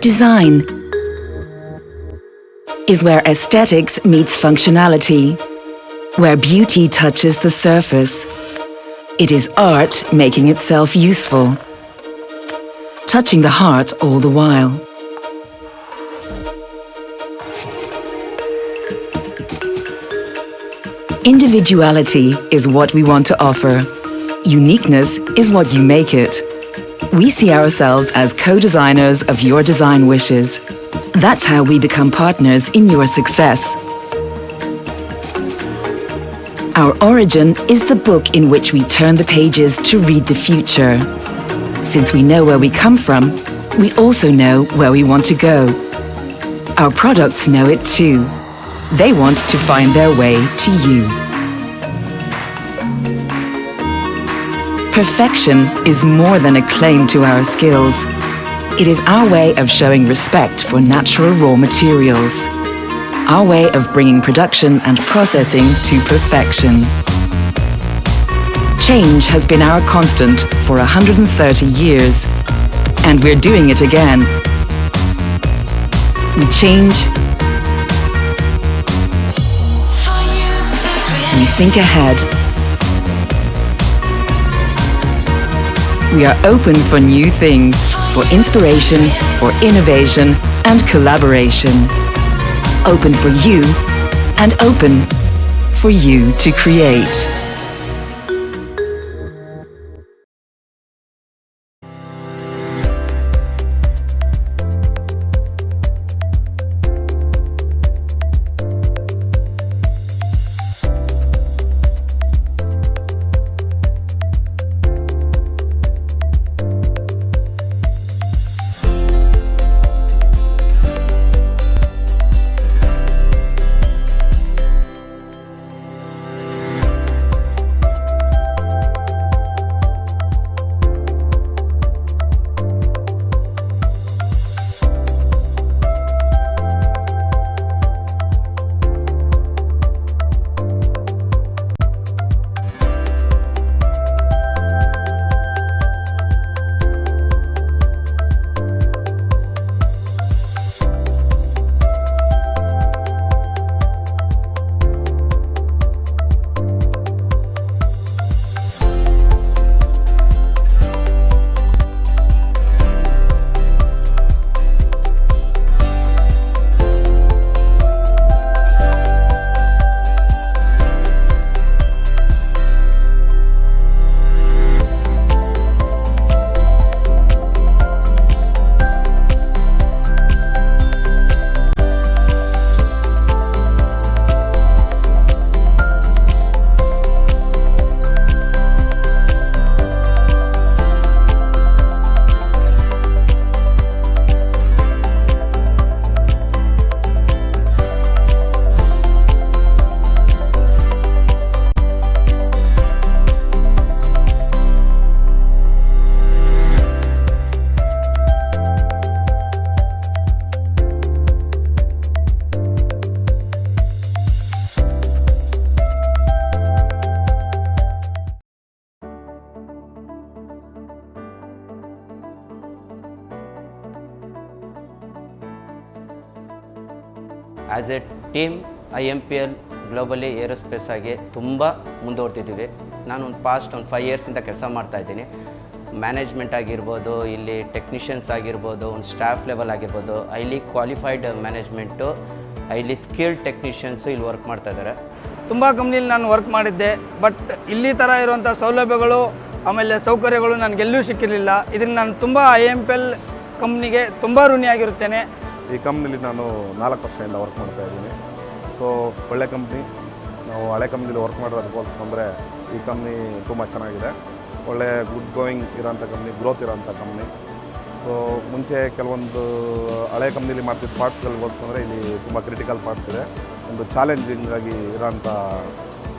Design is where aesthetics meets functionality, where beauty touches the surface. It is art making itself useful, touching the heart all the while. Individuality is what we want to offer. Uniqueness is what you make it. We see ourselves as co-designers of your design wishes. That's how we become partners in your success. Our origin is the book in which we turn the pages to read the future. Since we know where we come from, we also know where we want to go. Our products know it too. They want to find their way to you. Perfection is more than a claim to our skills. It is our way of showing respect for natural raw materials. Our way of bringing production and processing to perfection. Change has been our constant for 130 years, and we're doing it again. We change. We think ahead. We are open for new things, for inspiration, for innovation, and collaboration. Open for you, and open for you to create. As A team IMPL globally aerospace ಆಗಿ ತುಂಬ ಮುಂದುವರೆದಿದ್ದೀವಿ. ನಾನು ಒಂದು 5 ಇಯರ್ಸಿಂದ ಕೆಲಸ ಮಾಡ್ತಾಯಿದ್ದೀನಿ. Management ಆಗಿರ್ಬೋದು, ಇಲ್ಲಿ technicians ಆಗಿರ್ಬೋದು, ಒಂದು ಸ್ಟಾಫ್ ಲೆವೆಲ್ ಆಗಿರ್ಬೋದು, highly qualified management, highly skilled technicians ಇಲ್ಲಿ ವರ್ಕ್ ಮಾಡ್ತಾಯಿದ್ದಾರೆ. ತುಂಬ ಕಂಪ್ನಿಲಿ ನಾನು ವರ್ಕ್ ಮಾಡಿದ್ದೆ, ಬಟ್ ಇಲ್ಲಿ ಥರ ಇರುವಂಥ ಸೌಲಭ್ಯಗಳು ಆಮೇಲೆ ಸೌಕರ್ಯಗಳು ನನಗೆಲ್ಲೂ ಸಿಕ್ಕಿರಲಿಲ್ಲ. ಇದರಿಂದ ನಾನು ತುಂಬ IMPL ಕಂಪ್ನಿಗೆ ತುಂಬ ಋಣಿಯಾಗಿರುತ್ತೇನೆ. ಈ ಕಂಪ್ನಿಲಿ ನಾನು 4 ವರ್ಷದಿಂದ ವರ್ಕ್ ಮಾಡ್ತಾ ಇದ್ದೀನಿ. ಸೊ ಒಳ್ಳೆ ಕಂಪ್ನಿ. ನಾವು ಹಳೆ ಕಂಪ್ನಿಲಿ ವರ್ಕ್ ಮಾಡೋದಕ್ಕೆ ಹೋಲಿಸ್ಕೊಂಡ್ರೆ ಈ ಕಂಪ್ನಿ ತುಂಬ ಚೆನ್ನಾಗಿದೆ. ಒಳ್ಳೆ ಗುಡ್ ಗೋಯಿಂಗ್ ಇರೋಂಥ ಕಂಪ್ನಿ, ಗ್ರೋತ್ ಇರೋಂಥ ಕಂಪ್ನಿ. ಸೊ ಮುಂಚೆ ಕೆಲವೊಂದು ಹಳೆ ಕಂಪ್ನಿಲಿ ಮಾಡ್ತಿದ್ದ ಪಾರ್ಟ್ಸ್ಗಳಿಗೆ ಹೋಲಿಸ್ಕೊಂಡ್ರೆ ಇಲ್ಲಿ ತುಂಬ ಕ್ರಿಟಿಕಲ್ ಪಾರ್ಟ್ಸ್ ಇದೆ. ಒಂದು ಚಾಲೆಂಜಿಂಗ್ ಆಗಿ ಇರೋಂಥ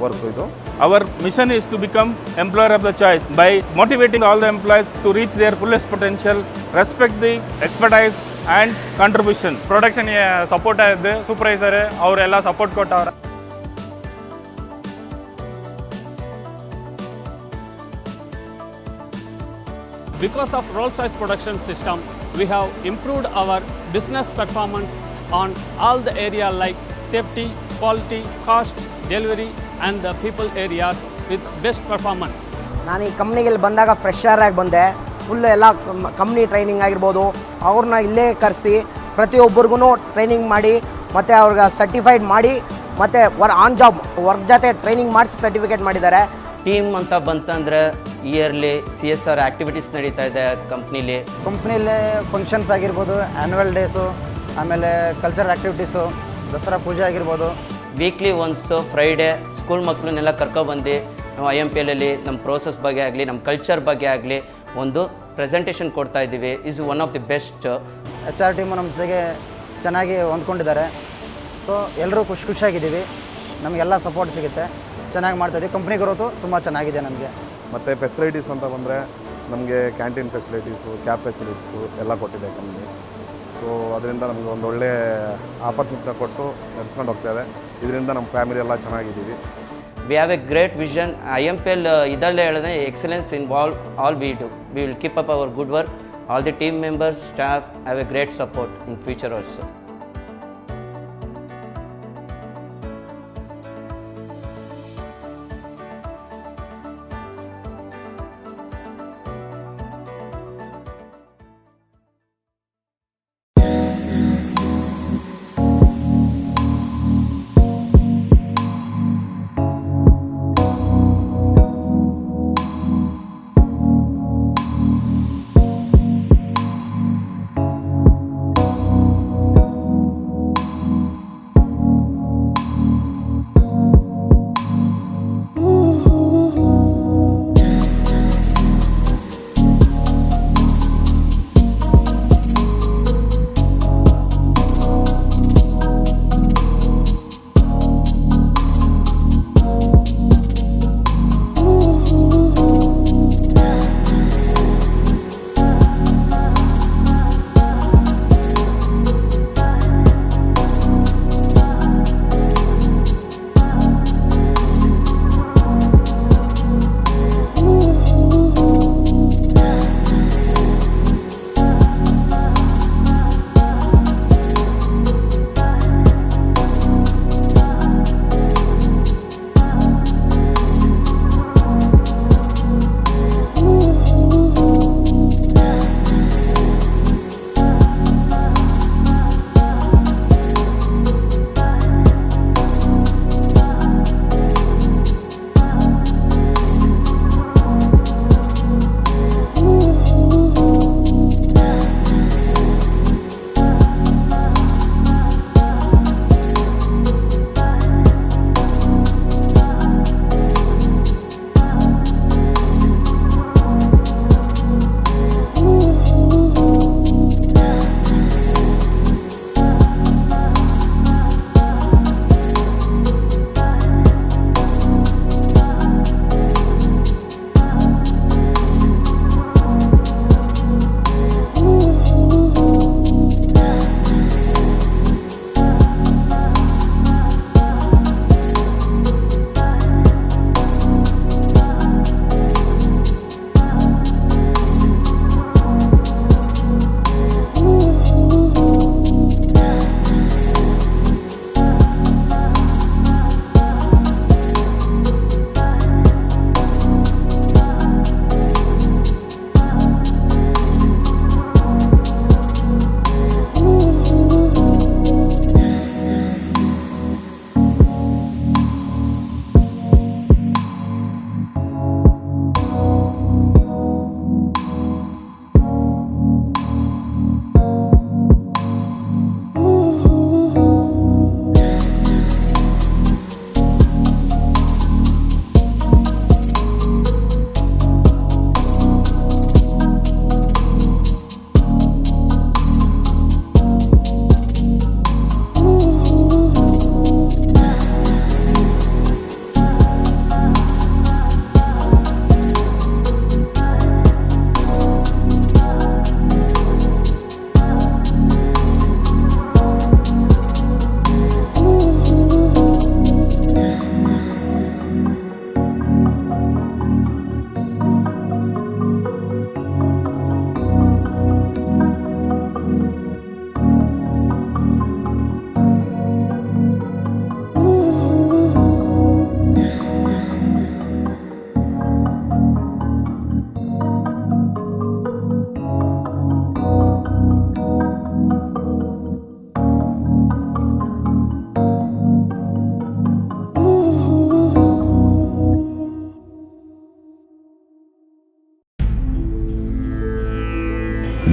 ವರ್ಕ್ ಇದು. Our mission is to become employer of the choice by motivating all the employees to reach their fullest potential, respect the expertise and contribution. Production support ಆಗಿದೆ, ಸೂಪರ್ವೈಸರ್ ಅವರೆಲ್ಲ support ಕೊಟ್ಟವ್ರೆ. Because of Rolls-Royce production system, we have improved our business performance on all the area like safety, quality, cost, delivery and the people areas with best performance. ನಾನು ಈ ಕಂಪ್ನಿಗೆ ಬಂದಾಗ fresher ಆಗಿ ಬಂದೆ. Full ಎಲ್ಲ company training ಆಗಿರ್ಬೋದು, ಅವ್ರನ್ನ ಇಲ್ಲೇ ಕರೆಸಿ ಪ್ರತಿಯೊಬ್ಬರಿಗೂ ಟ್ರೈನಿಂಗ್ ಮಾಡಿ ಮತ್ತು ಅವ್ರಿಗೆ ಸರ್ಟಿಫೈಡ್ ಮಾಡಿ ಮತ್ತು ಆನ್ ಜಾಬ್ ವರ್ಕ್ ಜೊತೆ ಟ್ರೈನಿಂಗ್ ಮಾಡಿಸಿ ಸರ್ಟಿಫಿಕೇಟ್ ಮಾಡಿದ್ದಾರೆ. ಟೀಮ್ ಅಂತ ಬಂತಂದರೆ ಇಯರ್ಲಿ CSR ಆ್ಯಕ್ಟಿವಿಟೀಸ್ ನಡೀತಾ ಇದೆ ಕಂಪ್ನಿಲಿ. ಕಂಪ್ನಿಲೇ ಫಂಕ್ಷನ್ಸ್ ಆಗಿರ್ಬೋದು, ಆ್ಯನ್ಯುವಲ್ ಡೇಸು, ಆಮೇಲೆ ಕಲ್ಚರಲ್ ಆ್ಯಕ್ಟಿವಿಟೀಸು, ದಸರಾ ಪೂಜೆ ಆಗಿರ್ಬೋದು. ವೀಕ್ಲಿ ಒನ್ಸು ಫ್ರೈಡೇ ಸ್ಕೂಲ್ ಮಕ್ಕಳನ್ನೆಲ್ಲ ಕರ್ಕೊಬಂದು ನಾವು IMPLಲ್ಲಿ ನಮ್ಮ ಪ್ರೋಸೆಸ್ ಬಗ್ಗೆ ಆಗಲಿ, ನಮ್ಮ ಕಲ್ಚರ್ ಬಗ್ಗೆ ಆಗಲಿ ಒಂದು ಪ್ರೆಸೆಂಟೇಷನ್ ಕೊಡ್ತಾ ಇದ್ದೀವಿ. Is one of the best. HR team ನಮ್ಮ ಜೊತೆಗೆ ಚೆನ್ನಾಗಿ ಹೊಂದ್ಕೊಂಡಿದ್ದಾರೆ. ಸೊ ಎಲ್ಲರೂ ಖುಷಿಯಾಗಿದ್ದೀವಿ. ನಮಗೆಲ್ಲ ಸಪೋರ್ಟ್ ಸಿಗುತ್ತೆ, ಚೆನ್ನಾಗಿ ಮಾಡ್ತಾಯಿದ್ದೀವಿ. ಕಂಪ್ನಿ ಗ್ರೋತು ತುಂಬ ಚೆನ್ನಾಗಿದೆ ನಮಗೆ. ಮತ್ತು ಫೆಸಿಲಿಟೀಸ್ ಅಂತ ಬಂದರೆ ನಮಗೆ ಕ್ಯಾಂಟೀನ್ ಫೆಸಿಲಿಟೀಸು, ಕ್ಯಾಬ್ ಫೆಸಿಲಿಟೀಸು ಎಲ್ಲ ಕೊಟ್ಟಿದೆ ಕಂಪ್ನಿ. ಸೊ ಅದರಿಂದ ನಮಗೆ ಒಂದು ಒಳ್ಳೆ ಆಪರ್ಚುನಿಟಿ ಕೊಟ್ಟು ನಡೆಸ್ಕೊಂಡು ಹೋಗ್ತಾಯಿದೆ. ಇದರಿಂದ ನಮ್ಮ ಫ್ಯಾಮಿಲಿ ಎಲ್ಲ ಚೆನ್ನಾಗಿದ್ದೀವಿ. We have A great vision. IMPL ಇದರಲ್ಲೇ ಹೇಳಿದ್ರೆ excellence in all we do. We will keep up hour good work. All the team members, staff have A great support in future also.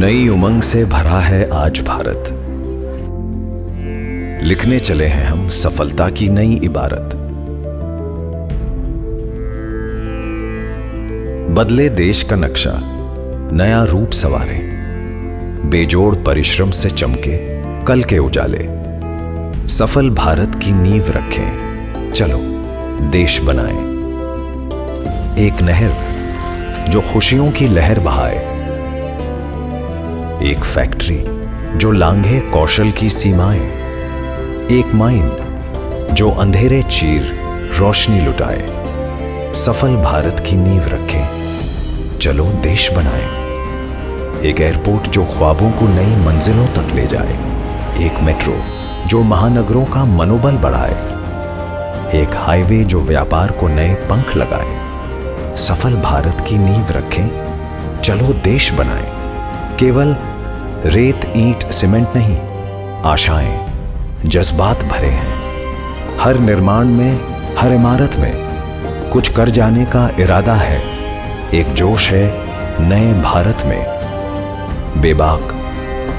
नई उमंग से भरा है आज भारत। लिखने चले हैं हम सफलता की नई इबारत। बदले देश का नक्शा, नया रूप सवारे, बेजोड़ परिश्रम से चमके कल के उजाले। सफल भारत की नींव रखें, चलो देश बनाएं। एक नहर जो खुशियों की लहर बहाए, एक फैक्ट्री जो लांघे कौशल की सीमाएं, एक माइंड जो अंधेरे चीर रोशनी लुटाए। सफल भारत की नींव रखें, चलो देश बनाएं। एक एयरपोर्ट जो ख्वाबों को नई मंजिलों तक ले जाए, एक मेट्रो जो महानगरों का मनोबल बढ़ाए, एक हाईवे जो व्यापार को नए पंख लगाए। सफल भारत की नींव रखें, चलो देश बनाएं। केवल रेत ईंट सीमेंट नहीं, आशाएं जज्बात भरे हैं। हर निर्माण में, हर इमारत में कुछ कर जाने का इरादा है। एक जोश है नए भारत में। बेबाक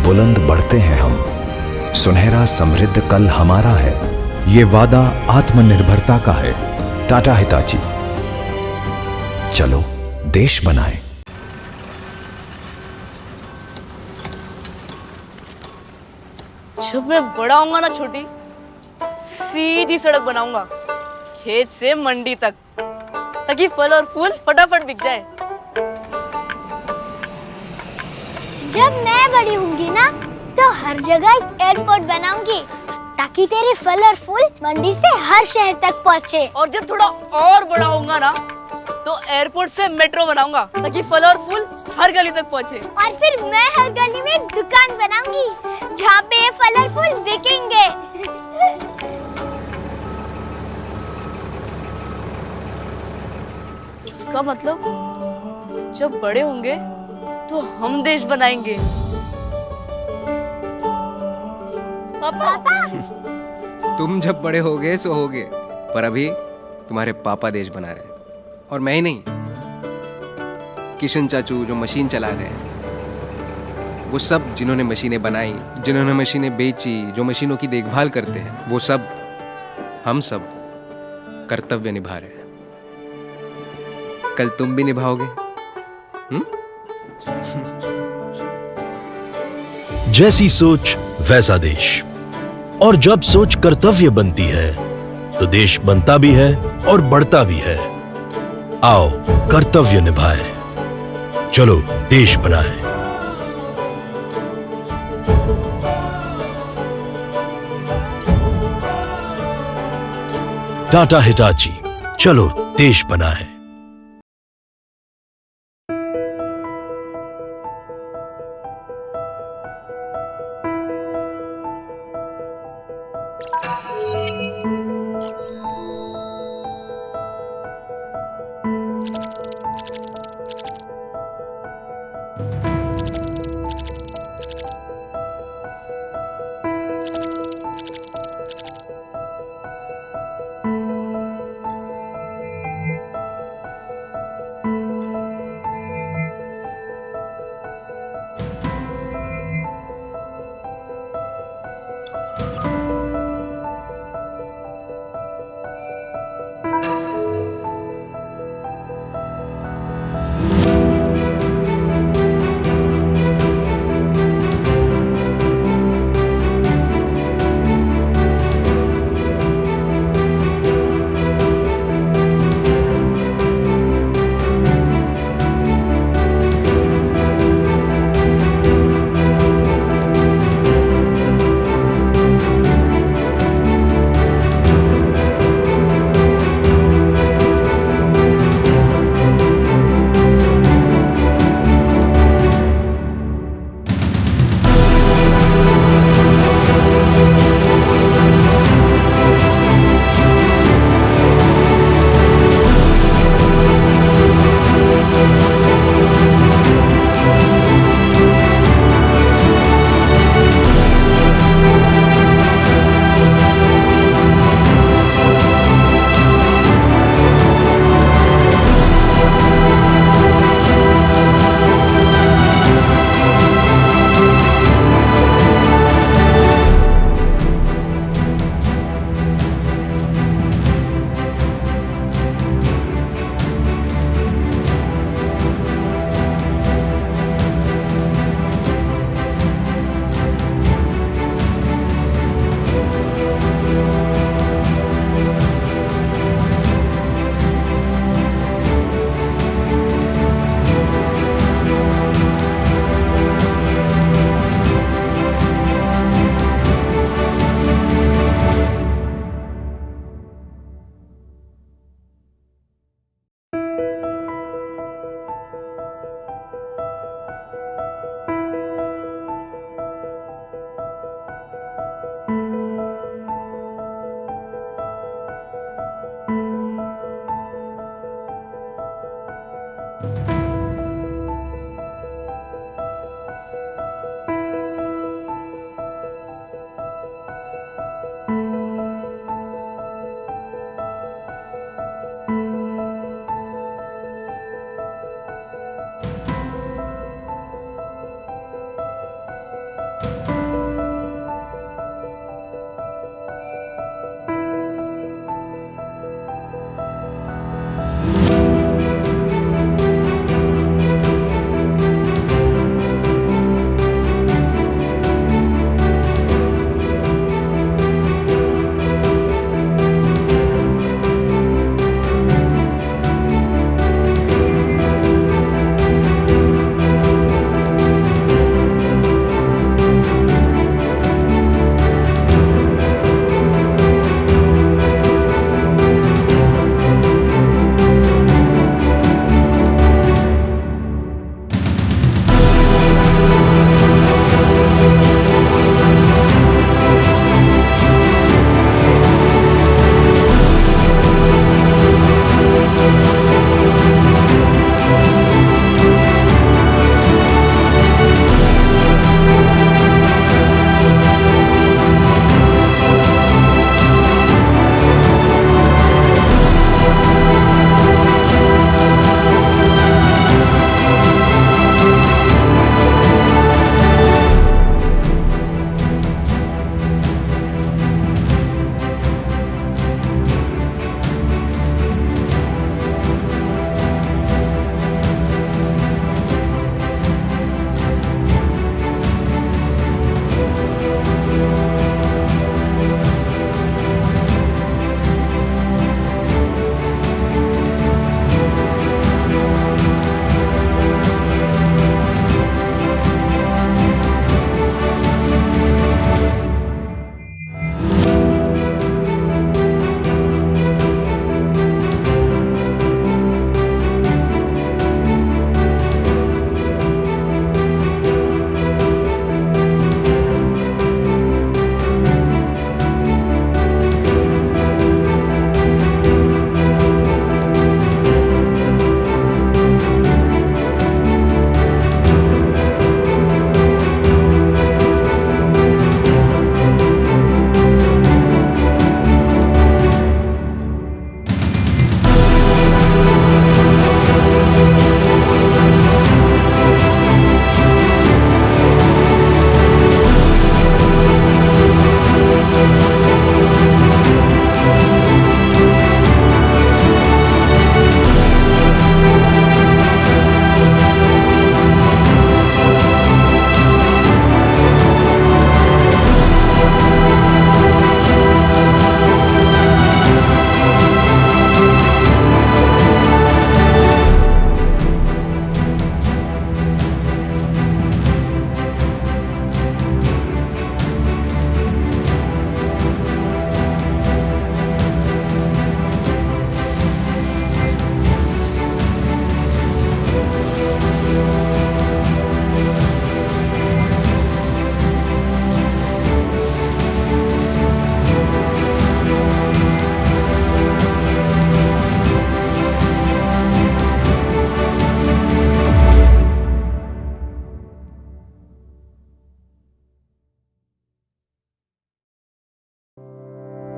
बुलंद बढ़ते हैं हम, सुनहरा समृद्ध कल हमारा है। ये वादा आत्मनिर्भरता का है। टाटा हिताची, चलो देश बनाएं। जब मैं बड़ा होऊंगा ना छोटी, सीधी सड़क बनाऊंगा खेत से मंडी तक, ताकि फल और फूल फटाफट बिक जाए। जब मैं बड़ी होंगी ना तो हर जगह एक एयरपोर्ट बनाऊंगी, ताकि तेरे फल और फूल मंडी से हर शहर तक पहुंचे। और जब थोड़ा और बड़ा होऊंगा ना तो एयरपोर्ट से मेट्रो बनाऊंगा, ताकि फल और फूल हर गली तक पहुंचे। और फिर मैं हर गली में एक दुकान बनाऊंगी जहाँ पे ये फल और फूल बिकेंगे। इसका मतलब जब बड़े होंगे तो हम देश बनाएंगे। पापा तुम जब बड़े होगे सो होगे, पर अभी तुम्हारे पापा देश बना रहे हैं। और मैं ही नहीं, किशन चाचू जो मशीन चला रहे हैं, वो सब जिन्होंने मशीनें बनाई, जिन्होंने मशीनें बेची, जो मशीनों की देखभाल करते हैं, वो सब, हम सब कर्तव्य निभा रहे हैं। कल तुम भी निभाओगे। जैसी सोच वैसा देश, और जब सोच कर्तव्य बनती है तो देश बनता भी है और बढ़ता भी है। आओ कर्तव्य निभाएं, चलो देश बनाएं। टाटा हिटाची, चलो देश बनाएं।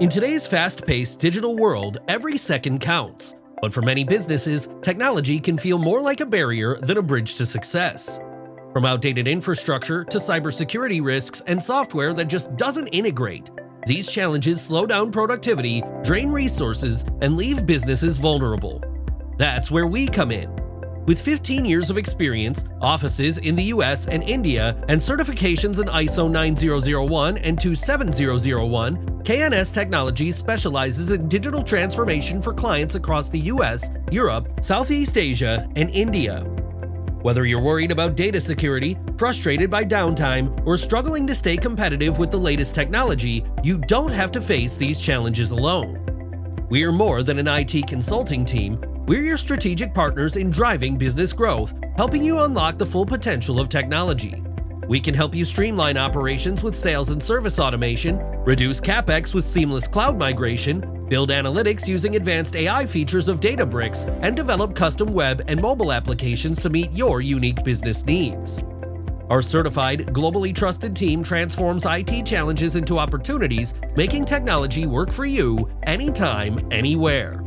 In today's fast-paced digital world, every second counts. But for many businesses, technology can feel more like a barrier than a bridge to success. From outdated infrastructure to cybersecurity risks and software that just doesn't integrate, these challenges slow down productivity, drain resources, and leave businesses vulnerable. That's where we come in. With 15 years of experience, offices in the US and India, and certifications in ISO 9001 and 27001, KNS Technologies specializes in digital transformation for clients across the US, Europe, Southeast Asia, and India. Whether you're worried about data security, frustrated by downtime, or struggling to stay competitive with the latest technology, you don't have to face these challenges alone. We are more than an IT consulting team. We're your strategic partners in driving business growth, helping you unlock the full potential of technology. We can help you streamline operations with sales and service automation, reduce CapEx with seamless cloud migration, build analytics using advanced AI features of Databricks, and develop custom web and mobile applications to meet your unique business needs. Our certified, globally trusted team transforms IT challenges into opportunities, making technology work for you anytime, anywhere.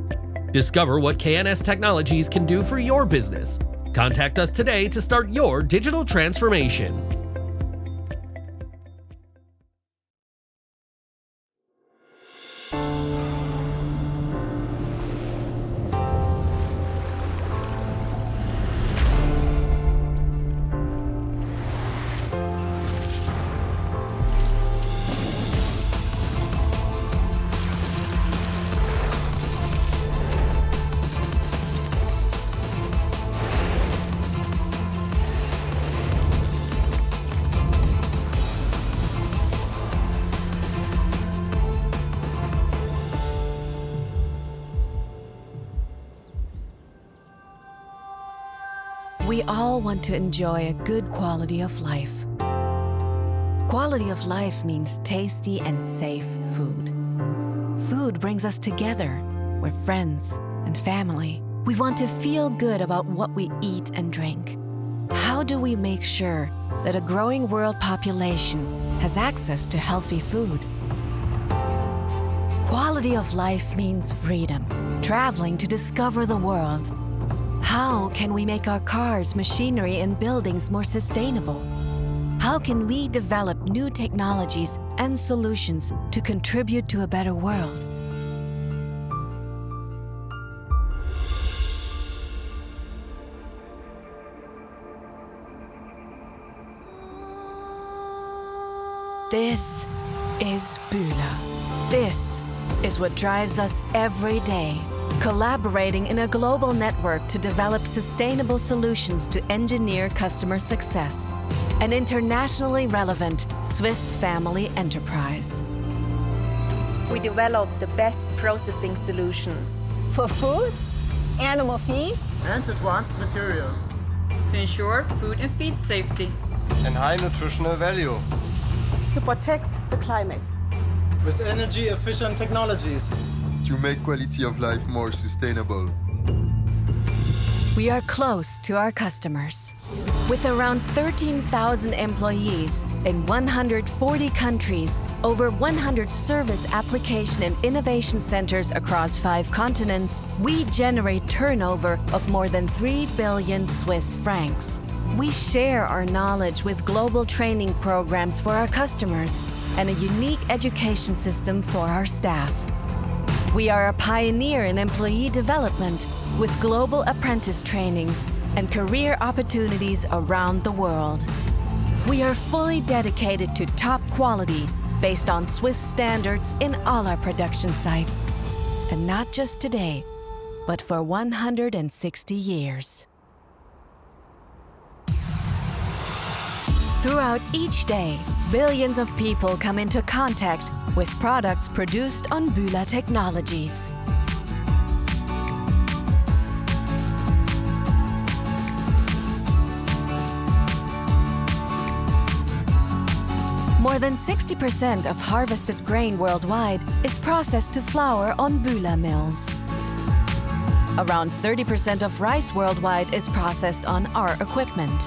Discover what KNS Technologies can do for your business. Contact us today to start your digital transformation. We all want to enjoy a good quality of life. Quality of life means tasty and safe food. Food brings us together. We're friends and family. We want to feel good about what we eat and drink. How do we make sure that a growing world population has access to healthy food? Quality of life means freedom, traveling to discover the world. How can we make our cars, machinery, and buildings more sustainable? How can we develop new technologies and solutions to contribute to a better world? This is Buhler. This is what drives us every day. Collaborating in a global network to develop sustainable solutions to engineer customer success. An internationally relevant Swiss family enterprise. We develop the best processing solutions for food, animal feed, and advanced materials to ensure food and feed safety and high nutritional value. To protect the climate with energy-efficient technologies to make quality of life more sustainable. We are close to our customers. With around 13,000 employees in 140 countries, over 100 service application and innovation centers across 5 continents, we generate turnover of more than 3 billion Swiss francs. We share our knowledge with global training programs for our customers and a unique education system for our staff. We are a pioneer in employee development with global apprentice trainings and career opportunities around the world. We are fully dedicated to top quality based on Swiss standards in all our production sites. And not just today, but for 160 years. Throughout each day, billions of people come into contact with products produced on Buhler technologies. More than 60% of harvested grain worldwide is processed to flour on Buhler mills. Around 30% of rice worldwide is processed on our equipment.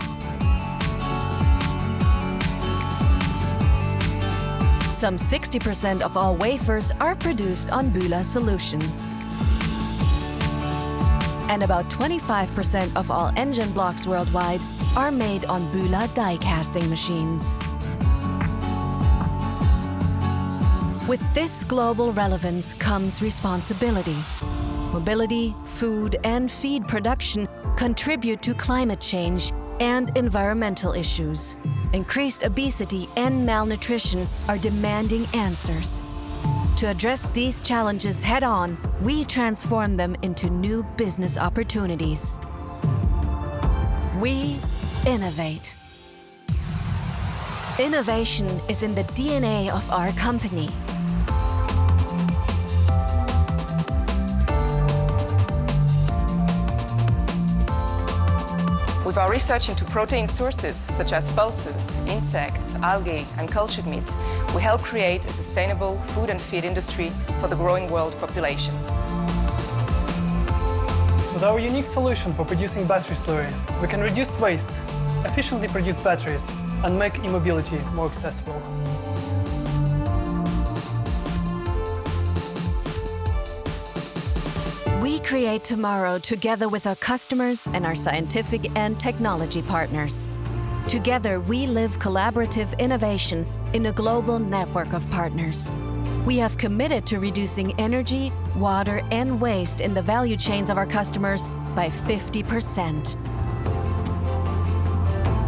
Some 60% of all wafers are produced on Buhler solutions. And about 25% of all engine blocks worldwide are made on Buhler die casting machines. With this global relevance comes responsibility. Mobility, food, and feed production contribute to climate change and environmental issues. Increased obesity and malnutrition are demanding answers. To address these challenges head-on, we transform them into new business opportunities. We innovate. Innovation is in the DNA of our company. With our research into protein sources such as pulses, insects, algae, and cultured meat, we help create a sustainable food and feed industry for the growing world population. With our unique solution for producing battery slurry, we can reduce waste, efficiently produce batteries, and make e-mobility more accessible. We create tomorrow together with our customers and our scientific and technology partners. Together, we live collaborative innovation in a global network of partners. We have committed to reducing energy, water, and waste in the value chains of our customers by 50%.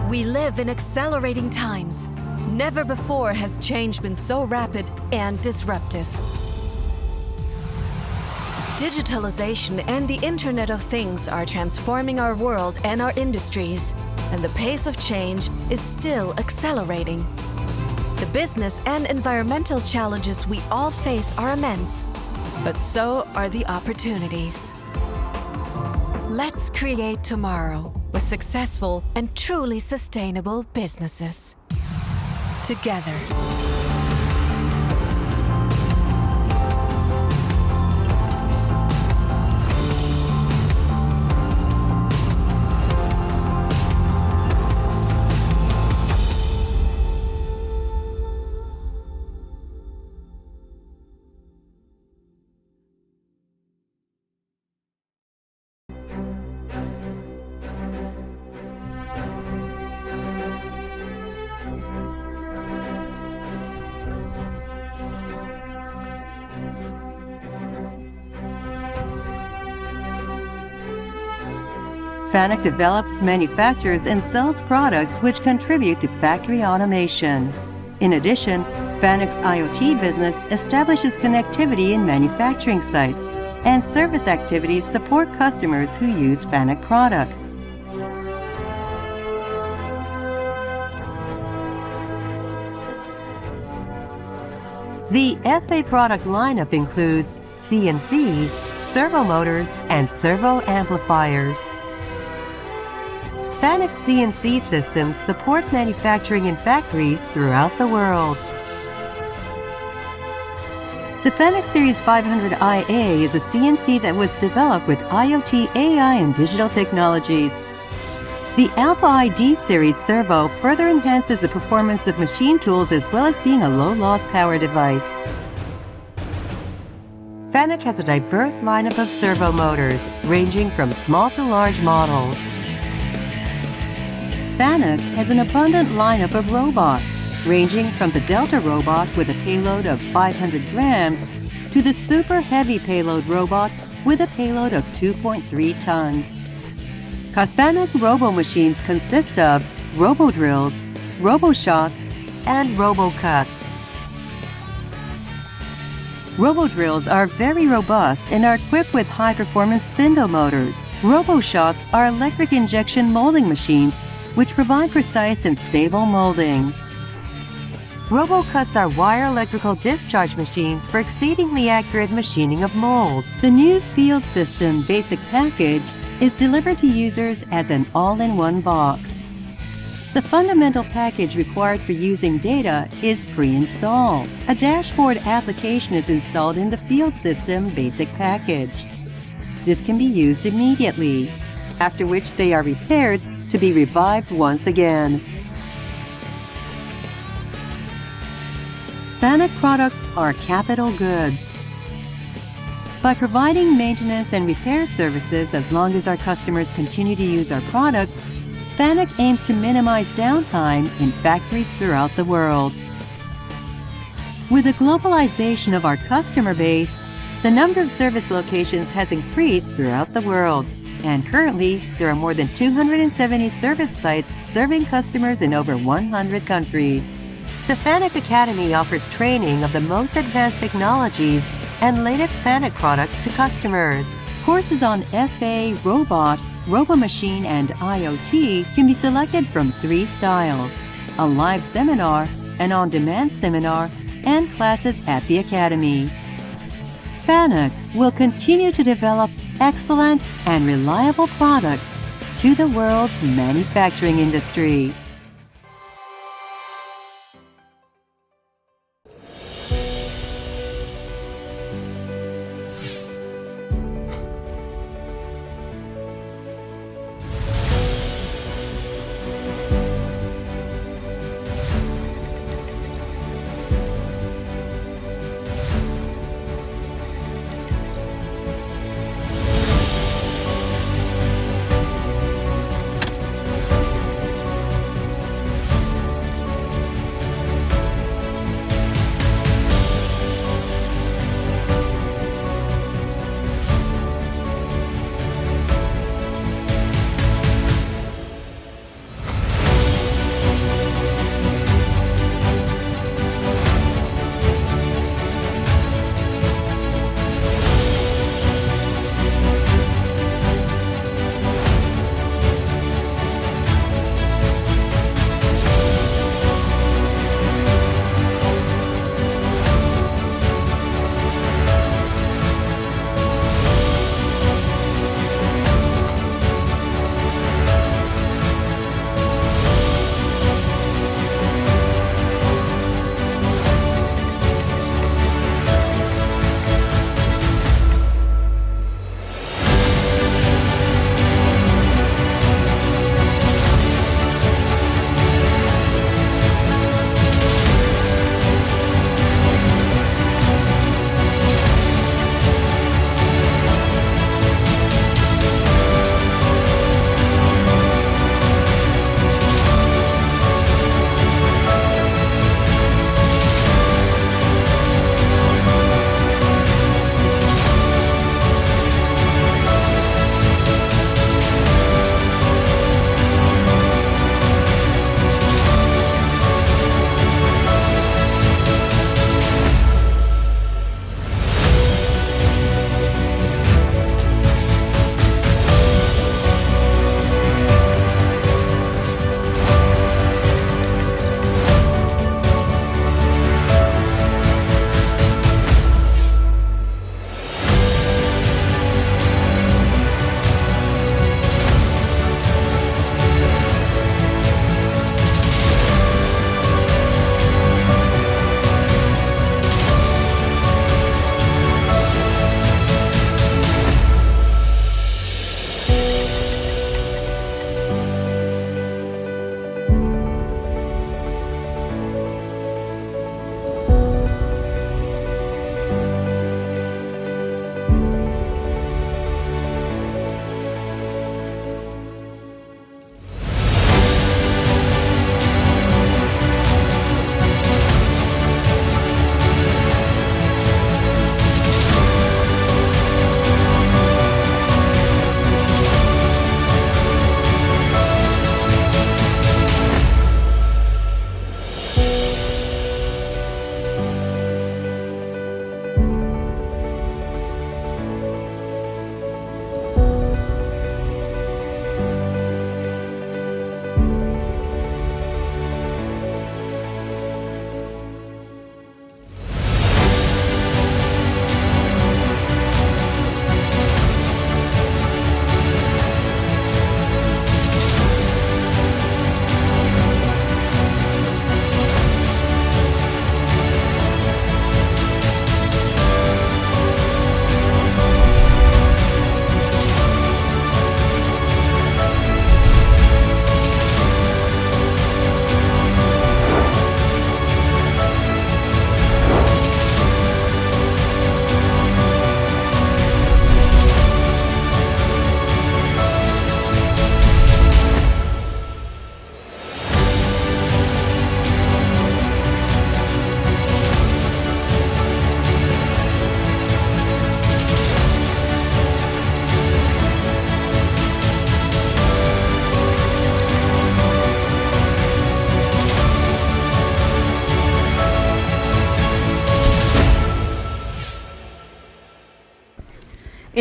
We live in accelerating times. Never before has change been so rapid and disruptive. Digitalization and the Internet of Things are transforming our world and our industries, and the pace of change is still accelerating. The business and environmental challenges we all face are immense, but so are the opportunities. Let's create tomorrow with successful and truly sustainable businesses. Together. FANUC develops, manufactures, and sells products which contribute to factory automation. In addition, FANUC's IoT business establishes connectivity in manufacturing sites, and service activities support customers who use FANUC products. The FA product lineup includes CNCs, servo motors, and servo amplifiers. FANUC CNC systems support manufacturing in factories throughout the world. The FANUC Series 500IA is a CNC that was developed with IoT, AI, and digital technologies. The Alpha ID Series servo further enhances the performance of machine tools as well as being a low-loss power device. FANUC has a diverse lineup of servo motors, ranging from small to large models. FANUC has an abundant lineup of robots, ranging from the Delta robot with a payload of 500 grams to the super heavy payload robot with a payload of 2.3 tons. FANUC robo-machines consist of robo-drills, robo-shots, and robo-cuts. Robo-drills are very robust and are equipped with high-performance spindle motors. Robo-shots are electric injection molding machines which provide precise and stable molding. Robo-cuts are wire electrical discharge machines for exceedingly accurate machining of molds. The new Field System Basic Package is delivered to users as an all-in-one box. The fundamental package required for using data is pre-installed. A dashboard application is installed in the Field System Basic Package. This can be used immediately, after which they are repaired to be revived once again. FANUC products are capital goods. By providing maintenance and repair services as long as our customers continue to use our products, FANUC aims to minimize downtime in factories throughout the world. With the globalization of our customer base, the number of service locations has increased throughout the world, and currently there are more than 270 service sites serving customers in over 100 countries. The FANUC Academy offers training of the most advanced technologies and latest FANUC products to customers. Courses on FA, robot, robo-machine, and IoT can be selected from 3 styles: a live seminar, an on-demand seminar, and classes at the Academy. FANUC will continue to develop excellent and reliable products to the world's manufacturing industry.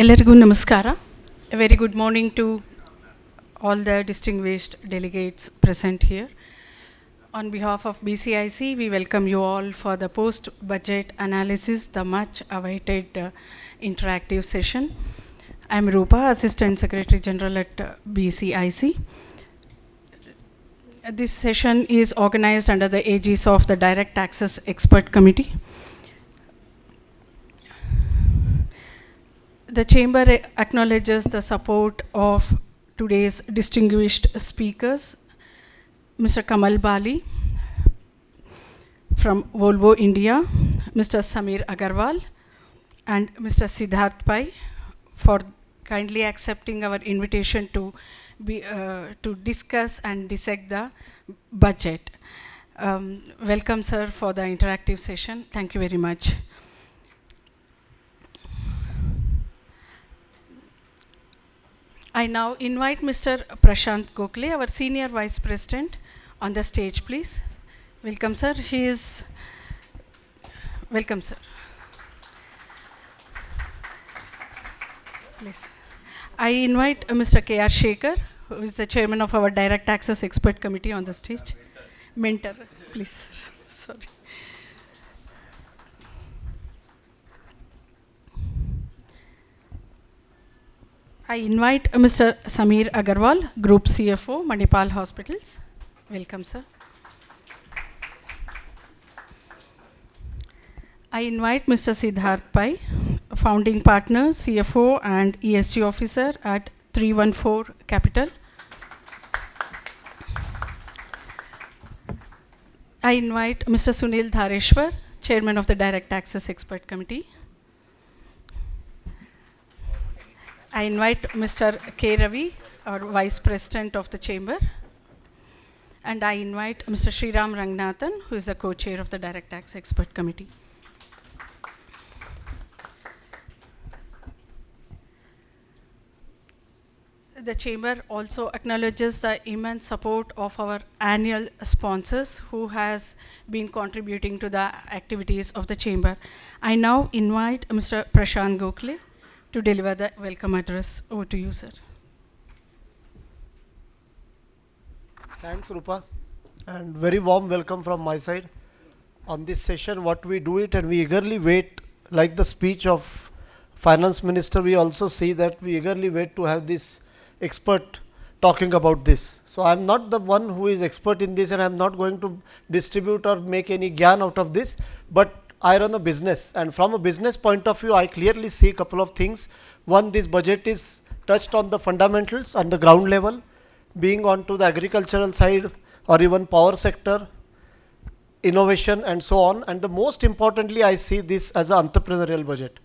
ಎಲ್ಲರಿಗೂ ನಮಸ್ಕಾರ. A very good morning to all the distinguished delegates present here. On behalf of BCIC, we welcome you all for the post-budget analysis, the much awaited interactive session. I am Roopa, Assistant Secretary General at BCIC. This session is organized under the aegis of the Direct Taxes Expert Committee. The Chamber acknowledges the support of today's distinguished speakers, Mr. Kamal Bali from Volvo India, Mr. Samir Agarwal, and Mr. Siddharth Pai for kindly accepting our invitation to discuss and dissect the budget. Welcome, sir, for the interactive session. Thank you very much. I now invite Mr. Prashant Gokhale, our Senior Vice President, on the stage, please. Welcome, sir. Welcome, sir. Please. I invite Mr. K.R. Sekar, who is the Chairman of our Direct Taxes Expert Committee, on the stage. Mentor, please. Sorry. I invite Mr. Samir Agarwal, Group CFO, Manipal Hospitals. Welcome, sir. I invite Mr. Siddharth Pai, Founding Partner, CFO, and ESG Officer at 314 Capital. I invite Mr. Sunil Dhareshwar, Chairman of the Direct Taxes Expert Committee. I invite Mr. K. Ravi, our Vice President of the Chamber. And I invite Mr. Sriram Rangnathan, who is the Co-Chair of the Direct Tax Expert Committee. The Chamber also acknowledges the immense support of our annual sponsors who has been contributing to the activities of the Chamber. I now invite Mr. Prashant Gokhale to deliver the welcome address. Over to you, sir. Thanks, Roopa, and very warm welcome from my side. On this session, what we do it, and we eagerly wait, like the speech of Finance Minister, we also see that we eagerly wait to have this expert talking about this. So I am not the one who is expert in this, and I am not going to distribute or make any gyan out of this, but I run a business, and from a business point of view, I clearly see a couple of things. One, this budget is touched on the fundamentals on the ground level, being on to the agricultural side or even power sector, innovation and so on. And the most importantly, I see this as an entrepreneurial budget.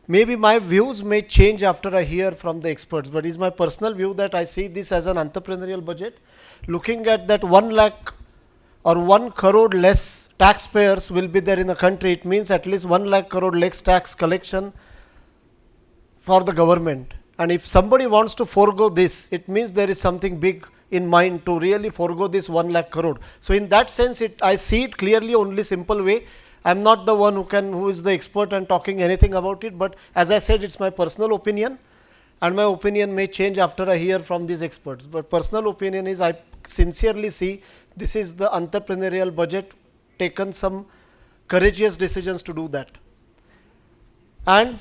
Maybe my views may change after I hear from the experts, but it's my personal view that I see this as an entrepreneurial budget. Looking at that 1 lakh or 1 crore less taxpayers will be there in the country, it means at least 1 lakh crore less tax collection for the government. And if somebody wants to forego this, it means there is something big in mind to really forego this 1 lakh crore. So in that sense, I see it clearly, only simple way. I am not the one who is the expert and talking anything about it, but as I said, it's my personal opinion, and my opinion may change after I hear from these experts. But personal opinion is, I sincerely see this is the entrepreneurial budget, taken some courageous decisions to do that. And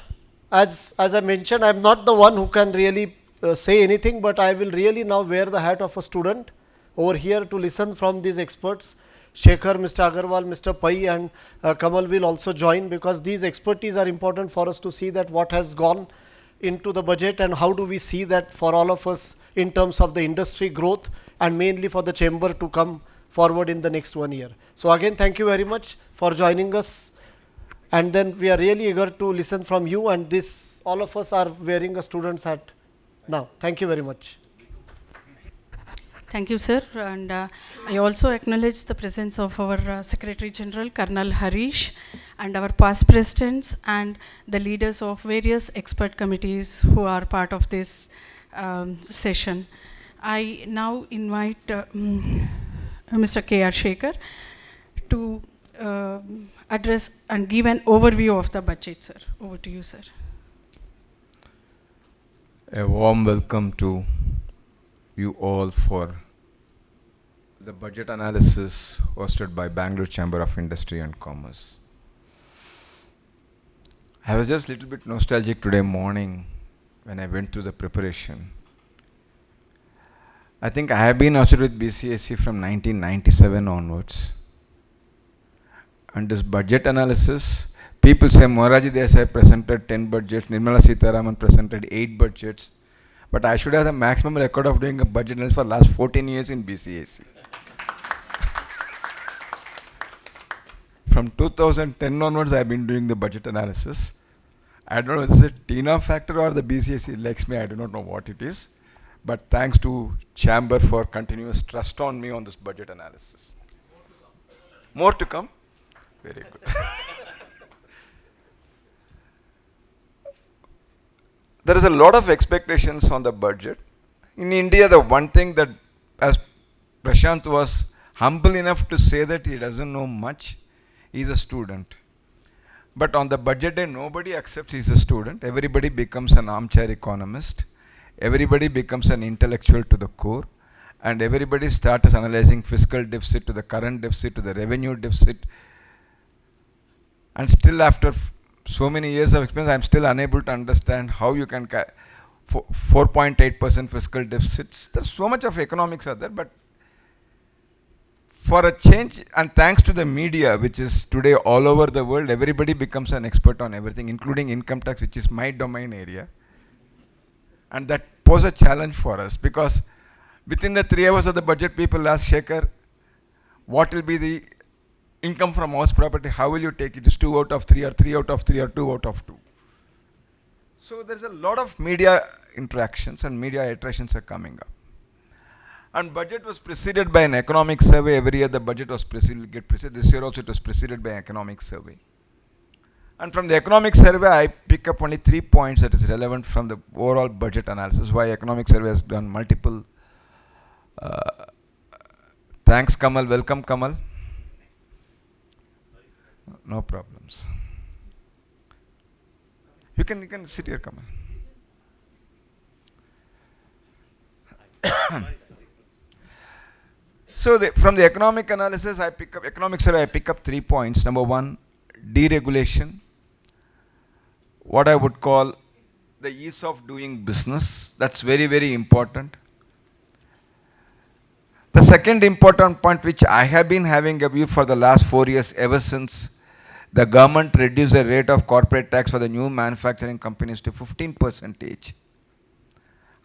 as I mentioned, I am not the one who can really say anything, but I will really now wear the hat of a student over here to listen from these experts. Sekar, Mr. Agarwal, Mr. Pai and Kamal will also join, because these expertise are important for us to see that what has gone into the budget and how do we see that for all of us in terms of the industry growth and mainly for the chamber to come forward in the next 1 year. So again, thank you very much for joining us, and then we are really eager to listen from you, and this all of us are wearing a student's hat now. Thank you very much. Thank you, sir. And I also acknowledge the presence of our Secretary General, Colonel Harish, and our past presidents and the leaders of various expert committees who are part of this session. I now invite Mr. K.R. Sekar to address and give an overview of the budget, sir. Over to you, sir. A warm welcome to you all for the budget analysis hosted by Bangalore Chamber of Industry and Commerce. I was just a little bit nostalgic today morning when I went through the preparation. I think I have been associated with BCIC from 1997 onwards. And this budget analysis, people say Moraji Desai presented 10 budgets, Nirmala Sitharaman presented 8 budgets, but I should have the maximum record of doing a budget analysis for the last 14 years in BCIC. From 2010 onwards, I have been doing the budget analysis. I don't know if it's a Tina factor or the BCIC likes me, I do not know what it is. But thanks to Chamber for continuous trust on me on this budget analysis. More to come? Very good. There is a lot of expectations on the budget. In India, the one thing that, as Prashant was humble enough to say that he doesn't know much, he's a student. But on the budget day, nobody accepts he's a student. Everybody becomes an armchair economist. Everybody becomes an intellectual to the core. And everybody starts analyzing fiscal deficit to the current deficit to the revenue deficit. And still after so many years of experience, I'm still unable to understand how you can 4.8% fiscal deficits. There's so much of economics are there, but for a change, and thanks to the media, which is today all over the world, everybody becomes an expert on everything, including income tax, which is my domain area. And that poses a challenge for us, because within the 3 hours of the budget, people ask Sekar, what will be the income from house property? How will you take it? Is 2 out of 3 or 3 out of 3 or 2 out of 2? So there's a lot of media interactions and media iterations are coming up. And budget was preceded by an economic survey. Every year the budget was preceded. This year also it was preceded by an economic survey. And from the economic survey, I pick up only 3 points that is relevant from the overall budget analysis, why economic survey has done multiple. Thanks, Kamal. Welcome, Kamal. No problems. You can sit here, Kamal. So from the economic analysis, economic survey, I pick up 3 points. Number 1, deregulation. What I would call the ease of doing business. That's very, very important. The second important point, which I have been having a view for the last 4 years, ever since the government reduced the rate of corporate tax for the new manufacturing companies to 15%.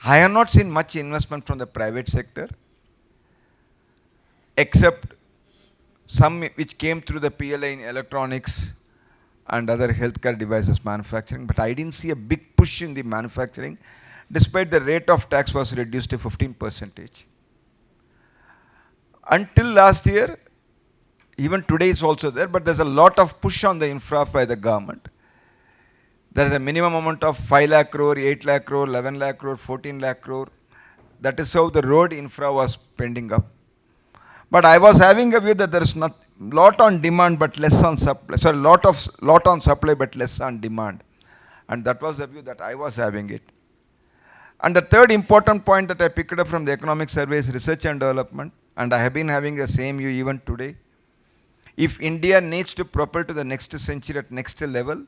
I have not seen much investment from the private sector, except some which came through the PLI in electronics and other healthcare devices manufacturing, but I didn't see a big push in the manufacturing, despite the rate of tax was reduced to 15%. Until last year, even today is also there, but there's a lot of push on the infra by the government. There is a minimum amount of 5 lakh crore, 8 lakh crore, 11 lakh crore, 14 lakh crore. That is how the road infra was pending up. But I was having a view that there is not lot on demand but less on supply. Sorry, lot on supply but less on demand. And that was the view that I was having it. And the third important point that I picked up from the economic survey is research and development. And I have been having the same view even today. If India needs to propel to the next century at next level,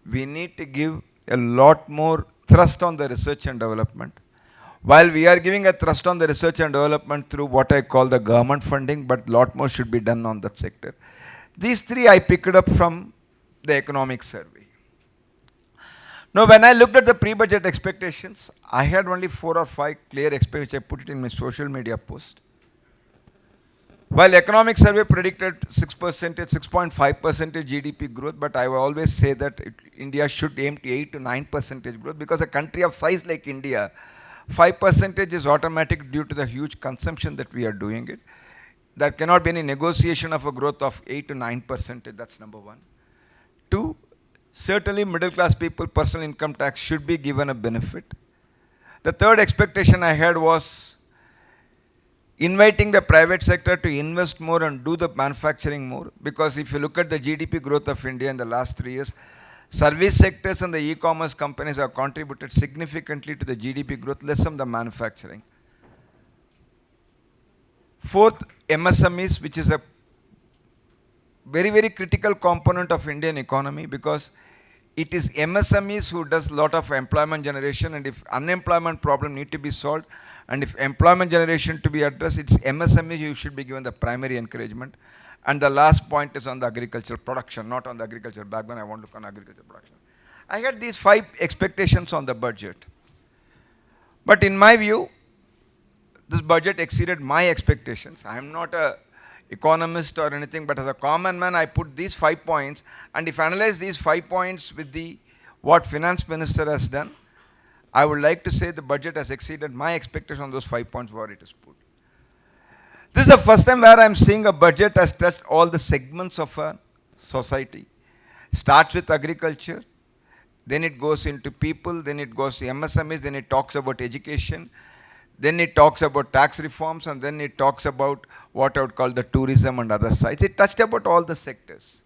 we need to give a lot more thrust on the research and development. While we are giving a thrust on the research and development through what I call the government funding, but a lot more should be done on that sector. These 3 I picked up from the economic survey. Now, when I looked at the pre-budget expectations, I had only 4 or 5 clear expectations. I put it in my social media post. While economic survey predicted 6%, 6.5% GDP growth, but I will always say that India should aim to 8 to 9% growth, because a country of size like India, 5% is automatic due to the huge consumption that we are doing it. There cannot be any negotiation of a growth of 8 to 9%. That's number 1. 2, certainly middle class people, personal income tax should be given a benefit. The third expectation I had was inviting the private sector to invest more and do the manufacturing more, because if you look at the GDP growth of India in the last 3 years, Service sectors and the e-commerce companies have contributed significantly to the GDP growth, less than the manufacturing. Fourth, MSMEs, which is a very, very critical component of Indian economy, because it is MSMEs who does a lot of employment generation, and if unemployment problem need to be solved, and if employment generation to be addressed, it's MSMEs who should be given the primary encouragement. And the last point is on the agricultural production, not on the agricultural backbone. I want to look on agricultural production. I had these 5 expectations on the budget. But in my view, this budget exceeded my expectations. I am not an economist or anything, but as a common man, I put these 5 points. And if I analyze these 5 points with what finance minister has done, I would like to say the budget has exceeded my expectation on those 5 points where it is put. This is the first time where I am seeing a budget has touched all the segments of a society. Starts with agriculture, then it goes into people, then it goes to MSMEs, then it talks about education, then it talks about tax reforms, and then it talks about what I would call the tourism and other sides. It touched about all the sectors.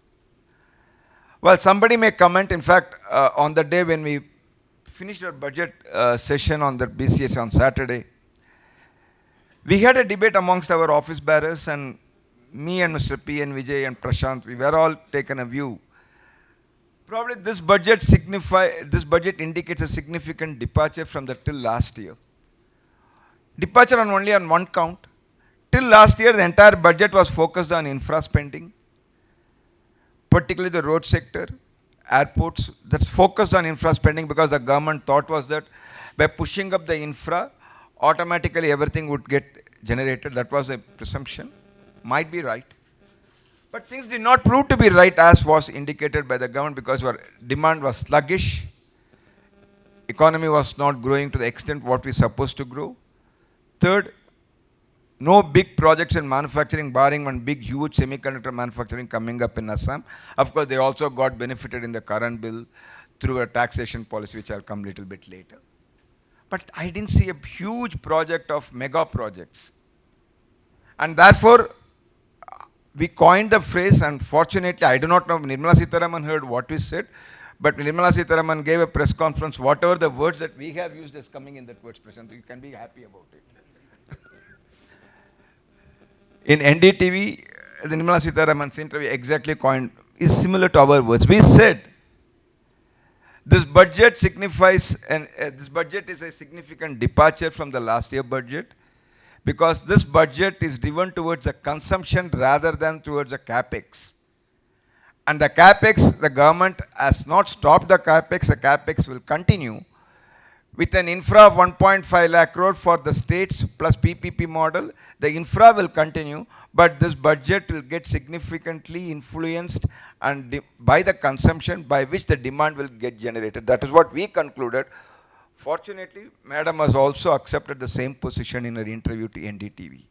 Well, somebody may comment, in fact, on the day when we finished our budget session on the BCS on Saturday, we had a debate amongst our office bearers, and me and Mr. P. and Vijay and Prashant, we were all taken a view. Probably this budget indicates a significant departure from the till last year. Departure only on one count. Till last year, the entire budget was focused on infra spending, particularly the road sector, airports. That's focused on infra spending because the government thought was that by pushing up the infra, automatically everything would get generated. That was a presumption. Might be right. But things did not prove to be right as was indicated by the government, because our demand was sluggish. Economy was not growing to the extent what we supposed to grow. Third, no big projects in manufacturing, barring one big, huge semiconductor manufacturing coming up in Assam. Of course, they also got benefited in the current bill through a taxation policy, which I'll come a little bit later. But I didn't see a huge project of mega projects. And therefore, we coined the phrase, and fortunately, I do not know if Nirmala Sitharaman heard what we said, but Nirmala Sitharaman gave a press conference, whatever the words that we have used is coming in that words present. You can be happy about it. In NDTV, the Nirmala Sitharaman's interview exactly coined, is similar to our words. We said, this budget signifies, this budget is a significant departure from the last year budget, because this budget is driven towards a consumption rather than towards a capex. And the capex, the government has not stopped the capex will continue with an infra of 1.5 lakh crore for the states plus PPP model. The infra will continue, but this budget will get significantly influenced and by the consumption by which the demand will get generated. That is what we concluded. Fortunately, Madam has also accepted the same position in her interview to NDTV.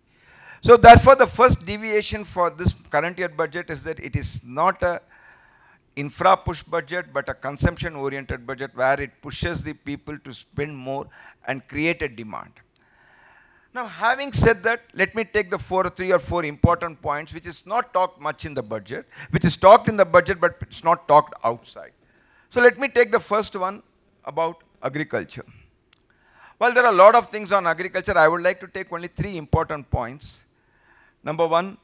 So therefore, the first deviation for this current year budget is that it is not a infra push budget, but a consumption oriented budget where it pushes the people to spend more and create a demand. Now, having said that, let me take the 3 or 4 important points which is not talked much in the budget, which is talked in the budget but it's not talked outside. So let me take the first one about agriculture. Well, there are a lot of things on agriculture. I would like to take only 3 important points. Number 1,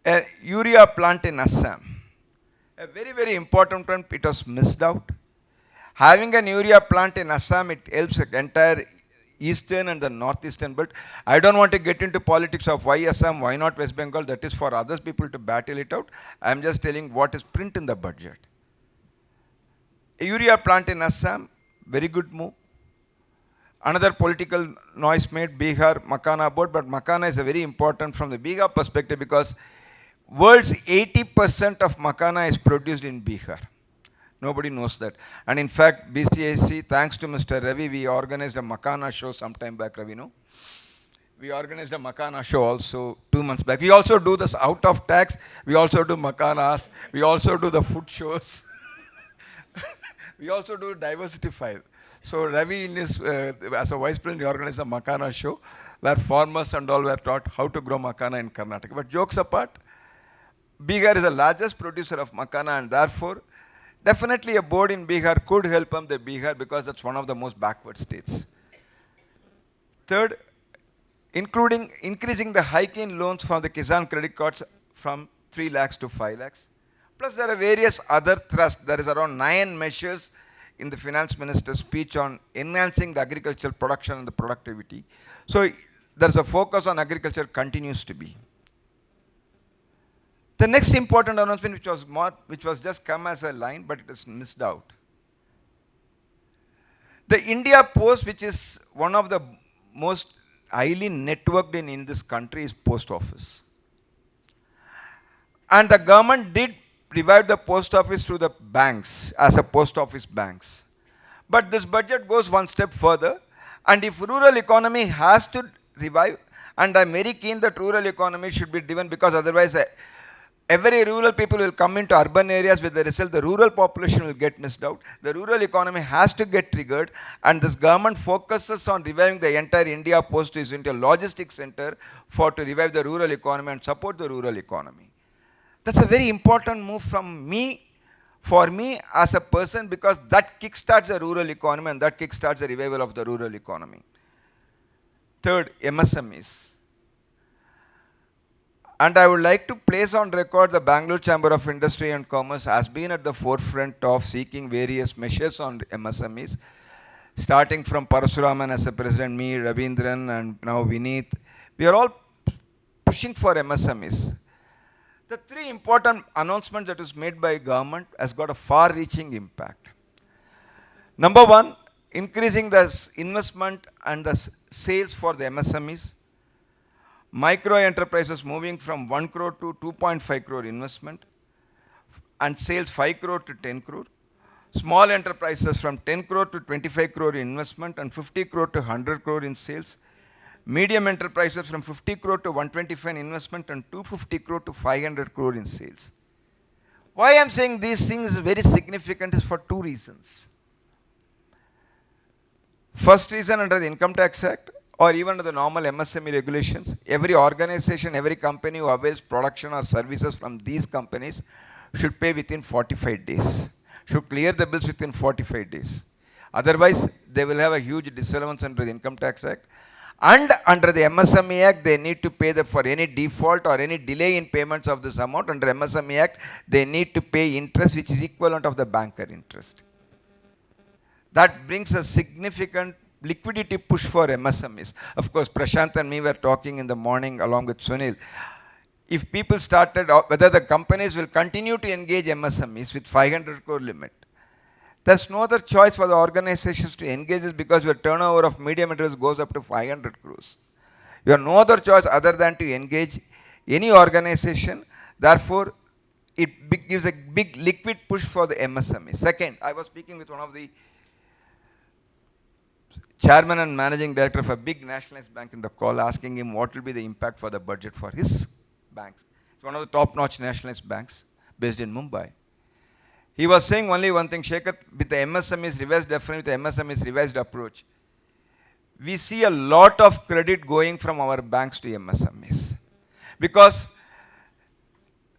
a urea plant in Assam. A very, very important one, it was missed out. Having an urea plant in Assam, it helps the entire eastern and the northeastern belt. I don't want to get into politics of why Assam, why not West Bengal. That is for others people to battle it out. I am just telling what is print in the budget. A urea plant in Assam, very good move. Another political noise made, Bihar, Makana board, but Makana is a very important from the Bihar perspective because world's 80% of Makana is produced in Bihar. Nobody knows that. And in fact, BCIC, thanks to Mr. Ravi, we organized a Makana show sometime back, Ravi, no? We organized a Makana show also 2 months back. We also do this out of tax. We also do Makanas. We also do the food shows. We also do diversity file. So Ravi, in his, as a vice president, he organized a Makana show where farmers and all were taught how to grow Makana in Karnataka. But jokes apart, Bihar is the largest producer of makana, and therefore, definitely a board in Bihar could help them, the Bihar, because that's one of the most backward states. Third, increasing the hike in loans from the Kisan credit cards from 3 lakhs to 5 lakhs. Plus, there are various other thrusts. There is around 9 measures in the finance minister's speech on enhancing the agricultural production and the productivity. So, there's a focus on agriculture continues to be. The next important announcement, which was just come as a line, but it is missed out. The India Post, which is one of the most highly networked in this country, is post office. And the government did revive the post office through the banks, as a post office banks. But this budget goes one step further, and if rural economy has to revive, and I'm very keen that rural economy should be driven, because otherwise every rural people will come into urban areas, with the result the rural population will get missed out. The rural economy has to get triggered, and this government focuses on reviving the entire India Post is into a logistics center to revive the rural economy and support the rural economy. That's a very important move for me as a person, because that kickstarts the rural economy and that kickstarts the revival of the rural economy. Third, MSMEs. And I would like to place on record the Bangalore Chamber of Industry and Commerce has been at the forefront of seeking various measures on MSMEs, starting from Parasuraman as the president, me, Ravindran, and now Vineet. We are all pushing for MSMEs. The 3 important announcements that is made by government has got a far-reaching impact. Number 1, increasing the investment and the sales for the MSMEs. Micro enterprises moving from 1 crore to 2.5 crore investment, and sales 5 crore to 10 crore. Small enterprises from 10 crore to 25 crore in investment and 50 crore to 100 crore in sales. Medium enterprises from 50 crore to 125 in investment and 250 crore to 500 crore in sales. Why I am saying these things is very significant is for 2 reasons. First reason, under the Income Tax Act, or even under the normal MSME regulations, every organization, every company who avails production or services from these companies should pay within 45 days, should clear the bills within 45 days. Otherwise, they will have a huge disallowance under the Income Tax Act. And under the MSME Act, they need to pay for any default or any delay in payments of this amount. Under MSME Act, they need to pay interest which is equivalent of the banker interest. That brings a significant liquidity push for MSMEs. Of course, Prashant and me were talking in the morning along with Sunil. If people started, whether the companies will continue to engage MSMEs with 500 crore limit, there's no other choice for the organizations to engage this, because your turnover of medium enterprise goes up to 500 crores. You have no other choice other than to engage any organization. Therefore, it gives a big liquid push for the MSME. Second, I was speaking with one of the chairman and managing director of a big nationalized bank in the call, asking him what will be the impact for the budget for his banks. It's one of the top-notch nationalized banks based in Mumbai. He was saying only one thing, Sekar, with the MSMEs revised, definitely with the MSMEs revised approach, we see a lot of credit going from our banks to MSMEs. Because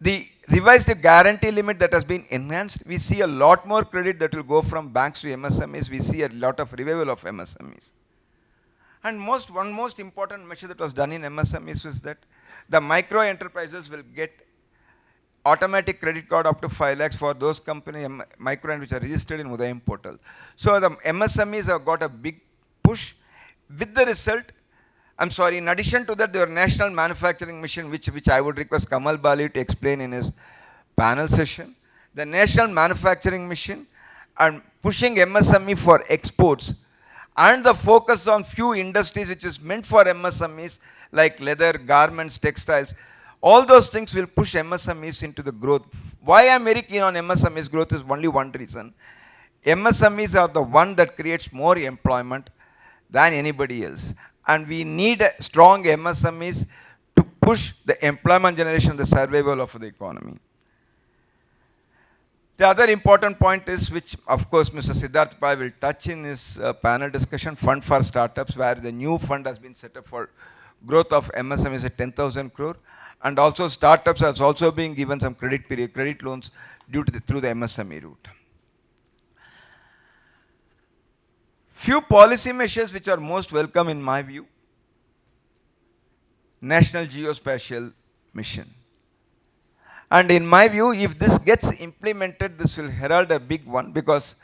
the revised guarantee limit that has been enhanced, we see a lot more credit that will go from banks to MSMEs. We see a lot of revival of MSMEs. And one most important measure that was done in MSMEs was that the micro enterprises will get automatic credit card up to 5 lakhs for those companies, micro which are registered in Udayam portal. So the MSMEs have got a big push, with the result, in addition to that, there are national manufacturing mission, which I would request Kamal Bali to explain in his panel session. The national manufacturing mission and pushing MSME for exports, and the focus on few industries which is meant for MSMEs like leather, garments, textiles. All those things will push MSMEs into the growth. Why I am very keen on MSMEs growth is only one reason. MSMEs are the one that creates more employment than anybody else. And we need strong MSMEs to push the employment generation, the survival of the economy. The other important point is, which of course Mr. Siddharth Pai will touch in his panel discussion, fund for startups, where the new fund has been set up for growth of MSMEs at 10,000 crore. And also startups are also being given some credit loans through the MSME route. Few policy measures which are most welcome in my view. National Geospatial Mission. And in my view, if this gets implemented, this will herald a big one, because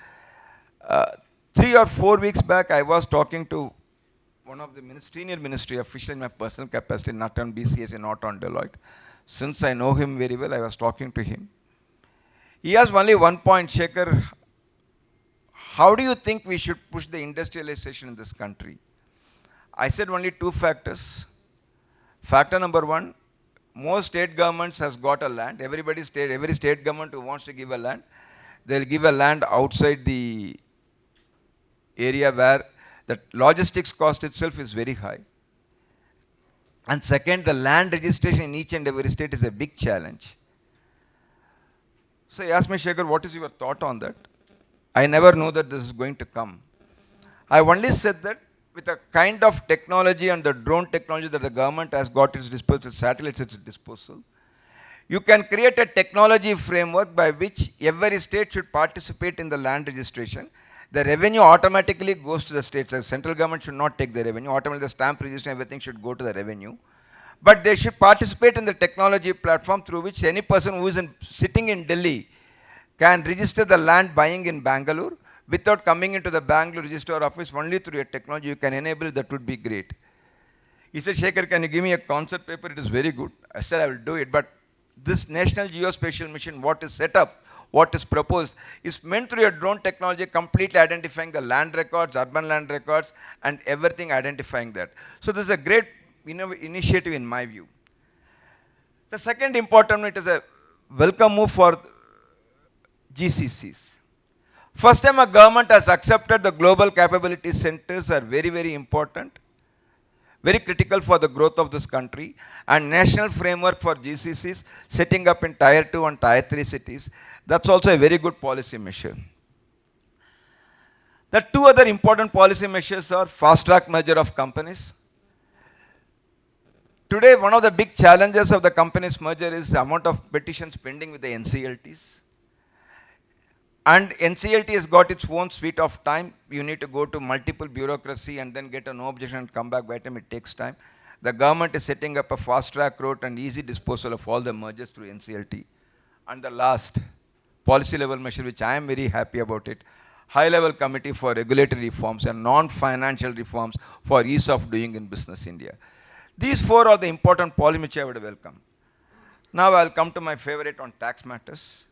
3 or 4 weeks back, I was talking to one of the senior ministry officials in my personal capacity, not on BCIC, not on Deloitte. Since I know him very well, I was talking to him. He has only one point, Sekar, how do you think we should push the industrialization in this country? I said only 2 factors. Factor number 1, most state governments has got a land. Every state government who wants to give a land, they'll give a land outside the area where the logistics cost itself is very high. And second, the land registration in each and every state is a big challenge. So he asked me, Sekar, what is your thought on that? I never knew that this is going to come. I only said that with the kind of technology and the drone technology that the government has got at its disposal, satellites at its disposal, you can create a technology framework by which every state should participate in the land registration. The revenue automatically goes to the states. The central government should not take the revenue. Automatically the stamp registration, everything should go to the revenue. But they should participate in the technology platform through which any person who is sitting in Delhi can register the land buying in Bangalore without coming into the Bangalore Register Office. Only through a technology you can enable. That would be great. He said, Sekar, can you give me a concept paper? It is very good. I said, I will do it. But this National Geospatial Mission, what is set up, what is proposed, is meant through a drone technology completely identifying the land records, urban land records, and everything identifying that. So this is a great initiative in my view. The second important one, it is a welcome move for GCCs. First time a government has accepted the global capability centers are very, very important, very critical for the growth of this country, and national framework for GCCs setting up in Tier 2 and Tier 3 cities. That's also a very good policy measure. The 2 other important policy measures are fast-track merger of companies. Today, one of the big challenges of the companies merger is the amount of petitions pending with the NCLTs. And NCLT has got its own suite of time. You need to go to multiple bureaucracy and then get a no objection and come back by time. It takes time. The government is setting up a fast-track route and easy disposal of all the mergers through NCLT. And the last policy level measure, which I am very happy about it, high-level committee for regulatory reforms and non-financial reforms for ease of doing in business India. These 4 are the important policies which I would welcome. Now I'll come to my favorite on tax matters.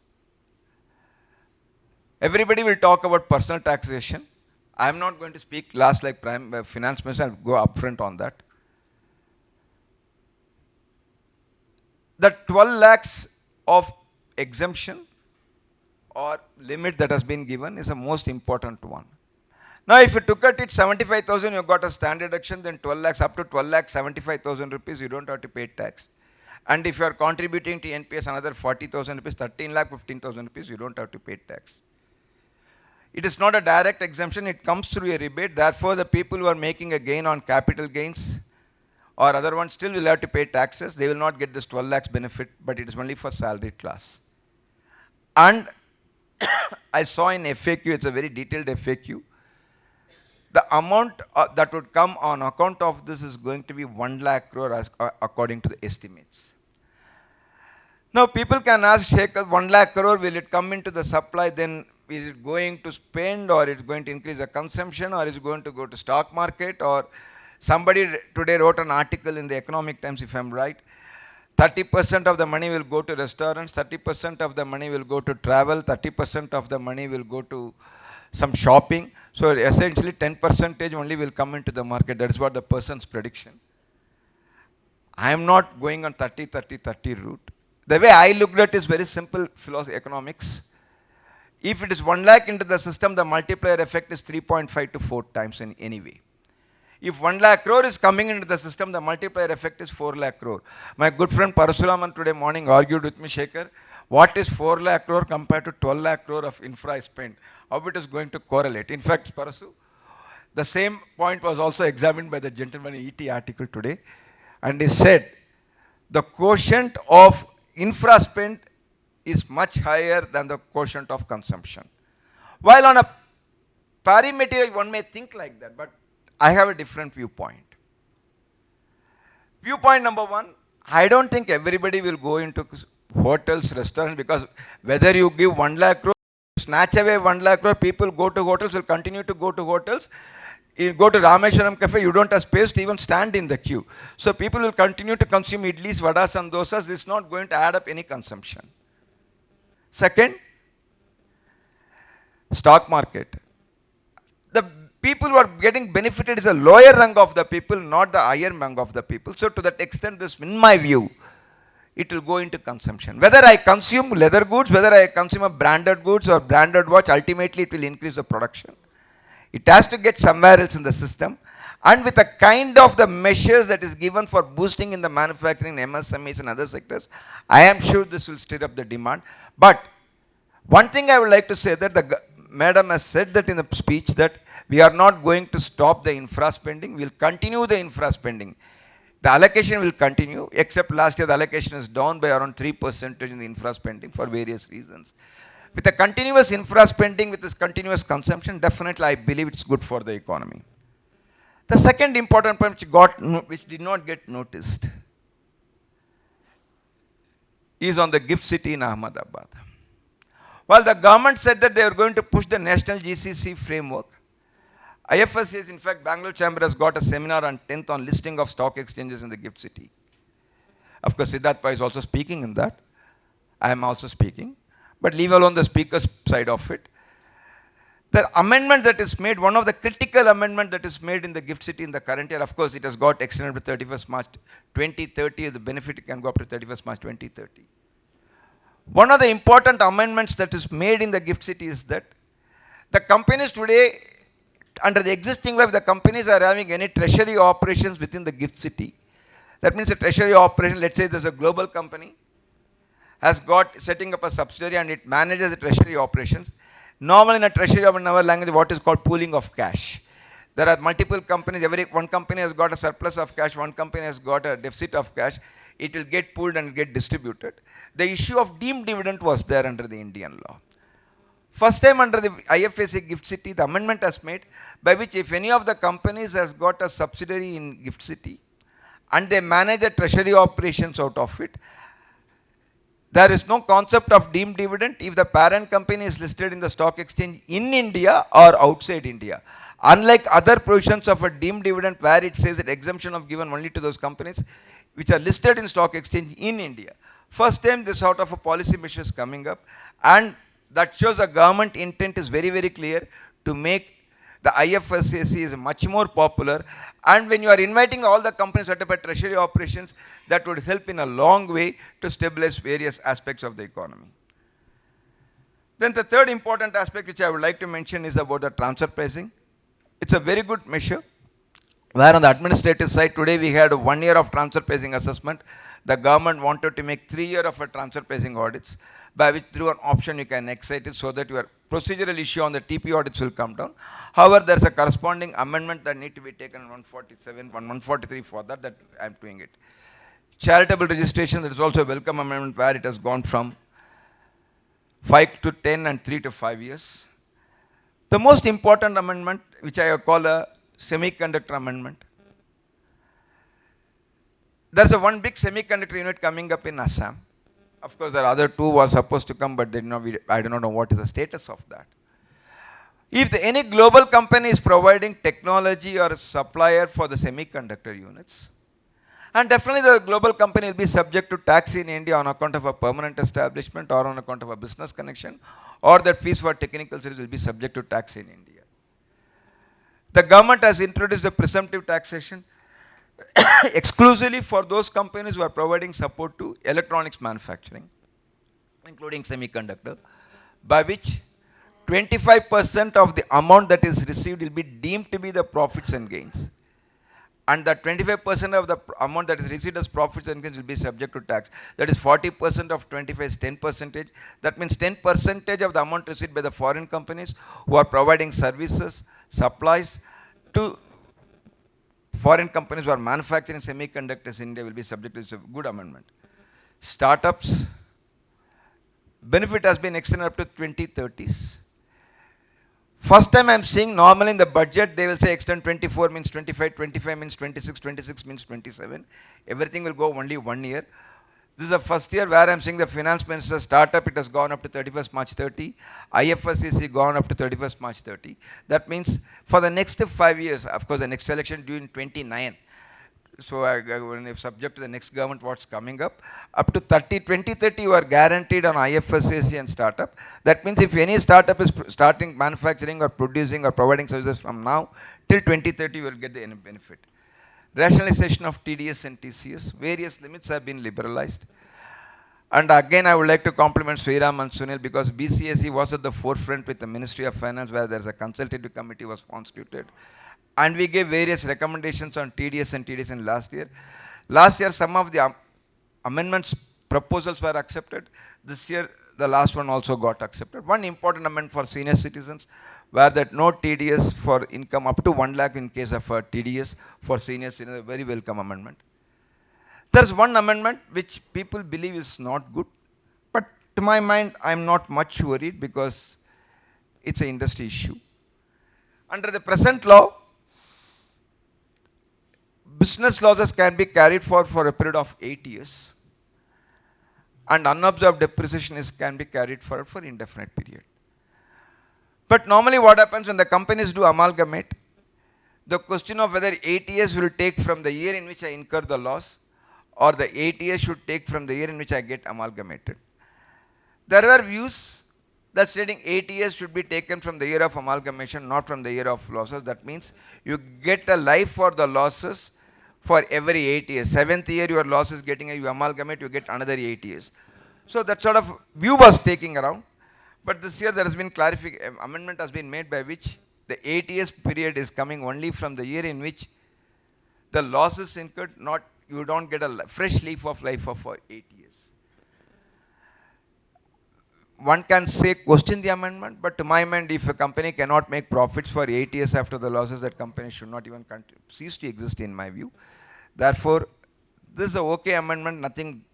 Everybody will talk about personal taxation. I am not going to speak last like finance minister. I'll go upfront on that. The 12 lakhs of exemption or limit that has been given is the most important one. Now, if you took at it 75,000, you got a standard deduction, then 12 lakhs up to 12 lakhs 75,000 rupees, you don't have to pay tax. And if you are contributing to NPS another 40,000 rupees, 13 lakh 15,000 rupees, you don't have to pay tax. It is not a direct exemption, it comes through a rebate. Therefore, the people who are making a gain on capital gains or other ones still will have to pay taxes. They will not get this 12 lakhs benefit, but it is only for salaried class. And I saw in FAQ, it's a very detailed FAQ, the amount that would come on account of this is going to be 1 lakh crore according to the estimates. Now, people can ask, Sekar, 1 lakh crore, will it come into the supply, then is it going to spend, or it's going to increase the consumption, or is it going to go to stock market? Or somebody today wrote an article in the Economic Times, if I'm right, 30% of the money will go to restaurants, 30% of the money will go to travel, 30% of the money will go to some shopping. So essentially 10% only will come into the market. That is what the person's prediction. I am not going on 30-30-30 route. The way I looked at it is very simple philosophy, economics. If it is 1 lakh into the system, the multiplier effect is 3.5 to 4 times in any way. If 1 lakh crore is coming into the system, the multiplier effect is 4 lakh crore. My good friend Parasuraman today morning argued with me, Sekar, what is 4 lakh crore compared to 12 lakh crore of infra spent? How it is going to correlate? In fact, Parasu, the same point was also examined by the gentleman in ET article today. And he said, the quotient of infra spend is much higher than the quotient of consumption. While on a perimeter, one may think like that, but I have a different viewpoint. Viewpoint number one, I don't think everybody will go into hotels, restaurants, because whether you give 1 lakh crore, snatch away 1 lakh crore, people go to hotels, will continue to go to hotels. You go to Rameshwaram cafe, you don't have space to even stand in the queue. So people will continue to consume idlis, vadas and dosas. This is not going to add up any consumption. Second, stock market. The people who are getting benefited is a lower rung of the people, not the higher rung of the people. So to that extent, this, in my view, it will go into consumption. Whether I consume leather goods, whether I consume a branded goods or branded watch, ultimately it will increase the production. It has to get somewhere else in the system. And with the kind of the measures that is given for boosting in the manufacturing, MSMEs and other sectors, I am sure this will stir up the demand. But one thing I would like to say that the madam has said that in the speech that we are not going to stop the infra spending. We will continue the infra spending. The allocation will continue, except last year the allocation is down by around 3% in the infra spending for various reasons. With the continuous infra spending, with this continuous consumption, definitely I believe it's good for the economy. The second important point which did not get noticed is on the gift city in Ahmedabad. While the government said that they are going to push the national GCC framework, IFS is, in fact, Bangalore Chamber has got a seminar on 10th on listing of stock exchanges in the gift city. Of course, Siddharth Pai is also speaking in that. I am also speaking. But leave alone the speaker's side of it. The amendment that is made, one of the critical amendment that is made in the gift city in the current year, of course, it has got extended to 31st March 2030. The benefit can go up to 31st March 2030. One of the important amendments that is made in the gift city is that the companies today, under the existing law, if the companies are having any treasury operations within the gift city, that means a treasury operation, let's say there's a global company, has got setting up a subsidiary and it manages the treasury operations. Normally in a treasury in our language, what is called pooling of cash. There are multiple companies, one company has got a surplus of cash, one company has got a deficit of cash. It will get pooled and get distributed. The issue of deemed dividend was there under the Indian law. First time under the IFSC Gift City, the amendment has made by which if any of the companies has got a subsidiary in Gift City and they manage the treasury operations out of it, there is no concept of deemed dividend if the parent company is listed in the stock exchange in India or outside India. Unlike other provisions of a deemed dividend where it says that exemption of given only to those companies which are listed in stock exchange in India. First time this sort of a policy measure is coming up, and that shows the government intent is very, very clear to make the IFSCC is much more popular. And when you are inviting all the companies set up at treasury operations, that would help in a long way to stabilize various aspects of the economy. Then the third important aspect which I would like to mention is about the transfer pricing. It's a very good measure. Where on the administrative side, today we had 1 year of transfer pricing assessment. The government wanted to make 3 years of a transfer pricing audits, by which through an option you can excite it so that your procedural issue on the TP audits will come down. However, there's a corresponding amendment that need to be taken 147, 143 for that I'm doing it. Charitable registration, there is also a welcome amendment where it has gone from 5 to 10 and 3 to 5 years. The most important amendment, which I call a semiconductor amendment. There's a one big semiconductor unit coming up in Assam. Of course, there are other two were supposed to come, but I do not know what is the status of that. If any global company is providing technology or a supplier for the semiconductor units, and definitely the global company will be subject to tax in India on account of a permanent establishment or on account of a business connection, or that fees for technical service will be subject to tax in India. The government has introduced the presumptive taxation exclusively for those companies who are providing support to electronics manufacturing, including semiconductor, by which 25% of the amount that is received will be deemed to be the profits and gains. And that 25% of the amount that is received as profits and gains will be subject to tax. That is 40% of 25 is 10%. That means 10% of the amount received by the foreign companies who are providing services, supplies to foreign companies who are manufacturing semiconductors in India will be subject to this. Good amendment. Startups, benefit has been extended up to 2030s. First time I'm seeing normally in the budget they will say extend 24 means 25, 25 means 26, 26 means 27. Everything will go only 1 year. This is the first year where I'm seeing the finance minister startup, it has gone up to 31st March 30. IFSCC gone up to 31st March 30. That means for the next 5 years, of course the next election due in 29. So if subject to the next government what's coming up to 2030 you are guaranteed on IFSCC and startup. That means if any startup is starting manufacturing or producing or providing services from now till 2030 you will get the benefit. Rationalization of TDS and TCS, various limits have been liberalized. And again I would like to compliment Sriram and Sunil because BCIC was at the forefront with the Ministry of Finance where there is a consultative committee was constituted. And we gave various recommendations on TDS and TDS in last year. Last year some of the amendments proposals were accepted. This year the last one also got accepted. One important amendment for senior citizens where that no TDS for income up to 1 lakh in case of TDS for senior citizens, a very welcome amendment. There is one amendment which people believe is not good, but to my mind I am not much worried because it's an industry issue. Under the present law, business losses can be carried for a period of 8 years and unobserved depreciation can be carried for indefinite period. But normally what happens when the companies do amalgamate, the question of whether 8 years will take from the year in which I incur the loss or the 8 years should take from the year in which I get amalgamated. There were views that stating 8 years should be taken from the year of amalgamation, not from the year of losses. That means you get a life for the losses for every 8 years. 7th year your loss is getting, you amalgamate, you get another 8 years. So that sort of view was taking around. But this year there has been amendment has been made by which the 8 years period is coming only from the year in which the losses incurred, not you don't get a fresh leaf of life for 8 years. One can say question the amendment, but to my mind if a company cannot make profits for 8 years after the losses, that company should not even cease to exist in my view. Therefore, this is a okay amendment, nothing,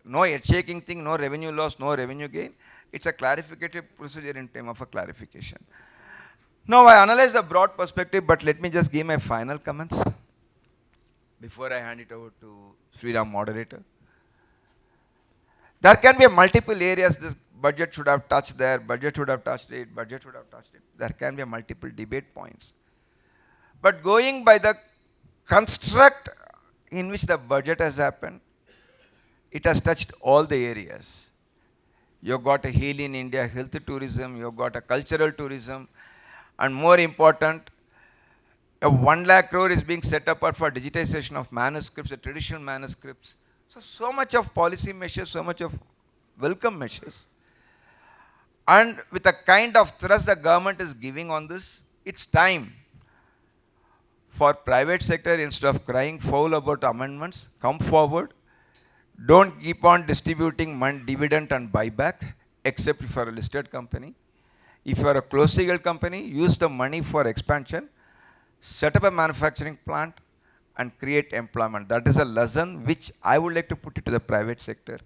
no shaking thing, no revenue loss, no revenue gain. It's a clarificative procedure in terms of a clarification. Now I analyze the broad perspective, but let me just give my final comments before I hand it over to Sriram moderator. There can be multiple areas this budget should have touched there, budget should have touched it, budget should have touched it. There can be multiple debate points. But going by the construct in which the budget has happened, it has touched all the areas. You've got a Heal in India, health tourism, you've got a cultural tourism, and more important, a 1 lakh crore is being set apart for digitization of manuscripts, the traditional manuscripts. So much of policy measures, so much of welcome measures. And with the kind of thrust the government is giving on this, it's time for private sector, instead of crying foul about amendments, come forward. Don't keep on distributing dividend and buyback, except if you are a listed company. If you are a closed legal company, use the money for expansion, set up a manufacturing plant and create employment. That is a lesson which I would like to put it to the private sector.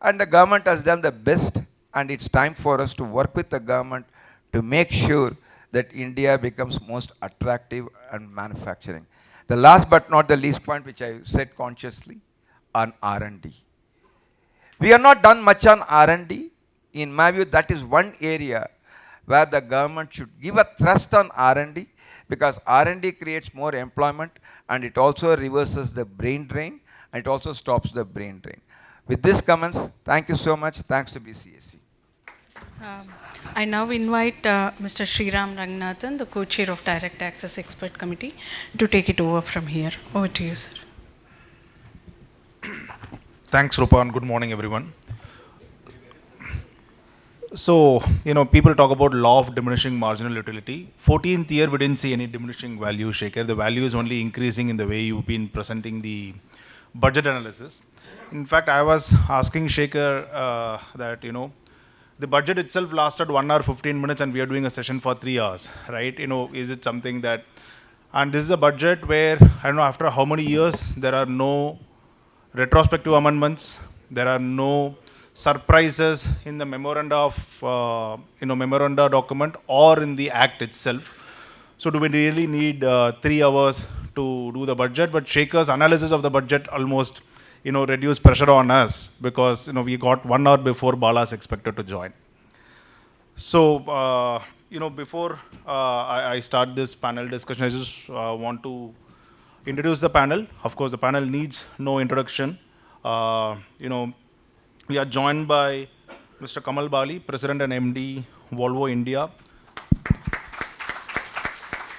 And the government has done the best, and it's time for us to work with the government to make sure that India becomes most attractive and manufacturing. The last but not the least point which I said consciously, on R&D. We have not done much on R&D. In my view, that is one area where the government should give a thrust on R&D, because R&D creates more employment and it also reverses the brain drain and it also stops the brain drain. With these comments, thank you so much. Thanks to BCIC. I now invite Mr. Sriram Ranganathan, the co-chair of Direct Access Expert Committee, to take it over from here. Over to you, sir. Thanks, Roopa, and good morning, everyone. So, people talk about law of diminishing marginal utility. 14th year, we didn't see any diminishing value, Sekar. The value is only increasing in the way you've been presenting the budget analysis. In fact, I was asking Sekar that, the budget itself lasted 1 hour 15 minutes and we are doing a session for 3 hours, right? Is it something that And this is a budget where, I don't know, after how many years, there are no retrospective amendments, there are no surprises in the memoranda of, memoranda document or in the act itself. So do we really need 3 hours to do the budget? But Sekhar's analysis of the budget almost, reduced pressure on us because, we got 1 hour before Bala's expected to join. So, before I start this panel discussion, I just want to introduce the panel. Of course, the panel needs no introduction. We are joined by Mr. Kamal Bali, President and MD, Volvo India.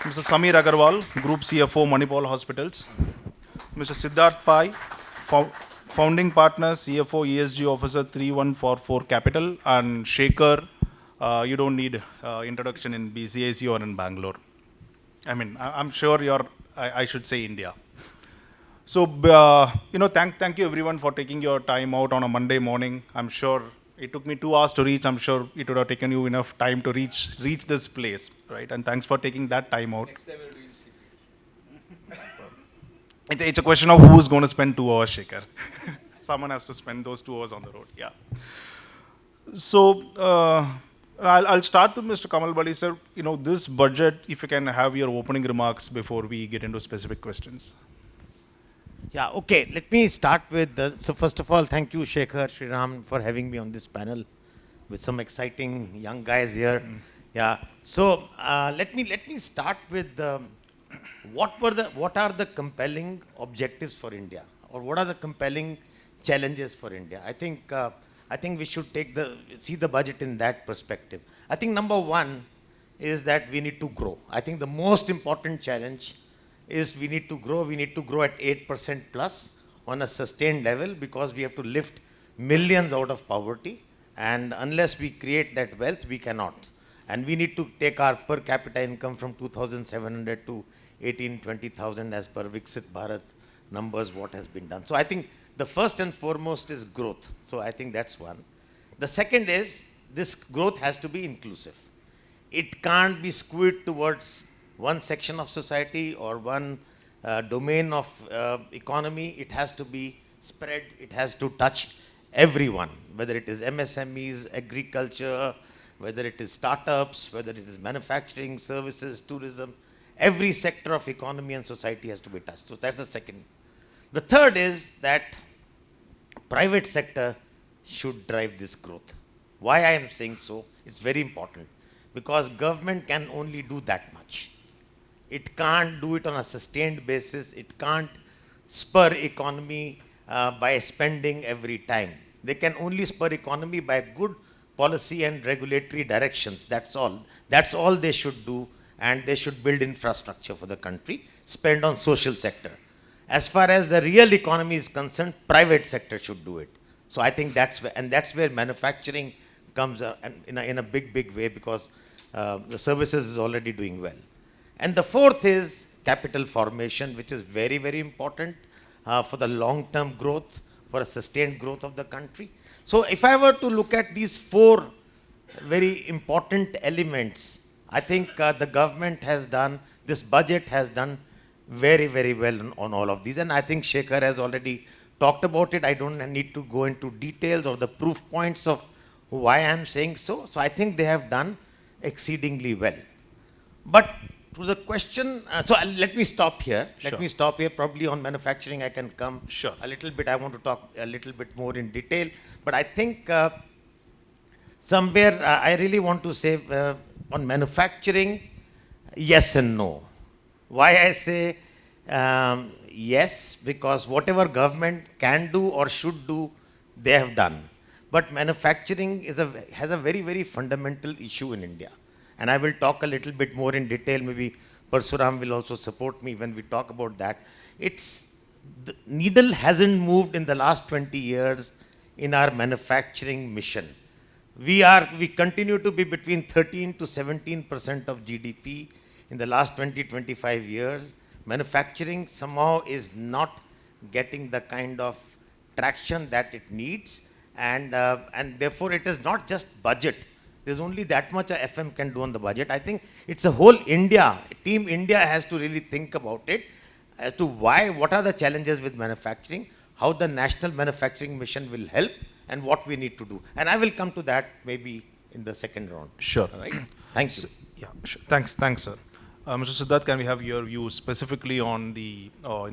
Mr. Samir Agarwal, Group CFO, Manipal Hospitals. Mr. Siddharth Pai, Founding Partner, CFO, ESG Officer, 3144 Capital. And Sekar, you don't need introduction in BCIC or in Bangalore. I mean, I'm sure I should say India. So, thank you everyone for taking your time out on a Monday morning. I'm sure it took me 2 hours to reach. I'm sure it would have taken you enough time to reach this place, right? And thanks for taking that time out. Next time we'll do it. It's a question of who's going to spend 2 hours, Sekar. Someone has to spend those 2 hours on the road, yeah. So, I'll start with Mr. Kamal Bali, sir. This budget, if you can have your opening remarks before we get into specific questions. Yeah, okay. Let me start with, so first of all, thank you, Sekar, Sriram, for having me on this panel with some exciting young guys here. Yeah. So let me start with what are the compelling objectives for India, or what are the compelling challenges for India? I think we should see the budget in that perspective. I think number one is that we need to grow. I think the most important challenge is we need to grow at 8% plus on a sustained level, because we have to lift millions out of poverty, and unless we create that wealth, we cannot. And we need to take our per capita income from 2,700 to 18,000-20,000 as per Viksit Bharat numbers, what has been done. So I think the first and foremost is growth. So I think that's one. The second is this growth has to be inclusive. It can't be skewed towards one section of society or one domain of economy. It has to be spread. It has to touch everyone, whether it is MSMEs, agriculture, whether it is startups, whether it is manufacturing, services, tourism. Every sector of economy and society has to be touched. So that's the second. The third is that private sector should drive this growth. Why I am saying so? It's very important, because government can only do that much. It can't do it on a sustained basis. It can't spur economy by spending every time. They can only spur economy by good policy and regulatory directions. That's all. That's all they should do, and they should build infrastructure for the country, spend on social sector. As far as the real economy is concerned, private sector should do it. So I think that's where manufacturing comes in a big way, because the services is already doing well. And the fourth is capital formation, which is very, very important for the long-term growth, for a sustained growth of the country. So if I were to look at these four very important elements, I think the government has done, this budget has done very, very well on all of these. And I think Sekar has already talked about it. I don't need to go into details or the proof points of why I'm saying so. So I think they have done exceedingly well. But to the question, let me stop here. Sure. Let me stop here. Probably on manufacturing I can come a little bit. I want to talk a little bit more in detail. But I think somewhere I really want to say on manufacturing, yes and no. Why I say yes, because whatever government can do or should do, they have done. But manufacturing has a very, very fundamental issue in India. And I will talk a little bit more in detail. Maybe Parsuram will also support me when we talk about that. The needle hasn't moved in the last 20 years in our manufacturing mission. We continue to be between 13 to 17% of GDP in the last 20-25 years. Manufacturing somehow is not getting the kind of traction that it needs, and therefore it is not just budget There's only that much a FM can do on the budget. I think it's a whole India, Team India has to really think about it as to what are the challenges with manufacturing, how the national manufacturing mission will help, and what we need to do. And I will come to that maybe in the second round. Sure. All right. Thank you. Yeah, sure. Thanks, sir. Mr. Siddharth, can we have your views specifically on the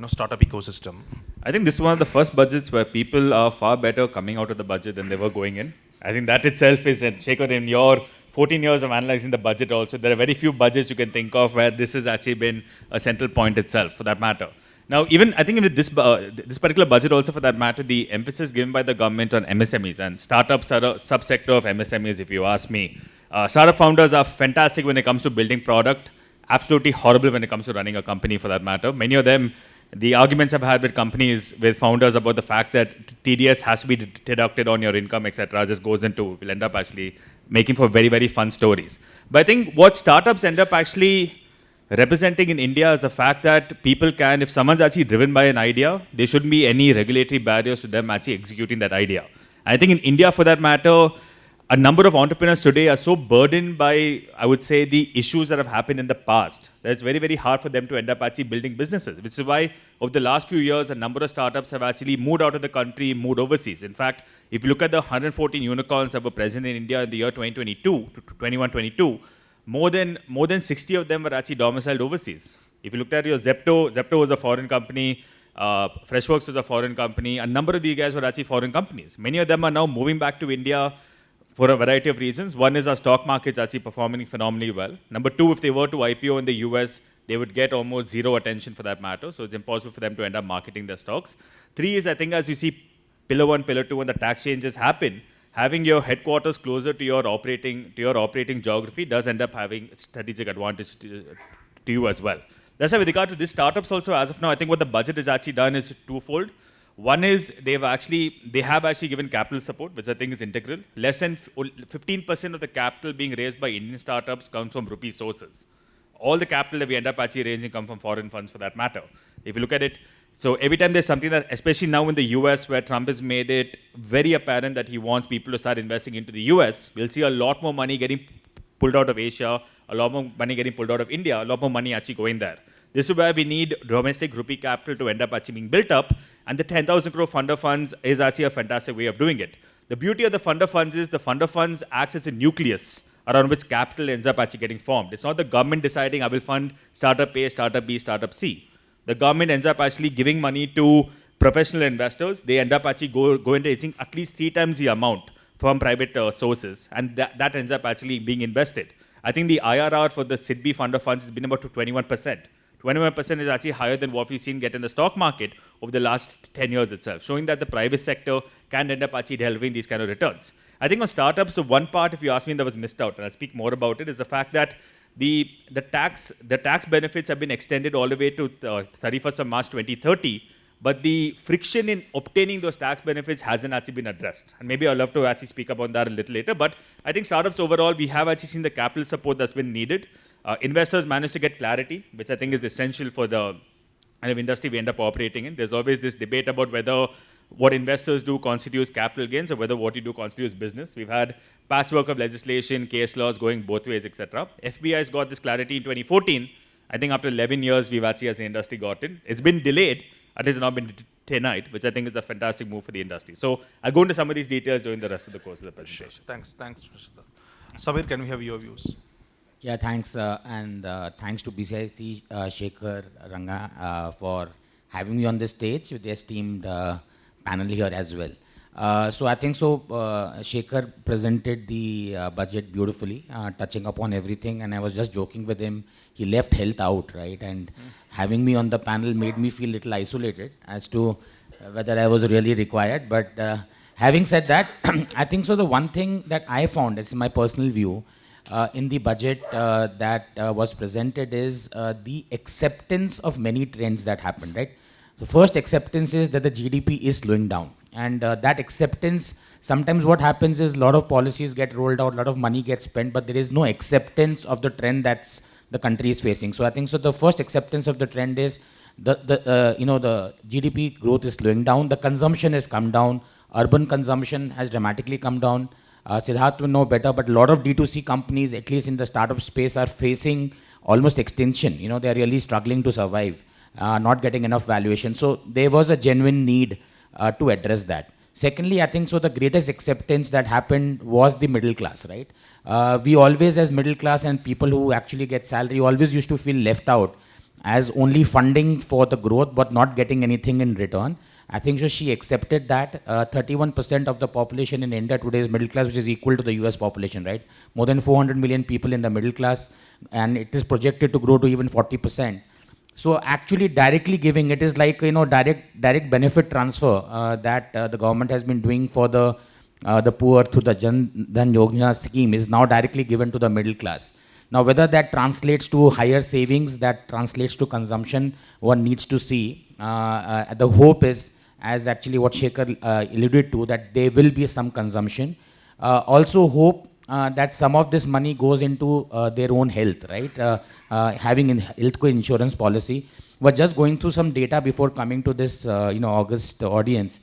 startup ecosystem? I think this is one of the first budgets where people are far better coming out of the budget than they were going in. I think that itself is, and Sekar, in your 14 years of analyzing the budget also, there are very few budgets you can think of where this has actually been a central point itself, for that matter. Now, I think with this particular budget also, for that matter, the emphasis given by the government on MSMEs, and startups are a subsector of MSMEs, if you ask me. Startup founders are fantastic when it comes to building product, absolutely horrible when it comes to running a company, for that matter. Many of them, the arguments I've had with companies, with founders about the fact that TDS has to be deducted on your income, etc., just goes into, will end up actually making for very, very fun stories. But I think what startups end up actually representing in India is the fact that people can, if someone's actually driven by an idea, there shouldn't be any regulatory barriers to them actually executing that idea. I think in India, for that matter, a number of entrepreneurs today are so burdened by, I would say, the issues that have happened in the past, that it's very, very hard for them to end up actually building businesses, which is why over the last few years, a number of startups have actually moved out of the country, moved overseas. In fact, if you look at the 114 unicorns that were present in India in the year 2021-22, more than 60 of them were actually domiciled overseas. If you looked at your Zepto was a foreign company, Freshworks was a foreign company, a number of these guys were actually foreign companies. Many of them are now moving back to India for a variety of reasons. One is our stock market's actually performing phenomenally well. Number two, if they were to IPO in the US, they would get almost zero attention for that matter, so it's impossible for them to end up marketing their stocks. Three is, I think, as you see Pillar 1, Pillar 2, and the tax changes happen, having your headquarters closer to your operating geography does end up having strategic advantage to you as well. That's why with regard to these startups also, as of now, I think what the budget has actually done is twofold. One is they have actually given capital support, which I think is integral. Less than 15% of the capital being raised by Indian startups comes from rupee sources. All the capital that we end up actually raising come from foreign funds, for that matter. If you look at it, so every time there's something that, especially now in the US, where Trump has made it very apparent that he wants people to start investing into the US, we'll see a lot more money getting pulled out of Asia, a lot more money getting pulled out of India, a lot more money actually going there. This is where we need domestic rupee capital to end up actually being built up, and the 10,000 crore funder funds is actually a fantastic way of doing it. The beauty of the funder funds is the funder funds acts as a nucleus around which capital ends up actually getting formed. It's not the government deciding I will fund startup A, startup B, startup C. The government ends up actually giving money to professional investors. They end up actually go into raising at least 3 times the amount from private sources, and that ends up actually being invested. I think the IRR for the SIDBI funder funds has been about 21%. 21% is actually higher than what we've seen get in the stock market over the last 10 years itself, showing that the private sector can end up actually delivering these kind of returns. I think on startups, so one part, if you ask me, that was missed out, and I'll speak more about it, is the fact that the tax benefits have been extended all the way to 31st of March 2030, but the friction in obtaining those tax benefits hasn't actually been addressed. And maybe I'd love to actually speak about that a little later, but I think startups overall, we have actually seen the capital support that's been needed. Investors managed to get clarity, which I think is essential for the kind of industry we end up operating in. There's always this debate about whether what investors do constitutes capital gains or whether what you do constitutes business. We've had patchwork of legislation, case laws going both ways, etc. FBI's got this clarity in 2014. I think after 11 years, we've actually as an industry got in. It's been delayed. It has not been denied, which I think is a fantastic move for the industry. So I'll go into some of these details during the rest of the course of the presentation. Sure. Thanks, Prashant. Samir, can we have your views? Yeah, thanks, and thanks to BCIC, Sekar, Ranga, for having me on this stage with the esteemed panel here as well. So I think Sekar presented the budget beautifully, touching upon everything, and I was just joking with him. He left health out, right? And having me on the panel made me feel a little isolated as to whether I was really required. But having said that, I think the one thing that I found, as my personal view, in the budget that was presented is the acceptance of many trends that happened, right? The first acceptance is that the GDP is slowing down. And that acceptance, sometimes what happens is a lot of policies get rolled out, a lot of money gets spent, but there is no acceptance of the trend that's the country is facing. So I think the first acceptance of the trend is the GDP growth is slowing down, the consumption has come down, urban consumption has dramatically come down. Siddharth will know better, but a lot of D2C companies, at least in the startup space, are facing almost extinction. You know, they are really struggling to survive, not getting enough valuation. So there was a genuine need to address that. Secondly, I think so the greatest acceptance that happened was the middle class, right? We always, as middle class and people who actually get salary, always used to feel left out as only funding for the growth but not getting anything in return. I think so she accepted that. 31% of the population in India today is middle class, which is equal to the US population, right? More than 400 million people in the middle class, and it is projected to grow to even 40%. So actually directly giving, it is like, you know, direct benefit transfer that the government has been doing for the poor through the Jan Dhan Yojana scheme is now directly given to the middle class. Now, whether that translates to higher savings, that translates to consumption, one needs to see. The hope is, as actually what Sekar alluded to, that there will be some consumption. Also hope that some of this money goes into their own health, right? Having a health insurance policy. We're just going through some data before coming to this, August audience.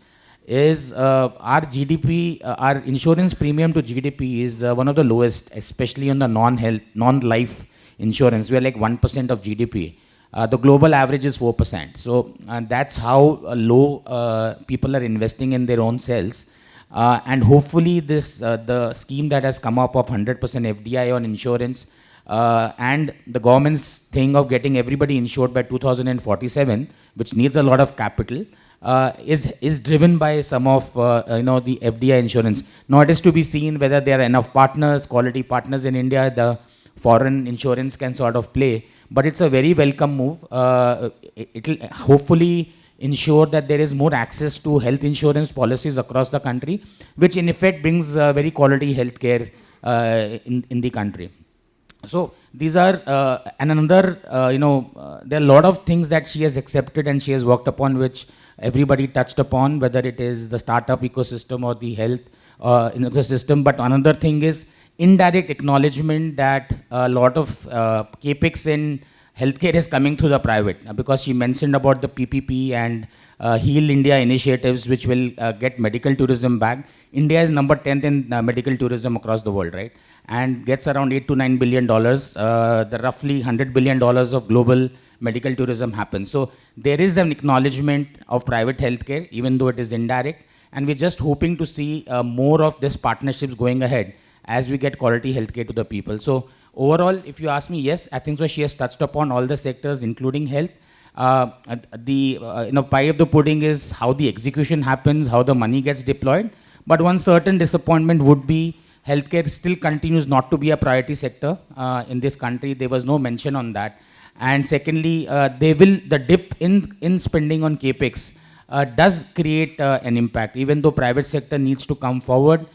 Is our GDP, our insurance premium to GDP is one of the lowest, especially on the non-life insurance. We are like 1% of GDP. The global average is 4%. So that's how low people are investing in their own cells. And hopefully this, the scheme that has come up of 100% FDI on insurance and the government's thing of getting everybody insured by 2047, which needs a lot of capital, is driven by some of the FDI insurance. Now it is to be seen whether there are enough partners, quality partners in India, the foreign insurance can sort of play. But it's a very welcome move. It will hopefully ensure that there is more access to health insurance policies across the country, which in effect brings very quality healthcare in the country. So these are, and another, there are a lot of things that she has accepted and she has worked upon, which everybody touched upon, whether it is the startup ecosystem or the health ecosystem. But another thing is indirect acknowledgement that a lot of capex in healthcare is coming through the private, because she mentioned about the PPP and Heal India initiatives, which will get medical tourism back. India is number 10th in medical tourism across the world, right? And gets around $8 to $9 billion. The roughly $100 billion of global medical tourism happens. So there is an acknowledgement of private healthcare, even though it is indirect. And we're just hoping to see more of these partnerships going ahead as we get quality healthcare to the people. So overall, if you ask me, yes, I think so she has touched upon all the sectors, including health. The pie of the pudding is how the execution happens, how the money gets deployed. But one certain disappointment would be healthcare still continues not to be a priority sector in this country. There was no mention on that. And secondly, the dip in spending on capex does create an impact, even though private sector needs to come forward,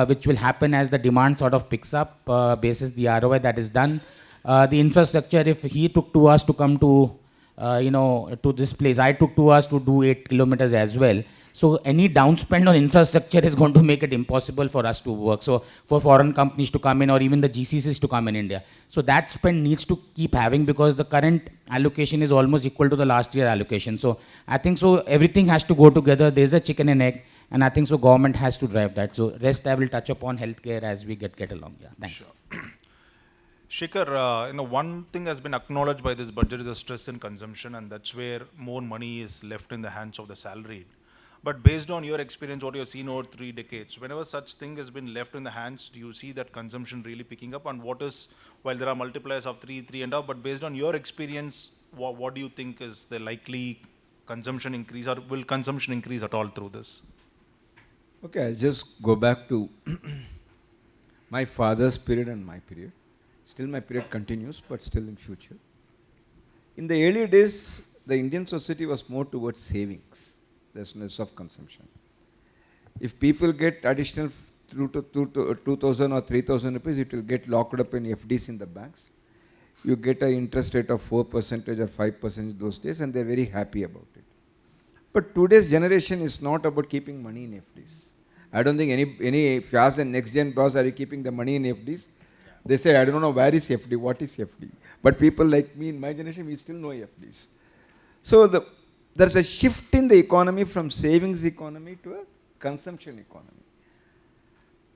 which will happen as the demand sort of picks up, basis the ROI that is done. The infrastructure, if he took 2 hours to come to, to this place, I took 2 hours to do 8 kilometers as well. So any downspend on infrastructure is going to make it impossible for us to work. So for foreign companies to come in, or even the GCCs to come in India. So that spend needs to keep having, because the current allocation is almost equal to the last year allocation. So I think so everything has to go together. There's a chicken and egg. And I think so government has to drive that. So rest I will touch upon healthcare as we get along. Yeah, thanks. Sure. Sekar, one thing has been acknowledged by this budget is the stress in consumption, and that's where more money is left in the hands of the salaried. But based on your experience, what you've seen over 3 decades, whenever such thing has been left in the hands, do you see that consumption really picking up? And what is, while there are multipliers of 3.5, but based on your experience, what do you think is the likely consumption increase, or will consumption increase at all through this? Okay, I'll just go back to my father's period and my period. Still my period continues, but still in future. In the early days, the Indian society was more towards savings. There's less of consumption. If people get additional 2,000 or 3,000 rupees, it will get locked up in FDs in the banks. You get an interest rate of 4% or 5% those days, and they're very happy about it. But today's generation is not about keeping money in FDs. I don't think if you ask the next gen boss, are you keeping the money in FDs? They say, I don't know where is FD, what is FD. But people like me in my generation, we still know FDs. So there's a shift in the economy from savings economy to a consumption economy.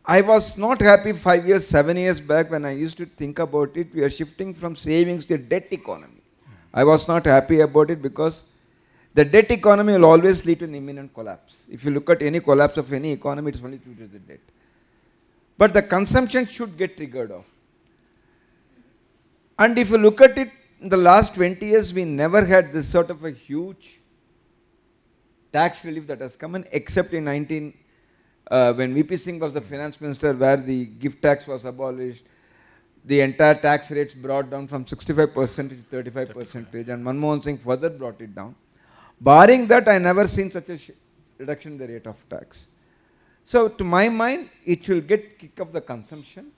I was not happy 5 years, 7 years back when I used to think about it. We are shifting from savings to a debt economy. I was not happy about it because the debt economy will always lead to an imminent collapse. If you look at any collapse of any economy, it's only due to the debt. But the consumption should get triggered off. And if you look at it, in the last 20 years, we never had this sort of a huge tax relief that has come in, except in when VP Singh was the finance minister, where the gift tax was abolished, the entire tax rates brought down from 65% to 35%, and Manmohan Singh further brought it down. Barring that, I never seen such a reduction in the rate of tax. So to my mind, it will get kick off the consumption.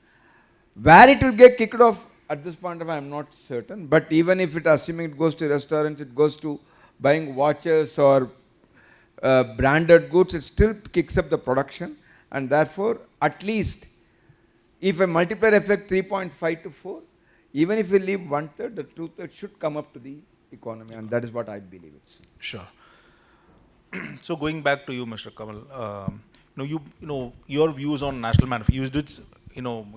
Where it will get kicked off at this point of time, I am not certain. But even if it, assuming it goes to restaurants, it goes to buying watches or branded goods, it still kicks up the production. And therefore, at least, if a multiplier effect 3.5 to 4, even if we leave 1/3, the 2/3 should come up to the economy, and that is what I believe it's. Sure. So going back to you, Mr. Kamal, your views on national manufacturing. You did,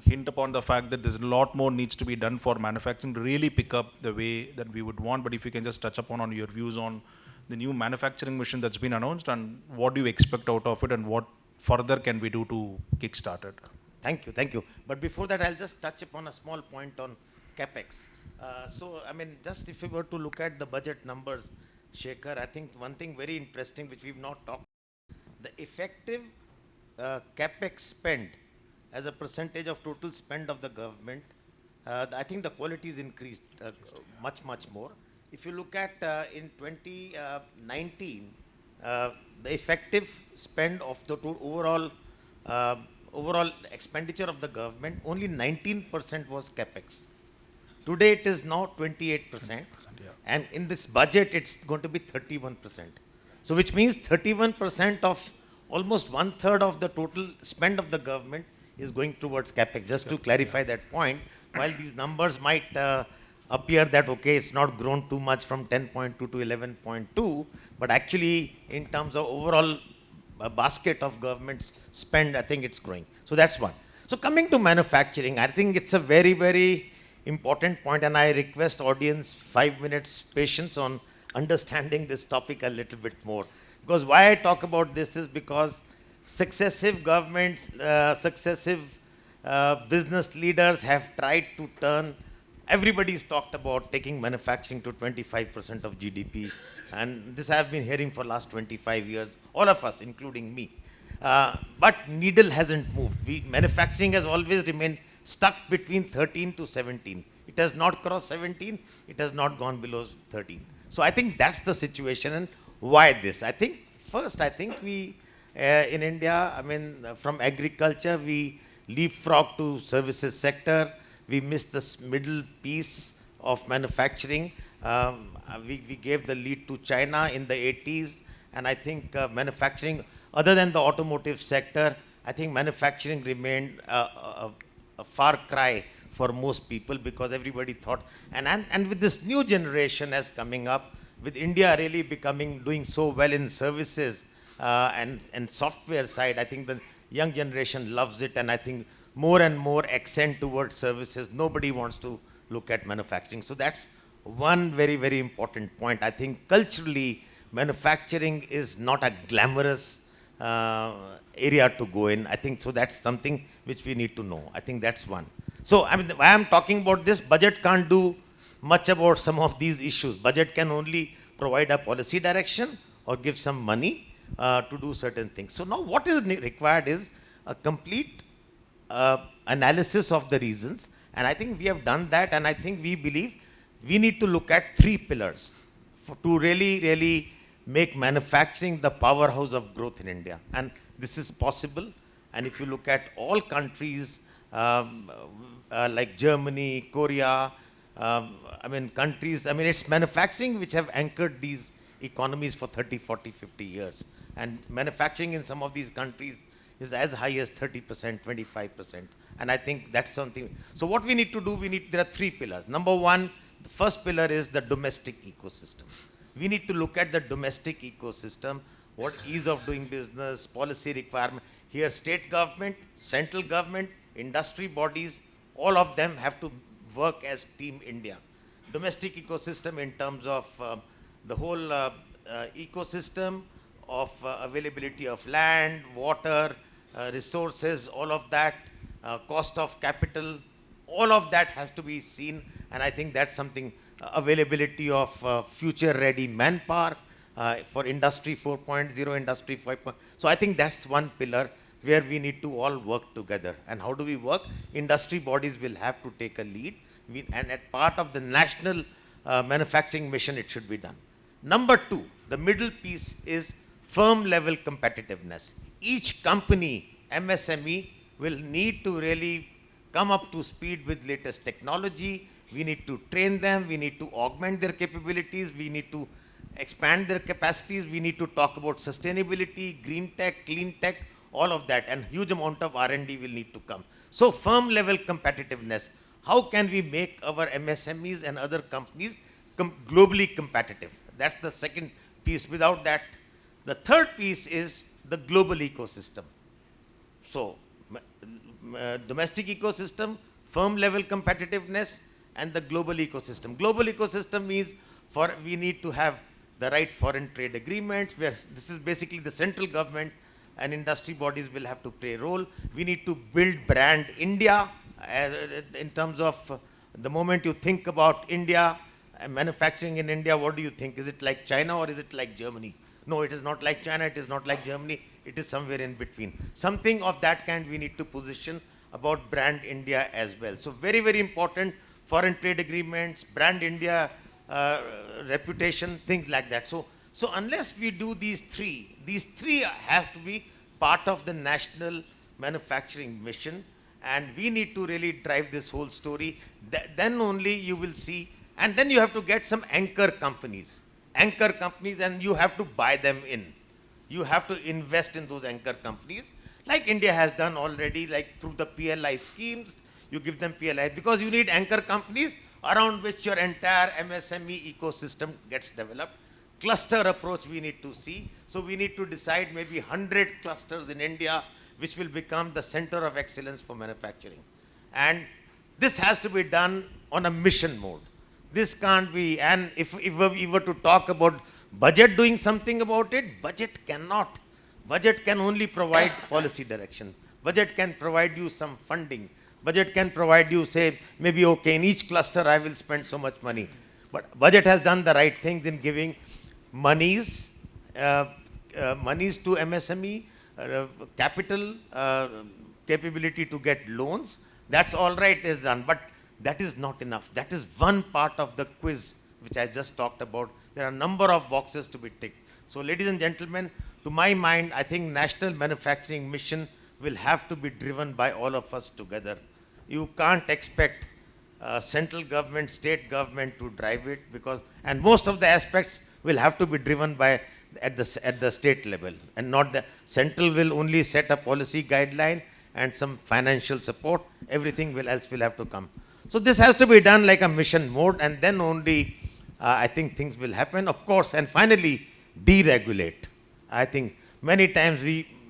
hint upon the fact that there's a lot more needs to be done for manufacturing to really pick up the way that we would want. But if you can just touch upon your views on the new manufacturing mission that's been announced, and what do you expect out of it, and what further can we do to kickstart it? Thank you. But before that, I'll just touch upon a small point on capex. Just if we were to look at the budget numbers, Sekar, I think one thing very interesting which we've not talked, the effective capex spend as a percentage of total spend of the government, I think the quality is increased much more. If you look at in 2019, the effective spend of the overall expenditure of the government, only 19% was capex. Today it is now 28%, and in this budget it's going to be 31%. So which means 31% of almost 1/3 of the total spend of the government is going towards capex. Just to clarify that point, while these numbers might appear that okay, it's not grown too much from 10.2 to 11.2, but actually in terms of overall basket of government's spend, I think it's growing. So that's one. So coming to manufacturing, I think it's a very, very important point, and I request audience 5 minutes patience on understanding this topic a little bit more. Because why I talk about this is because successive governments, successive business leaders have tried to turn, everybody's talked about taking manufacturing to 25% of GDP, and this I have been hearing for last 25 years, all of us, including me. But needle hasn't moved. Manufacturing has always remained stuck between 13 to 17. It has not crossed 17, it has not gone below 13. So I think that's the situation, and why this? I think we, in India, from agriculture, we leapfrog to services sector, we missed this middle piece of manufacturing. We gave the lead to China in the 80s, and I think manufacturing, other than the automotive sector, I think manufacturing remained a far cry for most people, because everybody thought, and with this new generation as coming up, with India really doing so well in services and software side, I think the young generation loves it, and I think more and more accent towards services. Nobody wants to look at manufacturing. So that's one very, very important point. I think culturally, manufacturing is not a glamorous area to go in. I think so that's something which we need to know. I think that's one. So why I'm talking about this, budget can't do much about some of these issues. Budget can only provide a policy direction or give some money to do certain things. So now what is required is a complete analysis of the reasons, and I think we have done that, and I think we believe we need to look at 3 pillars to really make manufacturing the powerhouse of growth in India. And this is possible, and if you look at all countries like Germany, Korea, it's manufacturing which have anchored these economies for 30, 40, 50 years. And manufacturing in some of these countries is as high as 30%, 25%. And I think that's something. So what we need to do, there are 3 pillars. Number one, the first pillar is the domestic ecosystem. We need to look at the domestic ecosystem, what ease of doing business, policy requirement. Here state government, central government, industry bodies, all of them have to work as Team India. Domestic ecosystem in terms of the whole ecosystem of availability of land, water, resources, all of that, cost of capital, all of that has to be seen, and I think that's something, availability of future-ready manpower for Industry 4.0, Industry 5.0. So I think that's one pillar where we need to all work together. And how do we work? Industry bodies will have to take a lead, and as part of the national manufacturing mission, it should be done. Number two, the middle piece is firm level competitiveness. Each company, MSME, will need to really come up to speed with latest technology. We need to train them. We need to augment their capabilities. We need to expand their capacities. We need to talk about sustainability, green tech, clean tech, all of that, and huge amount of R&D will need to come. So firm level competitiveness. How can we make our MSMEs and other companies globally competitive? That's the second piece. Without that, the third piece is the global ecosystem. So domestic ecosystem, firm level competitiveness, and the global ecosystem. Global ecosystem means we need to have the right foreign trade agreements, where this is basically the central government and industry bodies will have to play a role. We need to build brand India in terms of the moment you think about India, manufacturing in India, what do you think? Is it like China or is it like Germany? No, it is not like China, it is not like Germany, it is somewhere in between. Something of that kind we need to position about brand India as well. So very, very important, foreign trade agreements, brand India, reputation, things like that. So unless we do these three have to be part of the national manufacturing mission, and we need to really drive this whole story. Then only you will see, and then you have to get some anchor companies, and you have to buy them in. You have to invest in those anchor companies, like India has done already, like through the PLI schemes. You give them PLI because you need anchor companies around which your entire MSME ecosystem gets developed. Cluster approach we need to see. So we need to decide maybe 100 clusters in India which will become the center of excellence for manufacturing. And this has to be done on a mission mode. This can't be, and if we were to talk about budget doing something about it, budget cannot. Budget can only provide policy direction. Budget can provide you some funding. Budget can provide you, say, maybe, okay, in each cluster I will spend so much money. But budget has done the right things in giving monies to MSME, capital, capability to get loans. That's all right, is done. But that is not enough. That is one part of the quiz which I just talked about. There are a number of boxes to be ticked. So ladies and gentlemen, to my mind, I think national manufacturing mission will have to be driven by all of us together. You can't expect central government, state government to drive it, and most of the aspects will have to be driven by at the state level, and not the central will only set a policy guideline and some financial support. Everything else will have to come. So this has to be done like a mission mode, and then only I think things will happen. Of course, and finally, deregulate. I think many times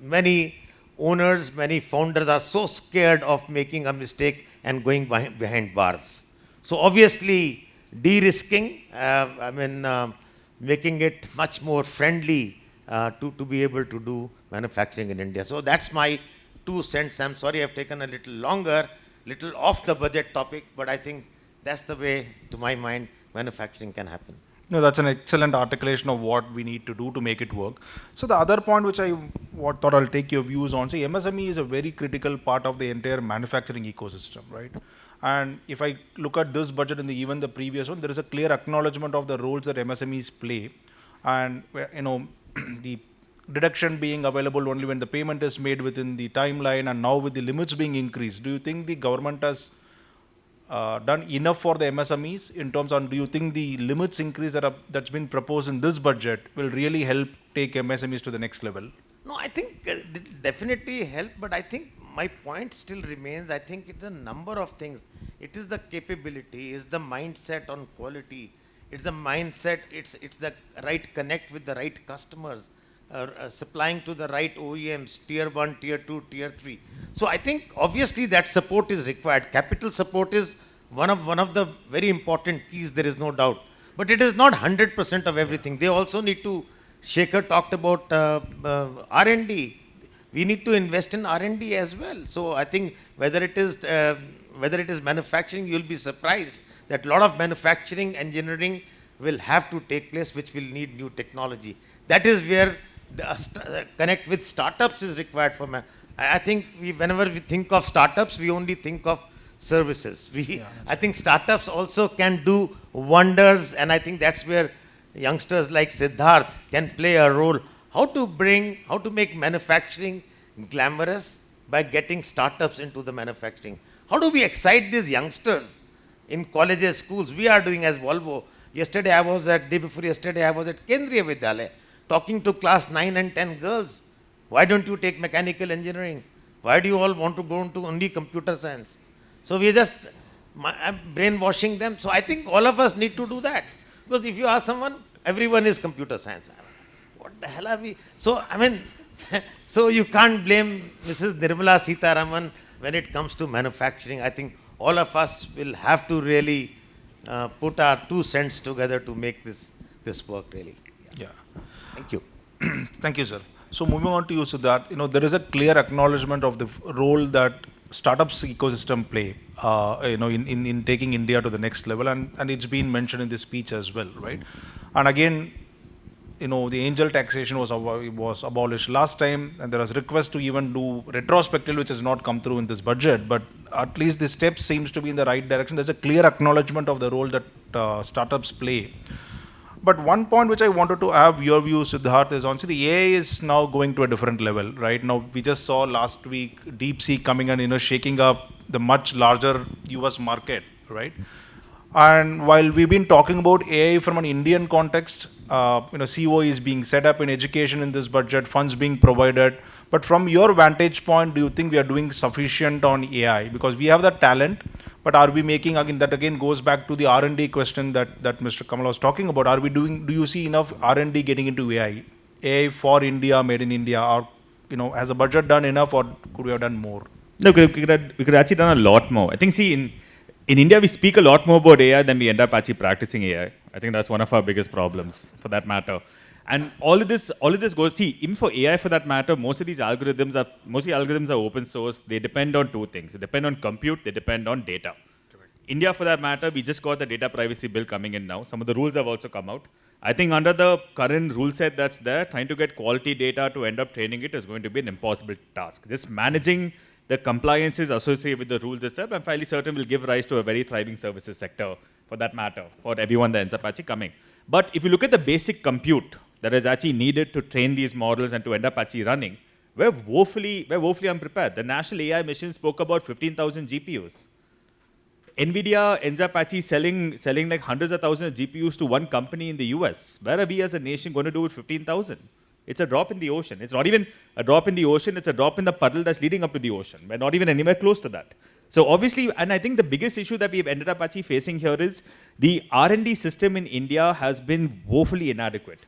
many owners, many founders are so scared of making a mistake and going behind bars. So obviously, de-risking, making it much more friendly to be able to do manufacturing in India. So that's my 2 cents. I'm sorry I've taken a little longer, little off the budget topic, but I think that's the way, to my mind, manufacturing can happen. No, that's an excellent articulation of what we need to do to make it work. So the other point which I thought I'll take your views on, see, MSME is a very critical part of the entire manufacturing ecosystem, right? And if I look at this budget and even the previous one, there is a clear acknowledgement of the roles that MSMEs play, and the deduction being available only when the payment is made within the timeline, and now with the limits being increased. Do you think the government has done enough for the MSMEs in terms of, do you think the limits increase that's been proposed in this budget will really help take MSMEs to the next level? No, I think it definitely help, but I think my point still remains. I think it's a number of things. It is the capability, it's the mindset on quality, it's the mindset, it's the right connect with the right customers. supplying to the right OEMs, tier 1, tier 2, tier 3. So I think obviously that support is required. Capital support is one of the very important keys, there is no doubt. But it is not 100% of everything. They also need to, Sekar talked about R&D. We need to invest in R&D as well. So I think whether it is manufacturing, you'll be surprised that a lot of manufacturing engineering will have to take place, which will need new technology. That is where the connect with startups is required for I think whenever we think of startups, we only think of services. I think startups also can do wonders, and I think that's where youngsters like Siddharth can play a role. How to make manufacturing glamorous by getting startups into the manufacturing. How do we excite these youngsters in colleges, schools? We are doing as Volvo. Day before yesterday, I was at Kendriya Vidyalaya talking to class 9 and 10 girls. Why don't you take mechanical engineering? Why do you all want to go into only computer science? So we are just brainwashing them. So I think all of us need to do that. Because if you ask someone, everyone is computer science. What the hell are we? So, I mean, so you can't blame Mrs. Nirmala Sitharaman when it comes to manufacturing. I think all of us will have to really put our 2 cents together to make this work really. Yeah. Thank you. Thank you, sir. So moving on to you, Siddharth, there is a clear acknowledgement of the role that startups ecosystem play, in taking India to the next level, and it's been mentioned in this speech as well, right? And again, the angel taxation was abolished last time, and there was request to even do retrospective, which has not come through in this budget, but at least the step seems to be in the right direction. There's a clear acknowledgement of the role that startups play. But one point which I wanted to have your view, Siddharth, is on, the AI is now going to a different level, right? Now, we just saw last week DeepSeek coming and, shaking up the much larger US market, right? And while we've been talking about AI from an Indian context, CO is being set up in education in this budget, funds being provided. But from your vantage point, do you think we are doing sufficient on AI? Because we have the talent, but are we making, again, that again goes back to the R&D question that Mr. Kamal was talking about. Do you see enough R&D getting into AI? AI for India, made in India, or, has the budget done enough, or could we have done more? No, we could actually done a lot more. I think, in India, we speak a lot more about AI than we end up actually practicing AI. I think that's one of our biggest problems, for that matter. And all of this goes, even for AI for that matter, most algorithms are open source. They depend on 2 things. They depend on compute, they depend on data. Correct. India for that matter, we just got the data privacy bill coming in now. Some of the rules have also come out. I think under the current rule set that's there, trying to get quality data to end up training it is going to be an impossible task. Just managing the compliances associated with the rules itself, I'm fairly certain will give rise to a very thriving services sector for that matter, for everyone that ends up actually coming. But if you look at the basic compute that is actually needed to train these models and to end up actually running, we're woefully unprepared. The National AI Mission spoke about 15,000 GPUs. NVIDIA ends up actually selling like hundreds of thousands of GPUs to one company in the US. Where are we as a nation going to do with 15,000? It's a drop in the ocean. It's not even a drop in the ocean, it's a drop in the puddle that's leading up to the ocean. We're not even anywhere close to that. So obviously, and I think the biggest issue that we've ended up actually facing here is the R&D system in India has been woefully inadequate.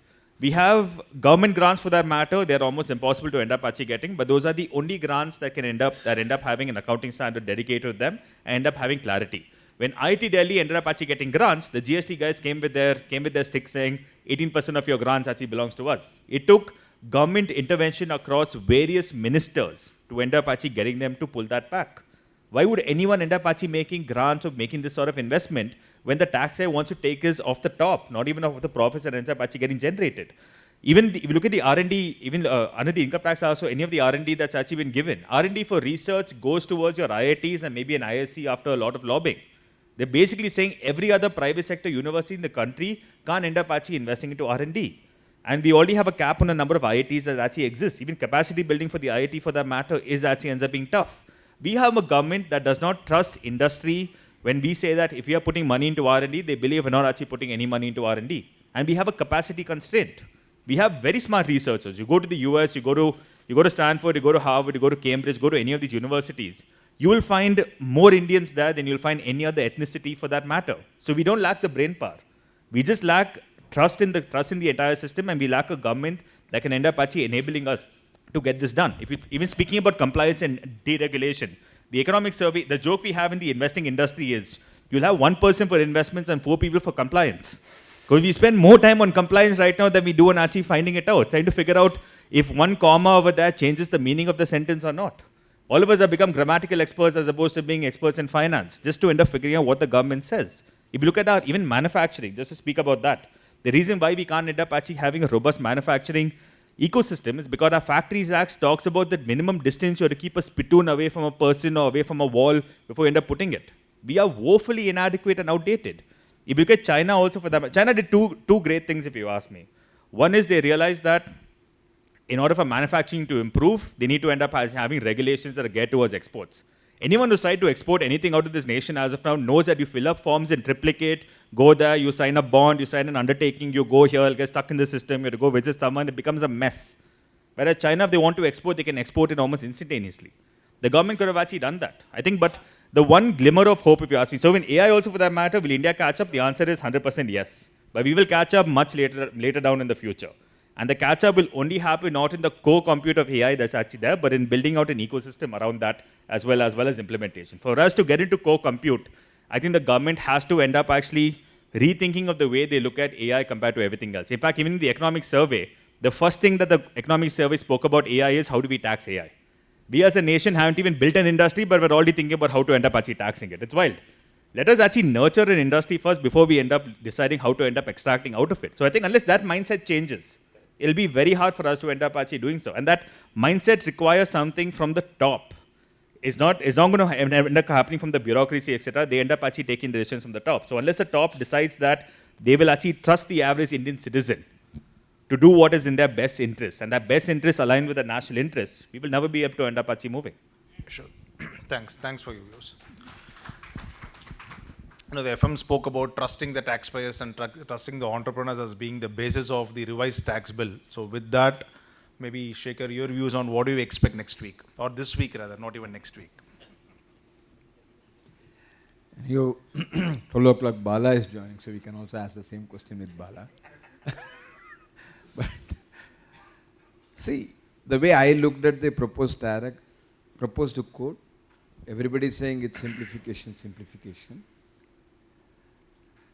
We have government grants for that matter. They're almost impossible to end up actually getting, but those are the only grants that end up having an accounting standard dedicated to them and end up having clarity. When IIT Delhi ended up actually getting grants, the GST guys came with their stick saying 18% of your grants actually belongs to us. It took government intervention across various ministers to end up actually getting them to pull that back. Why would anyone end up actually making grants or making this sort of investment when the taxpayer wants to take is off the top, not even off the profits that ends up actually getting generated? Even if you look at the R&D, even under the income tax also, any of the R&D that's actually been given, R&D for research goes towards your IITs and maybe an ISC after a lot of lobbying. They're basically saying every other private sector university in the country can't end up actually investing into R&D. And we already have a cap on the number of IITs that actually exists. Even capacity building for the IIT for that matter ends up being tough. We have a government that does not trust industry. When we say that if we are putting money into R&D, they believe we're not actually putting any money into R&D. And we have a capacity constraint. We have very smart researchers. You go to the US, you go to Stanford, you go to Harvard, you go to Cambridge, go to any of these universities. You will find more Indians there than you'll find any other ethnicity for that matter. So we don't lack the brain power. We just lack trust in the entire system, and we lack a government that can end up actually enabling us to get this done. If you, even speaking about compliance and deregulation, the economic survey, the joke we have in the investing industry is you'll have one person for investments and 4 people for compliance. Because we spend more time on compliance right now than we do on actually finding it out, trying to figure out if one comma over there changes the meaning of the sentence or not. All of us have become grammatical experts as opposed to being experts in finance, just to end up figuring out what the government says. If you look at our even manufacturing, just to speak about that, the reason why we can't end up actually having a robust manufacturing ecosystem is because our Factories Act talks about the minimum distance you have to keep a spittoon away from a person or away from a wall before you end up putting it. We are woefully inadequate and outdated. If you look at China also for that, China did two great things if you ask me. One is they realized that in order for manufacturing to improve, they need to end up having regulations that are geared towards exports. Anyone who's tried to export anything out of this nation as of now knows that you fill up forms in triplicate, go there, you sign a bond, you sign an undertaking, you go here, get stuck in the system, you have to go visit someone, it becomes a mess. Whereas China, if they want to export, they can export it almost instantaneously. The government could have actually done that. I think, but the one glimmer of hope, if you ask me, so when AI also for that matter, will India catch up? The answer is 100% yes. But we will catch up much later down in the future. And the catch-up will only happen not in the core compute of AI that's actually there, but in building out an ecosystem around that as well as implementation. For us to get into core compute, I think the government has to end up actually rethinking of the way they look at AI compared to everything else. In fact, even in the economic survey, the first thing that the economic survey spoke about AI is how do we tax AI. We as a nation haven't even built an industry, but we're already thinking about how to end up actually taxing it. It's wild. Let us actually nurture an industry first before we end up deciding how to end up extracting out of it. So I think unless that mindset changes, it'll be very hard for us to end up actually doing so. And that mindset requires something from the top. It's not going to end up happening from the bureaucracy, etc. They end up actually taking decisions from the top. So unless the top decides that they will actually trust the average Indian citizen to do what is in their best interest, and that best interest aligned with the national interests, we will never be able to end up actually moving. Sure. Thanks for your views. The FM spoke about trusting the taxpayers and trusting the entrepreneurs as being the basis of the revised tax bill. So with that, maybe Sekar, your views on what do you expect next week, or this week rather, not even next week. 12 o'clock Bala is joining, so we can also ask the same question with Bala. But see, the way I looked at the proposed code, everybody is saying it's simplification.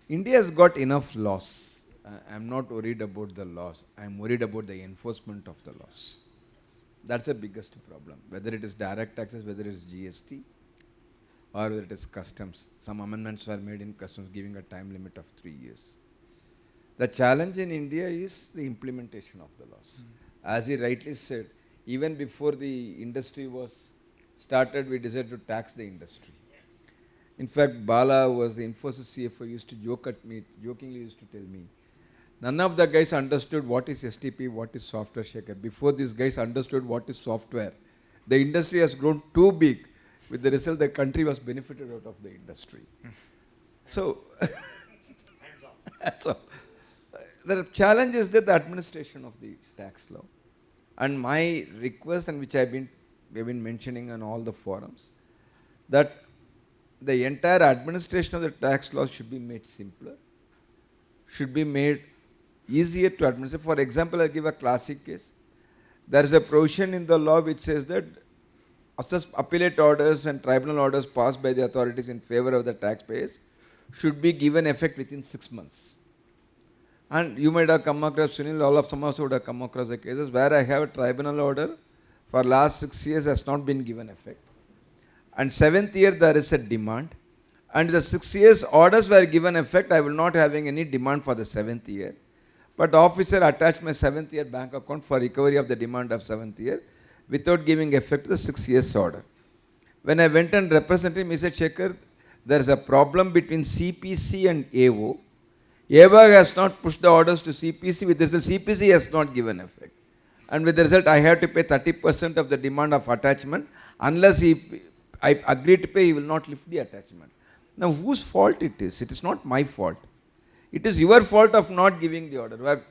India has got enough laws. I'm not worried about the laws. I'm worried about the enforcement of the laws. That's the biggest problem. Whether it is direct taxes, whether it is GST, or whether it is customs. Some amendments were made in customs giving a time limit of 3 years. The challenge in India is the implementation of the laws. As he rightly said, even before the industry was started, we decided to tax the industry. In fact, Bala was the Infosys CFO, used to joke at me, jokingly used to tell me, none of the guys understood what is STP, what is software, Sekar. Before these guys understood what is software, the industry has grown too big. With the result, the country was benefited out of the industry. So, the challenge is that the administration of the tax law. And my request, and which we've been mentioning on all the forums, that the entire administration of the tax law should be made simpler, should be made easier to administer. For example, I'll give a classic case. There is a provision in the law which says that appellate orders and tribunal orders passed by the authorities in favor of the taxpayers should be given effect within 6 months. And you might have come across, Sunil, all of some of us would have come across the cases where I have a tribunal order for last 6 years has not been given effect. And 7th year there is a demand. And the 6 years orders were given effect, I will not having any demand for the 7th year. But officer attached my 7th year bank account for recovery of the demand of 7th year without giving effect to the 6 years order. When I went and represented him, he said, Sekar, there is a problem between CPC and AO. AO has not pushed the orders to CPC, with the result CPC has not given effect. And with the result, I have to pay 30% of the demand of attachment. Unless I agree to pay, he will not lift the attachment. Now, whose fault it is? It is not my fault. It is your fault of not giving the order.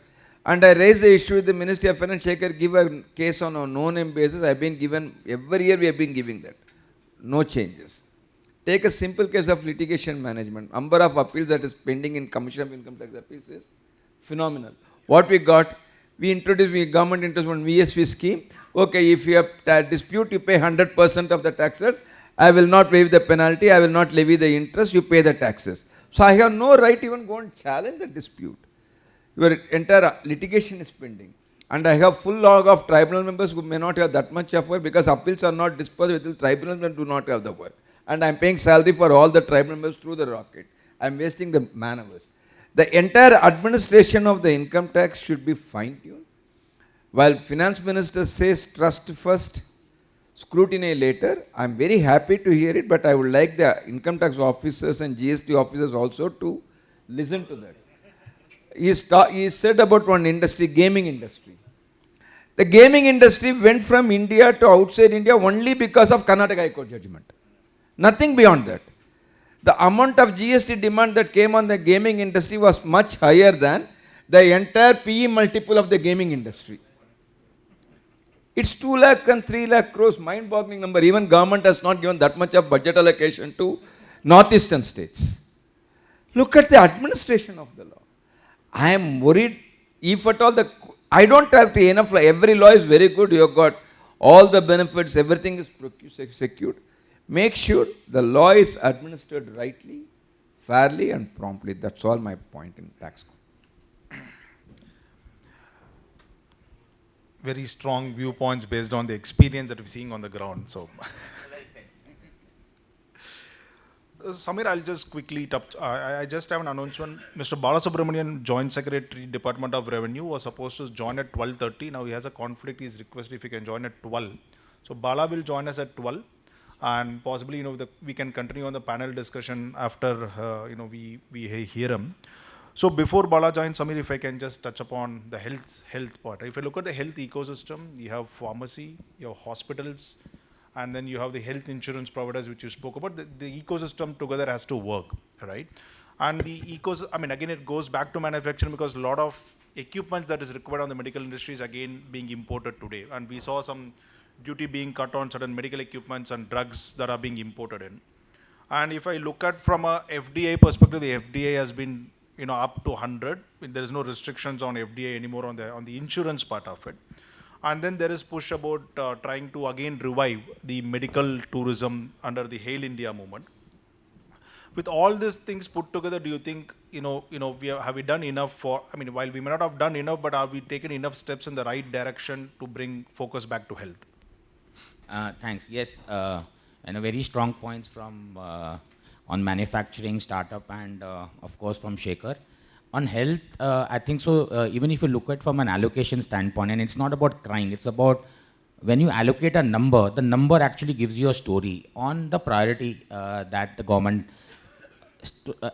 And I raised the issue with the Ministry of Finance, Sekar, give a case on a no-name basis. I have been given, every year we have been giving that. No changes. Take a simple case of litigation management. Number of appeals that is pending in Commission of Income Tax Appeals is phenomenal. What we got government introduced one VSV scheme. Okay, if you have a dispute, you pay 100% of the taxes. I will not waive the penalty, I will not levy the interest, you pay the taxes. So I have no right to even go and challenge the dispute. Your entire litigation is pending. And I have full log of tribunal members who may not have that much of work because appeals are not disposed with the tribunals and do not have the work. And I am paying salary for all the tribunal members through the rocket. I am wasting the man hours. The entire administration of the income tax should be fine-tuned. While finance minister says trust first, scrutiny later, I am very happy to hear it, but I would like the income tax officers and GST officers also to listen to that. He said about one industry, gaming industry. The gaming industry went from India to outside India only because of Karnataka High Court judgment. Nothing beyond that. The amount of GST demand that came on the gaming industry was much higher than the entire PE multiple of the gaming industry. It's 2 lakh and 3 lakh crores, mind-boggling number. Even government has not given that much of budget allocation to northeastern states. Look at the administration of the law. I am worried if at all I don't have to enough, every law is very good, you have got all the benefits, everything is secured. Make sure the law is administered rightly, fairly and promptly. That's all my point in tax code. Very strong viewpoints based on the experience that we're seeing on the ground. So, Samir, I'll just quickly touch. I just have an announcement. Mr. Balasubramanian, Joint Secretary, Department of Revenue, was supposed to join at 12:30. Now he has a conflict. He's requested if he can join at 12. So Bala will join us at 12, and possibly we can continue on the panel discussion after we hear him. So before Bala joins, Samir, if I can just touch upon the health part. If you look at the health ecosystem, you have pharmacy, you have hospitals, and then you have the health insurance providers, which you spoke about. The ecosystem together has to work, right? And the again, it goes back to manufacturing because a lot of equipment that is required on the medical industry is again being imported today. And we saw some duty being cut on certain medical equipments and drugs that are being imported in. And if I look at from a FDA perspective, the FDA has been up to 100. There is no restrictions on FDA anymore on the insurance part of it. And then there is push about trying to again revive the medical tourism under the Hail India movement. With all these things put together, do you think have we done enough for? While we may not have done enough, but have we taken enough steps in the right direction to bring focus back to health? Thanks. Yes, and a very strong points from on manufacturing, startup, and of course from Sekar. On health, I think so, even if you look at from an allocation standpoint, and it's not about crying, it's about when you allocate a number, the number actually gives you a story on the priority that the government,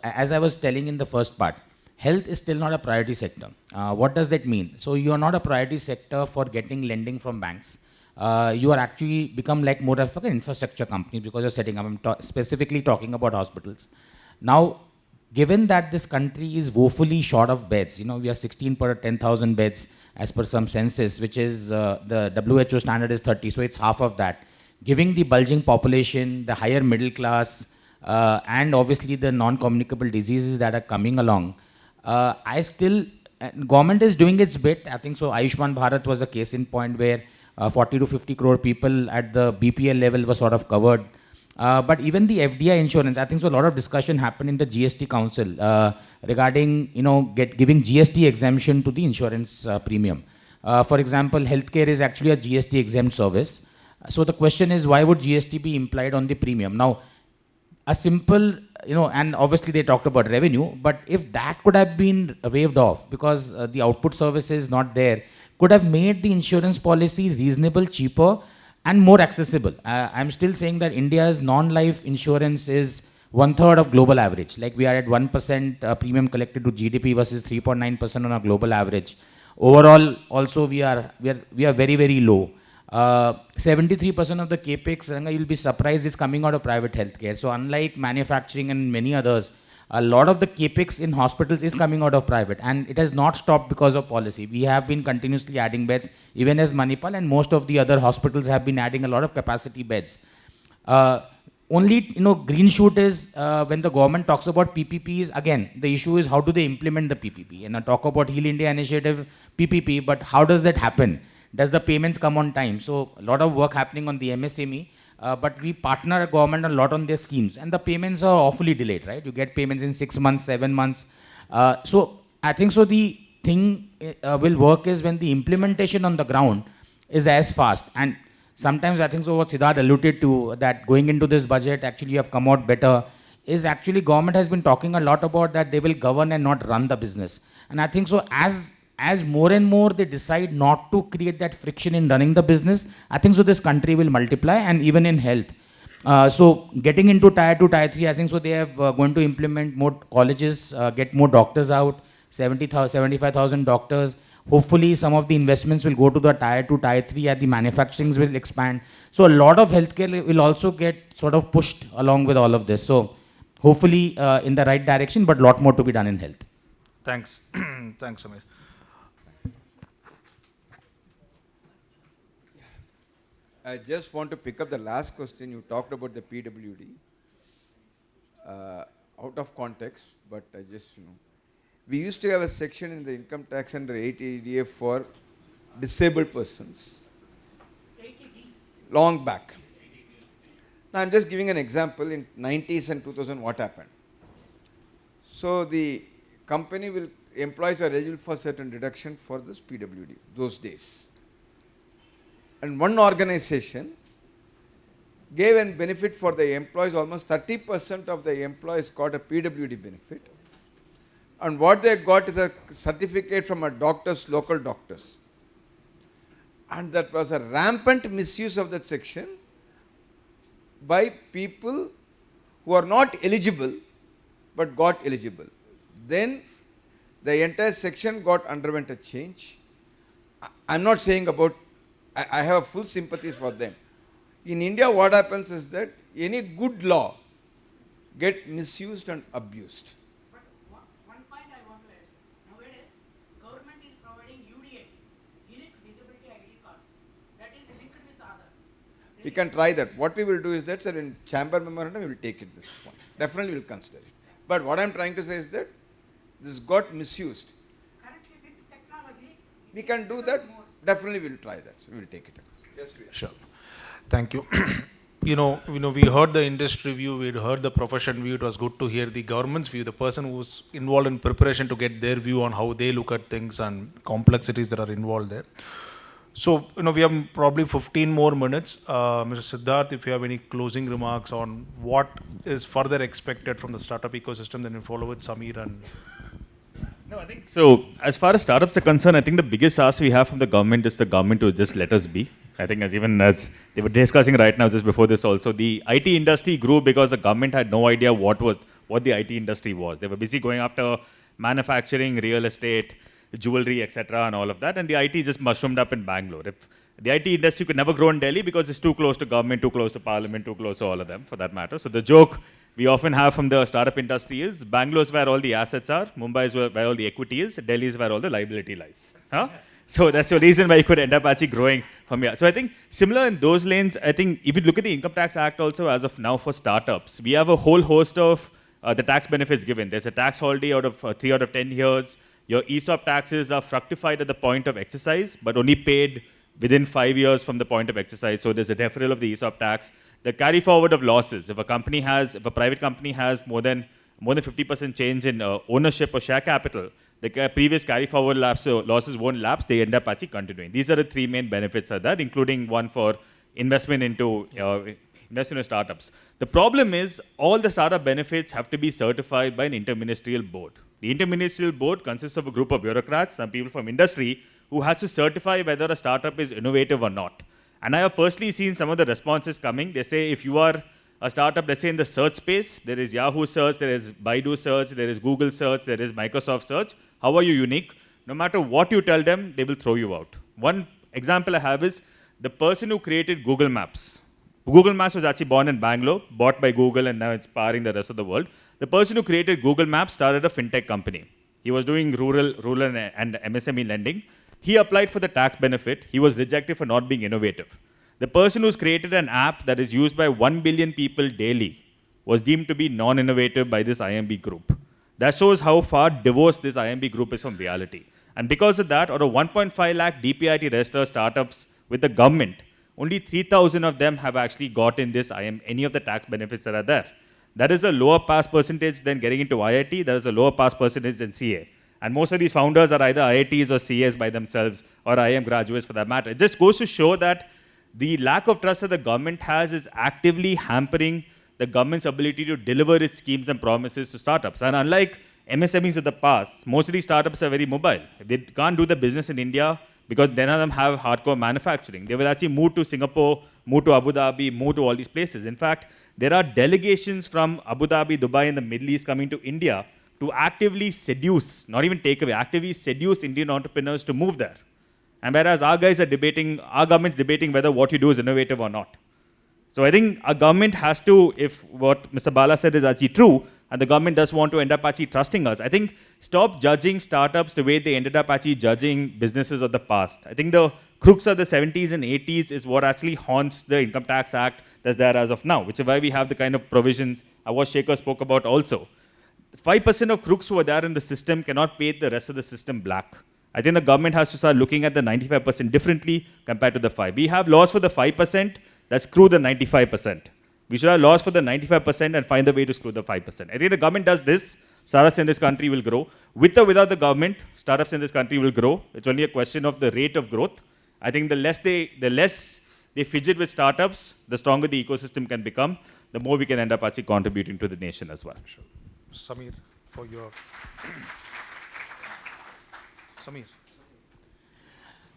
as I was telling in the first part, health is still not a priority sector. What does that mean? So you are not a priority sector for getting lending from banks. You are actually become like more of an infrastructure company because you're setting up, I'm specifically talking about hospitals. Now, given that this country is woefully short of beds, we are 16 per 10,000 beds as per some census, which is the WHO standard is 30, so it's half of that. Giving the bulging population, the higher middle class, and obviously the non-communicable diseases that are coming along, government is doing its bit. I think so. Ayushman Bharat was a case in point where 40 to 50 crore people at the BPL level were sort of covered. But even the FDI insurance, I think so a lot of discussion happened in the GST Council regarding, giving GST exemption to the insurance premium. For example, healthcare is actually a GST exempt service. So the question is, why would GST be implied on the premium? Now, a simple, and obviously they talked about revenue, but if that could have been waived off because the output service is not there, could have made the insurance policy reasonable, cheaper, and more accessible. I'm still saying that India's non-life insurance is 1/3 of global average. Like we are at 1% premium collected to GDP versus 3.9% on a global average. Overall, also we are very, very low. 73% of the capex, you'll be surprised, is coming out of private healthcare. So unlike manufacturing and many others, a lot of the capex in hospitals is coming out of private, and it has not stopped because of policy. We have been continuously adding beds, even as Manipal, and most of the other hospitals have been adding a lot of capacity beds. only green shoot is when the government talks about PPPs. Again, the issue is how do they implement the PPP? And I talk about Heal India Initiative PPP, but how does that happen? Does the payments come on time? So a lot of work happening on the MSME, but we partner government a lot on their schemes, and the payments are awfully delayed, right? You get payments in 6 months, 7 months. So I think so the thing will work is when the implementation on the ground is as fast. And sometimes I think so what Siddharth alluded to, that going into this budget actually have come out better, is actually government has been talking a lot about that they will govern and not run the business. And I think so as more and more they decide not to create that friction in running the business, I think so this country will multiply, and even in health. So getting into tier 2, tier 3, I think so they have going to implement more colleges, get more doctors out, 75,000 doctors. Hopefully some of the investments will go to the tier 2, tier 3, and the manufacturings will expand. So a lot of healthcare will also get sort of pushed along with all of this. So hopefully in the right direction, but a lot more to be done in health. Thanks. Thanks, Samir. I just want to pick up the last question. You talked about the PWD. Out of context, but I just, we used to have a section in the income tax under 80ADA for disabled persons. Long back. Now I'm just giving an example. In 90s and 2000, what happened? So the company employees are eligible for certain deduction for this PWD, those days. And one organization gave a benefit for the employees, almost 30% of the employees got a PWD benefit. And what they got is a certificate from a doctor's, local doctors. And that was a rampant misuse of that section by people who are not eligible but got eligible. Then the entire section underwent a change. I'm not saying about, I have full sympathies for them. In India, what happens is that any good law get misused and abused. But one point I want to ask. Nowadays, government is providing UDI, Unique Disability ID card, that is linked with Aadhaar. We can try that. What we will do is that, sir, in chamber memorandum, we will take it this point. Definitely we will consider it. But what I'm trying to say is that this got misused. Currently with technology, we can do that. Definitely we will try that. So we will take it. Yes, sure. Thank you. We heard the industry view, we heard the profession view. It was good to hear the government's view, the person who was involved in preparation to get their view on how they look at things and complexities that are involved there. So, we have probably 15 more minutes. Mr. Siddharth, if you have any closing remarks on what is further expected from the startup ecosystem, then we'll follow with Samir and... No, I think so. As far as startups are concerned, I think the biggest ask we have from the government is the government to just let us be. I think as they were discussing right now, just before this also, the IT industry grew because the government had no idea what the IT industry was. They were busy going after manufacturing, real estate, jewelry, etc., and all of that, and the IT just mushroomed up in Bangalore. If the IT industry could never grow in Delhi because it's too close to government, too close to parliament, too close to all of them, for that matter. So the joke we often have from the startup industry is Bangalore is where all the assets are, Mumbai is where all the equity is, Delhi is where all the liability lies. Huh? So that's the reason why you could end up actually growing from here. So I think similar in those lanes, I think if you look at the Income Tax Act also as of now for startups, we have a whole host of the tax benefits given. There's a tax holiday out of 3 out of 10 years. Your ESOP taxes are fructified at the point of exercise, but only paid within 5 years from the point of exercise. So there's a deferral of the ESOP tax. The carry forward of losses. If a private company has more than 50% change in ownership or share capital, the previous carry forward losses won't lapse. They end up actually continuing. These are the 3 main benefits of that, including one for investment into startups. The problem is all the startup benefits have to be certified by an interministerial board. The interministerial board consists of a group of bureaucrats, some people from industry, who has to certify whether a startup is innovative or not. And I have personally seen some of the responses coming. They say if you are a startup, let's say in the search space, there is Yahoo search, there is Baidu search, there is Google search, there is Microsoft search. How are you unique? No matter what you tell them, they will throw you out. One example I have is the person who created Google Maps. Google Maps was actually born in Bangalore, bought by Google, and now it's powering the rest of the world. The person who created Google Maps started a fintech company. He was doing rural and MSME lending. He applied for the tax benefit. He was rejected for not being innovative. The person who's created an app that is used by 1 billion people daily was deemed to be non-innovative by this IMB group. That shows how far divorced this IMB group is from reality. And because of that, out of 1.5 lakh DPIT registered startups with the government, only 3,000 of them have actually gotten any of the tax benefits that are there. That is a lower pass percentage than getting into IIT. That is a lower pass percentage than CA. And most of these founders are either IITs or CAs by themselves, or IIM graduates for that matter. It just goes to show that the lack of trust that the government has is actively hampering the government's ability to deliver its schemes and promises to startups. And unlike MSMEs of the past, most of these startups are very mobile. They can't do the business in India because none of them have hardcore manufacturing. They will actually move to Singapore, move to Abu Dhabi, move to all these places. In fact, there are delegations from Abu Dhabi, Dubai, and the Middle East coming to India to actively seduce, not even take away, actively seduce Indian entrepreneurs to move there. And whereas our guys are debating, our government's debating whether what you do is innovative or not. So I think our government has to, if what Mr. Bala said is actually true, and the government does want to end up actually trusting us, I think stop judging startups the way they ended up actually judging businesses of the past. I think the crooks of the 70s and 80s is what actually haunts the Income Tax Act that's there as of now, which is why we have the kind of provisions what Sekar spoke about also. 5% of crooks who are there in the system cannot paint the rest of the system black. I think the government has to start looking at the 95% differently compared to the 5%. We have laws for the 5% that screw the 95%. We should have laws for the 95% and find a way to screw the 5%. I think the government does this, startups in this country will grow. With or without the government, startups in this country will grow. It's only a question of the rate of growth. I think the less they fidget with startups, the stronger the ecosystem can become, the more we can end up actually contributing to the nation as well. Sure. Samir, for your... Samir.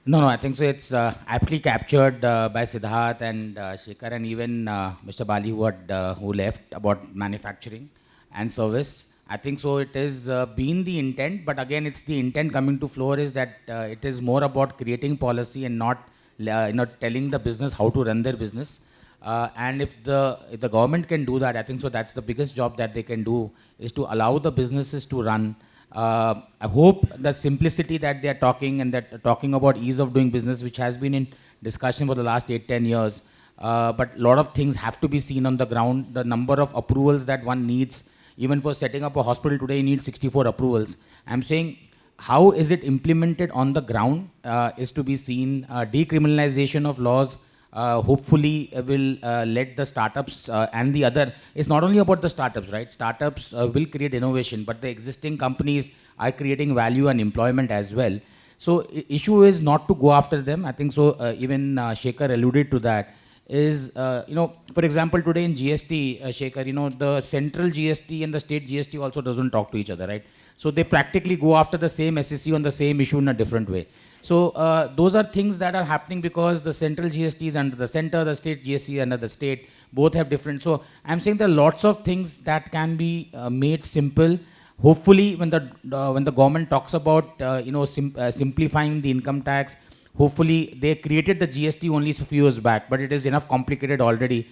No, I think so. It's aptly captured by Siddharth and Sekar and even Mr. Bali who left about manufacturing and service. I think so. It is been the intent, but again, it's the intent coming to floor is that it is more about creating policy and not telling the business how to run their business. And if the government can do that, I think so. That's the biggest job that they can do is to allow the businesses to run. I hope the simplicity that they are talking and that talking about ease of doing business, which has been in discussion for the last 8-10 years, but a lot of things have to be seen on the ground. The number of approvals that one needs, even for setting up a hospital today, you need 64 approvals. I'm saying, how is it implemented on the ground is to be seen. Decriminalization of laws hopefully will let the startups and the other, it's not only about the startups, right? Startups will create innovation, but the existing companies are creating value and employment as well. So issue is not to go after them. I think so even Sekar alluded to that is, for example, today in GST, Sekar, the central GST and the state GST also doesn't talk to each other, right? So they practically go after the same SEC on the same issue in a different way. So those are things that are happening because the central GST is under the center, the state GST is under the state, both have different. So I'm saying there are lots of things that can be made simple. Hopefully when the government talks about simplifying the income tax, hopefully they created the GST only a few years back, but it is enough complicated already,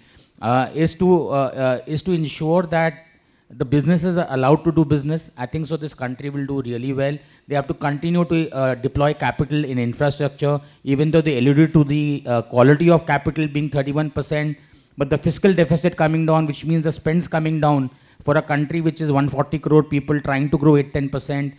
is to ensure that the businesses are allowed to do business. I think so this country will do really well. They have to continue to deploy capital in infrastructure, even though they alluded to the quality of capital being 31%, but the fiscal deficit coming down, which means the spends coming down for a country which is 140 crore people trying to grow 8-10%,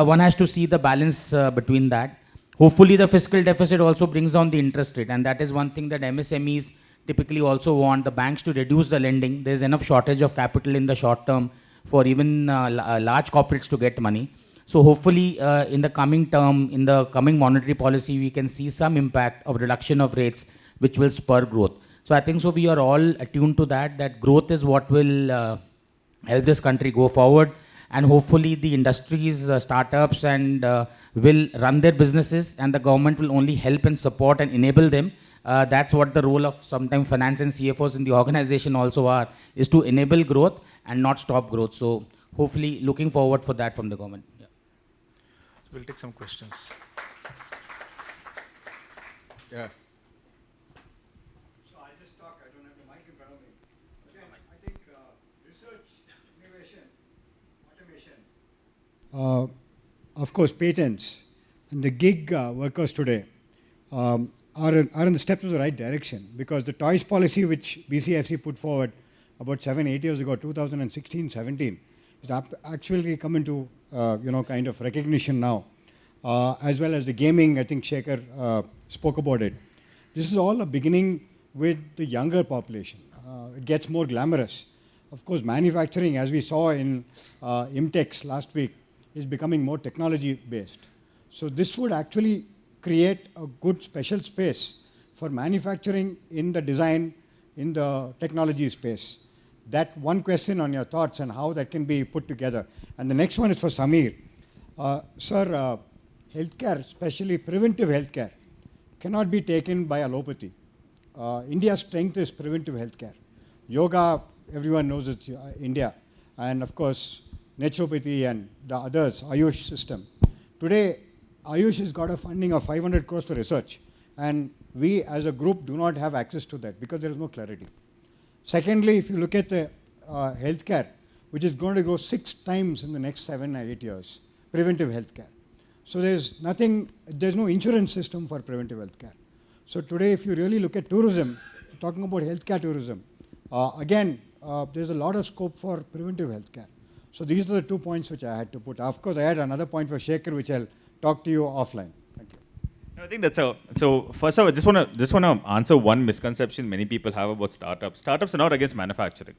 one has to see the balance between that. Hopefully the fiscal deficit also brings down the interest rate, and that is one thing that MSMEs typically also want the banks to reduce the lending. There's enough shortage of capital in the short term for even large corporates to get money. So hopefully in the coming term, in the coming monetary policy, we can see some impact of reduction of rates, which will spur growth. So I think so we are all attuned to that growth is what will help this country go forward. And hopefully the industries, startups and will run their businesses, and the government will only help and support and enable them. That's what the role of sometimes finance and CFOs in the organization also are, is to enable growth and not stop growth. So hopefully looking forward for that from the government. Yeah. We'll take some questions. Yeah. So I just talk, I don't have the mic in front of me. Again, I think research, innovation, automation, of course patents, and the gig workers today. are in the steps of the right direction, because the toys policy which BCIC put forward about 7-8 years ago, 2016-17, is actually come into kind of recognition now, as well as the gaming. I think Sekar spoke about it. This is all a beginning with the younger population. It gets more glamorous. Of course, manufacturing, as we saw in IMTEX last week, is becoming more technology based. So this would actually create a good special space for manufacturing in the design, in the technology space. That one question on your thoughts and how that can be put together. And the next one is for Samir. Sir, healthcare, especially preventive healthcare, cannot be taken by allopathy. India's strength is preventive healthcare. Yoga, everyone knows it's India. And of course, naturopathy and the others, Ayush system. Today, Ayush has got a funding of 500 crores for research. And we as a group do not have access to that because there is no clarity. Secondly, if you look at the healthcare, which is going to grow 6 times in the next 7 or 8 years, preventive healthcare. So there's no insurance system for preventive healthcare. So today, if you really look at tourism, talking about healthcare tourism, again, there's a lot of scope for preventive healthcare. So these are the 2 points which I had to put. Of course, I had another point for Sekar, which I'll talk to you offline. Thank you. I think that's so first of all, I just want to answer one misconception many people have about startups. Startups are not against manufacturing.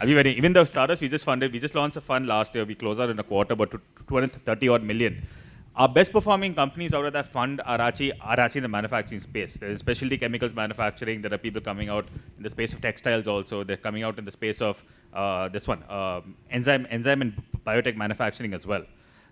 Even the startups we just launched a fund last year. We closed out in a quarter about 230 odd million. Our best performing companies out of that fund are actually in the manufacturing space. There is specialty chemicals manufacturing. There are people coming out in the space of textiles also. They're coming out in the space of enzyme and biotech manufacturing as well.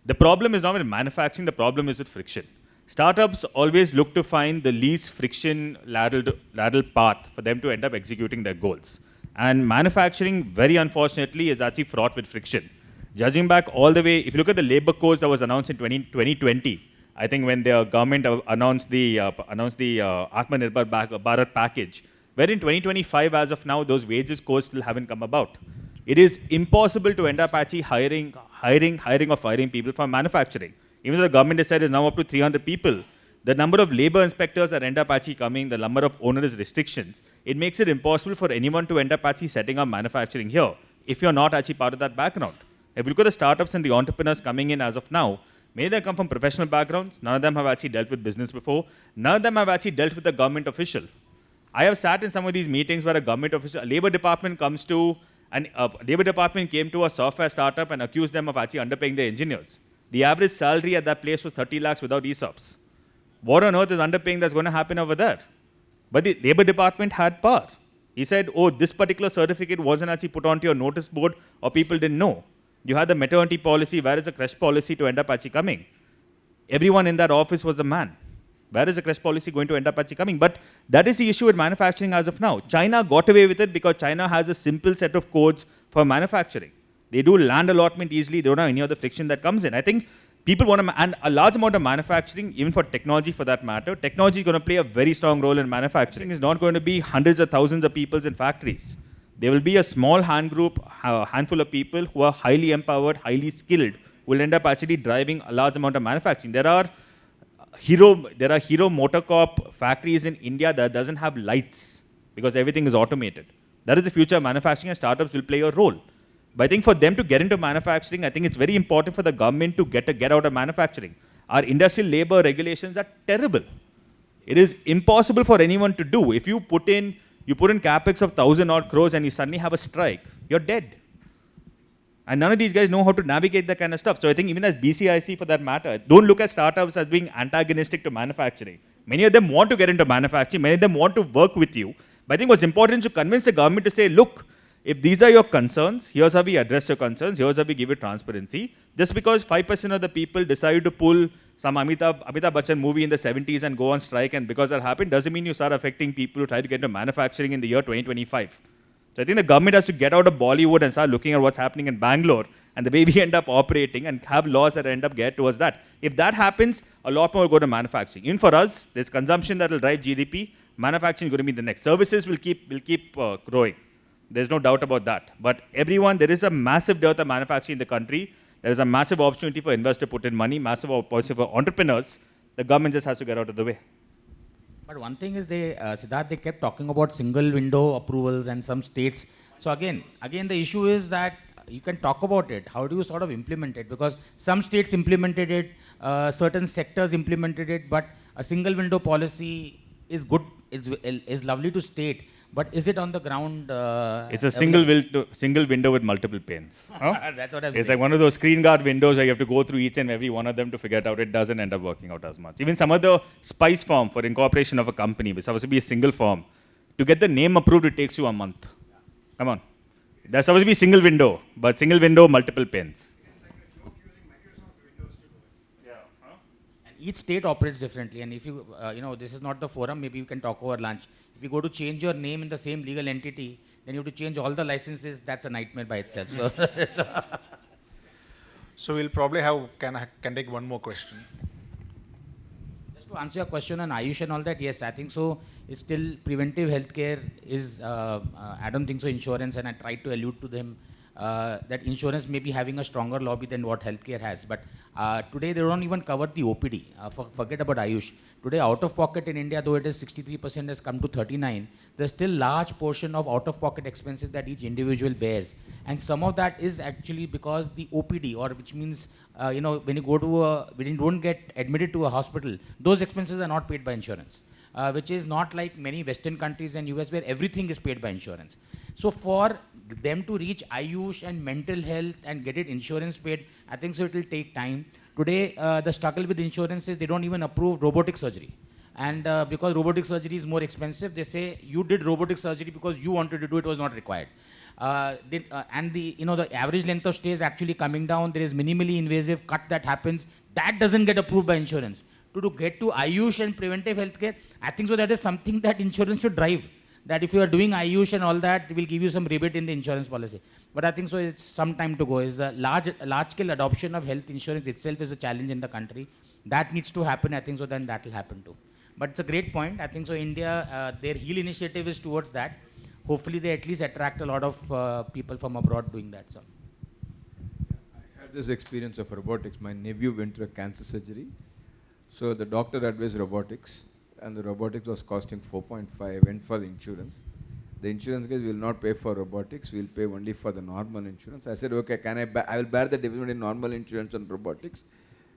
The problem is not with manufacturing, the problem is with friction. Startups always look to find the least friction lateral path for them to end up executing their goals. And manufacturing, very unfortunately, is actually fraught with friction. Judging back all the way, if you look at the labor codes that was announced in 2020, I think when the government announced the Atmanirbhar Bharat package, where in 2025, as of now, those wages codes still haven't come about. It is impossible to end up actually hiring or firing people from manufacturing. Even though the government has said is now up to 300 people, the number of labor inspectors that end up actually coming, the number of onerous restrictions, it makes it impossible for anyone to end up actually setting up manufacturing here if you're not actually part of that background. If you look at the startups and the entrepreneurs coming in as of now, many of them come from professional backgrounds. None of them have actually dealt with business before. None of them have actually dealt with a government official. I have sat in some of these meetings where a labor department comes to, and a labor department came to a software startup and accused them of actually underpaying their engineers. The average salary at that place was 30 lakhs without ESOPs. What on earth is underpaying that's going to happen over there? But the labor department had power. He said, oh, this particular certificate wasn't actually put onto your notice board or people didn't know. You had the maternity policy, where is the creche policy to end up actually coming? Everyone in that office was a man. Where is the creche policy going to end up actually coming? But that is the issue with manufacturing as of now. China got away with it because China has a simple set of codes for manufacturing. They do land allotment easily. They don't have any other friction that comes in. I think people want to, and a large amount of manufacturing, even for technology for that matter, technology is going to play a very strong role in manufacturing. It's not going to be hundreds of thousands of people in factories. There will be a small handful of people who are highly empowered, highly skilled, who will end up actually driving a large amount of manufacturing. There are Hero Motorcorp factories in India that doesn't have lights because everything is automated. That is the future of manufacturing, and startups will play a role. But I think for them to get into manufacturing, I think it's very important for the government to get out of manufacturing. Our industrial labor regulations are terrible. It is impossible for anyone to do. If you put in capex of 1,000 odd crores and you suddenly have a strike, you're dead. And none of these guys know how to navigate that kind of stuff. So I think even as BCIC for that matter, don't look at startups as being antagonistic to manufacturing. Many of them want to get into manufacturing. Many of them want to work with you. But I think what's important is to convince the government to say, look, if these are your concerns, here's how we address your concerns, here's how we give you transparency. Just because 5% of the people decide to pull some Amitabh Bachchan movie in the 70s and go on strike, and because that happened, doesn't mean you start affecting people who try to get into manufacturing in the year 2025. So I think the government has to get out of Bollywood and start looking at what's happening in Bangalore and the way we end up operating and have laws that end up get towards that. If that happens, a lot more will go to manufacturing. Even for us, there's consumption that will drive GDP. Manufacturing is going to be the next. Services will keep growing. There's no doubt about that. But everyone, there is a massive dearth of manufacturing in the country. There is a massive opportunity for investors to put in money, massive opportunity for entrepreneurs. The government just has to get out of the way. But one thing is Siddharth, they kept talking about single window approvals and some states. So again, the issue is that you can talk about it. How do you sort of implement it? Because some states implemented it, certain sectors implemented it, but a single window policy is good, is lovely to state. But is it on the ground? It's a single window with multiple panes. Huh? That's what I'm It's saying. like one of those screen guard windows where you have to go through each and every one of them to figure it out. It doesn't end up working out as much. Even some of the SPICE form for incorporation of a company, which is supposed to be a single form, to get the name approved, it takes you a month. Come on. That's supposed to be single window, but single window, multiple panes. And each state operates differently. And if you, this is not the forum, maybe you can talk over lunch. If you go to change your name in the same legal entity, then you have to change all the licenses. That's a nightmare by itself. So we'll probably can take one more question. Just to answer your question on Ayush and all that, yes, I think so. It's still preventive healthcare is, I don't think so, insurance, and I tried to allude to them that insurance may be having a stronger lobby than what healthcare has. But today they don't even cover the OPD. Forget about Ayush. Today out of pocket in India, though it is 63% has come to 39, there's still large portion of out of pocket expenses that each individual bears. And some of that is actually because the OPD, or which means, when you go to when you don't get admitted to a hospital, those expenses are not paid by insurance. Which is not like many Western countries and US where everything is paid by insurance. So for them to reach Ayush and mental health and get it insurance paid, I think so it will take time. Today, the struggle with insurance is they don't even approve robotic surgery. And because robotic surgery is more expensive, they say you did robotic surgery because you wanted to do it, was not required. And the average length of stay is actually coming down. There is minimally invasive cut that happens. That doesn't get approved by insurance. To get to Ayush and preventive healthcare, I think so that is something that insurance should drive. That if you are doing Ayush and all that, they will give you some rebate in the insurance policy. But I think so it's some time to go. Is a large-scale adoption of health insurance itself is a challenge in the country. That needs to happen, I think so, then that will happen too. But it's a great point. I think so India, their HEAL initiative is towards that. Hopefully they at least attract a lot of people from abroad doing that. So. I had this experience of robotics. My nephew went through a cancer surgery. So the doctor advised robotics, and the robotics was costing 4.5, went for the insurance. The insurance guys will not pay for robotics, we'll pay only for the normal insurance. I said, okay, I will bear the difference in normal insurance and robotics.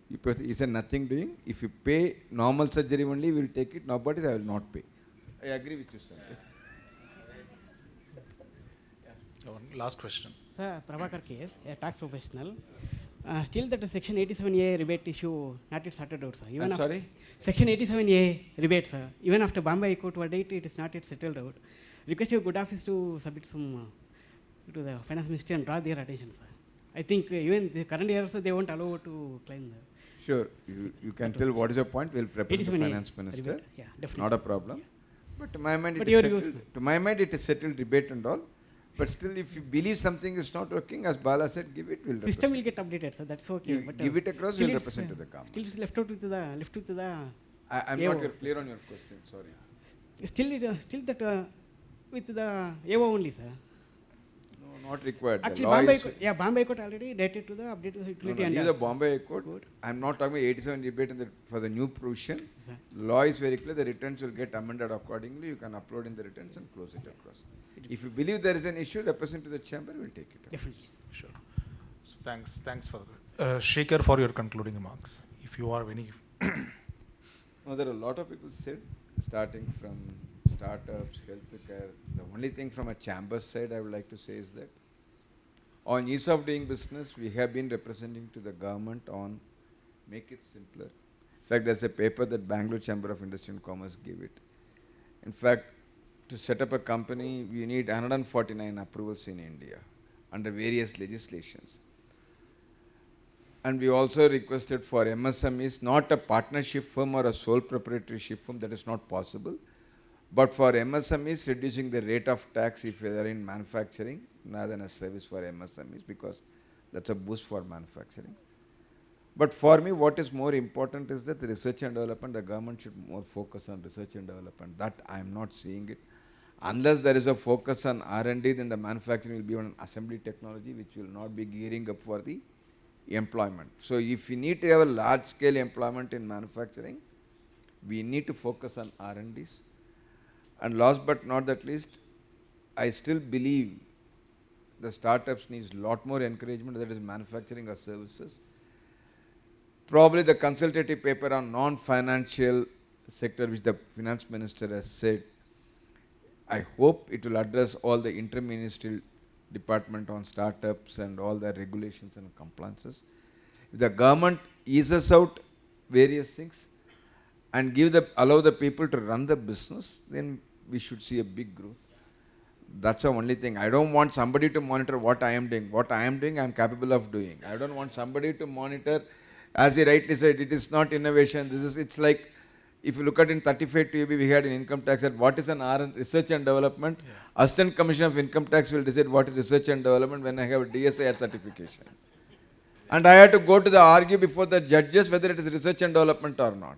He said, nothing doing. If you pay normal surgery only, we'll take it. Robotics, I will not pay. I agree with you, sir. Last question. Sir, Prabhakar case, a tax professional. Still that Section 87A rebate issue not yet sorted out, sir. I'm sorry? Section 87A rebate, sir. Even after Bombay High Court verdict, it is not yet settled out. Request your good office to submit some to the Finance Ministry and draw their attention, sir. I think even the current year also they won't allow to claim the. Sure. You can tell what is your point. We'll represent the Finance Minister. Rebate. Yeah, definitely. Not a problem. Yeah. But to my mind, it is settled rebate and all. But still, if you believe something is not working, as Bala said, give it, we'll represent. System will get updated, so that's okay. But give it across, we'll represent to the government. Still it's left to the I'm not clear on your question, sorry. Still that with the AO only, sir. No, not required. Actually, Bombay Court already dated to the update of the utility. Leave the Bombay Court. I'm not talking about 87 rebate for the new provision. Law is very clear. The returns will get amended accordingly. You can upload in the returns and close it across. If you believe there is an issue, represent to the chamber, we'll take it. Definitely. Sure. So thanks for that. Sekar, for your concluding remarks. If you are any. No, there are a lot of people said, starting from startups, healthcare. The only thing from a chamber side I would like to say is that on ease of doing business, we have been representing to the government on make it simpler. In fact, there's a paper that Bangalore Chamber of Industry and Commerce gave it. In fact, to set up a company, we need 149 approvals in India under various legislations. And we also requested for MSMEs, not a partnership firm or a sole proprietorship firm, that is not possible. But for MSMEs, reducing the rate of tax if they are in manufacturing rather than a service for MSMEs, because that's a boost for manufacturing. But for me, what is more important is that the research and development, the government should more focus on research and development. That I am not seeing it. Unless there is a focus on R&D, then the manufacturing will be on assembly technology, which will not be gearing up for the employment. So if you need to have a large-scale employment in manufacturing, we need to focus on R&Ds. And last but not that least, I still believe the startups needs a lot more encouragement, that is manufacturing or services. Probably the consultative paper on non-financial sector which the finance minister has said, I hope it will address all the interministerial department on startups and all the regulations and compliances. If the government eases out various things and allow the people to run the business, then we should see a big growth. That's the only thing. I don't want somebody to monitor what I am doing. What I am doing, I am capable of doing. I don't want somebody to monitor, as he rightly said, it is not innovation. It's like, if you look at in 35 TUB, we had an income tax at what is an research and development. Yeah. Assistant Commissioner of Income Tax will decide what is research and development when I have a DSIR certification. And I had to go to the argue before the judges whether it is research and development or not.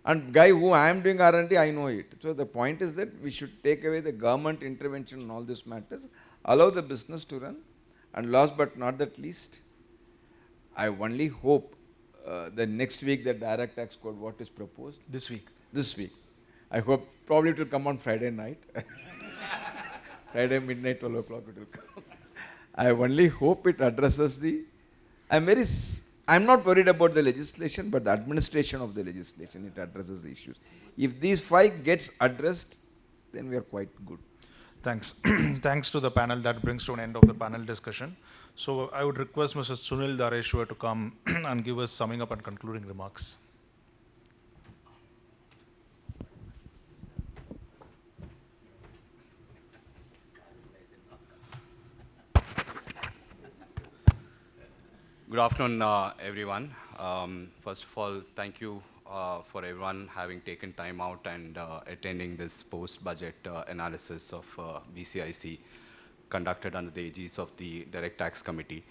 And guy who I am doing R&D, I know it. So the point is that we should take away the government intervention in all these matters, allow the business to run. And last but not that least, I only hope the next week the direct tax code, what is proposed? This week. This week. I hope probably it will come on Friday night. Friday midnight, 12 o'clock it will come. I only hope it addresses I'm not worried about the legislation, but the administration of the legislation, it addresses the issues. If these 5 gets addressed, then we are quite good. Thanks. Thanks to the panel. That brings to an end of the panel discussion. So I would request Mr. Sunil Dareshwar to come and give us summing up and concluding remarks. Good afternoon, everyone. First of all, thank you for everyone having taken time out and attending this post-budget analysis of BCIC conducted under the aegis of the Direct Tax Committee.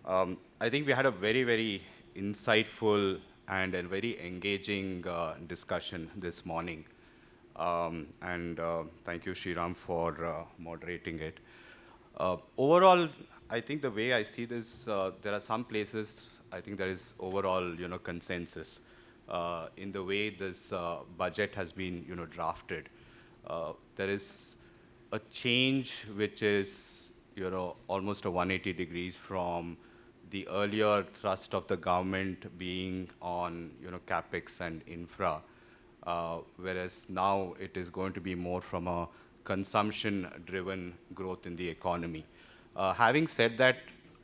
I think we had a very, very insightful and a very engaging discussion this morning. Thank you, Sriram, for moderating it. Overall, I think the way I see this, there are some places I think there is overall, consensus in the way this budget has been, drafted. There is a change which is, almost a 180 degrees from the earlier thrust of the government being on, capex and infra, whereas now it is going to be more from a consumption-driven growth in the economy. Having said that,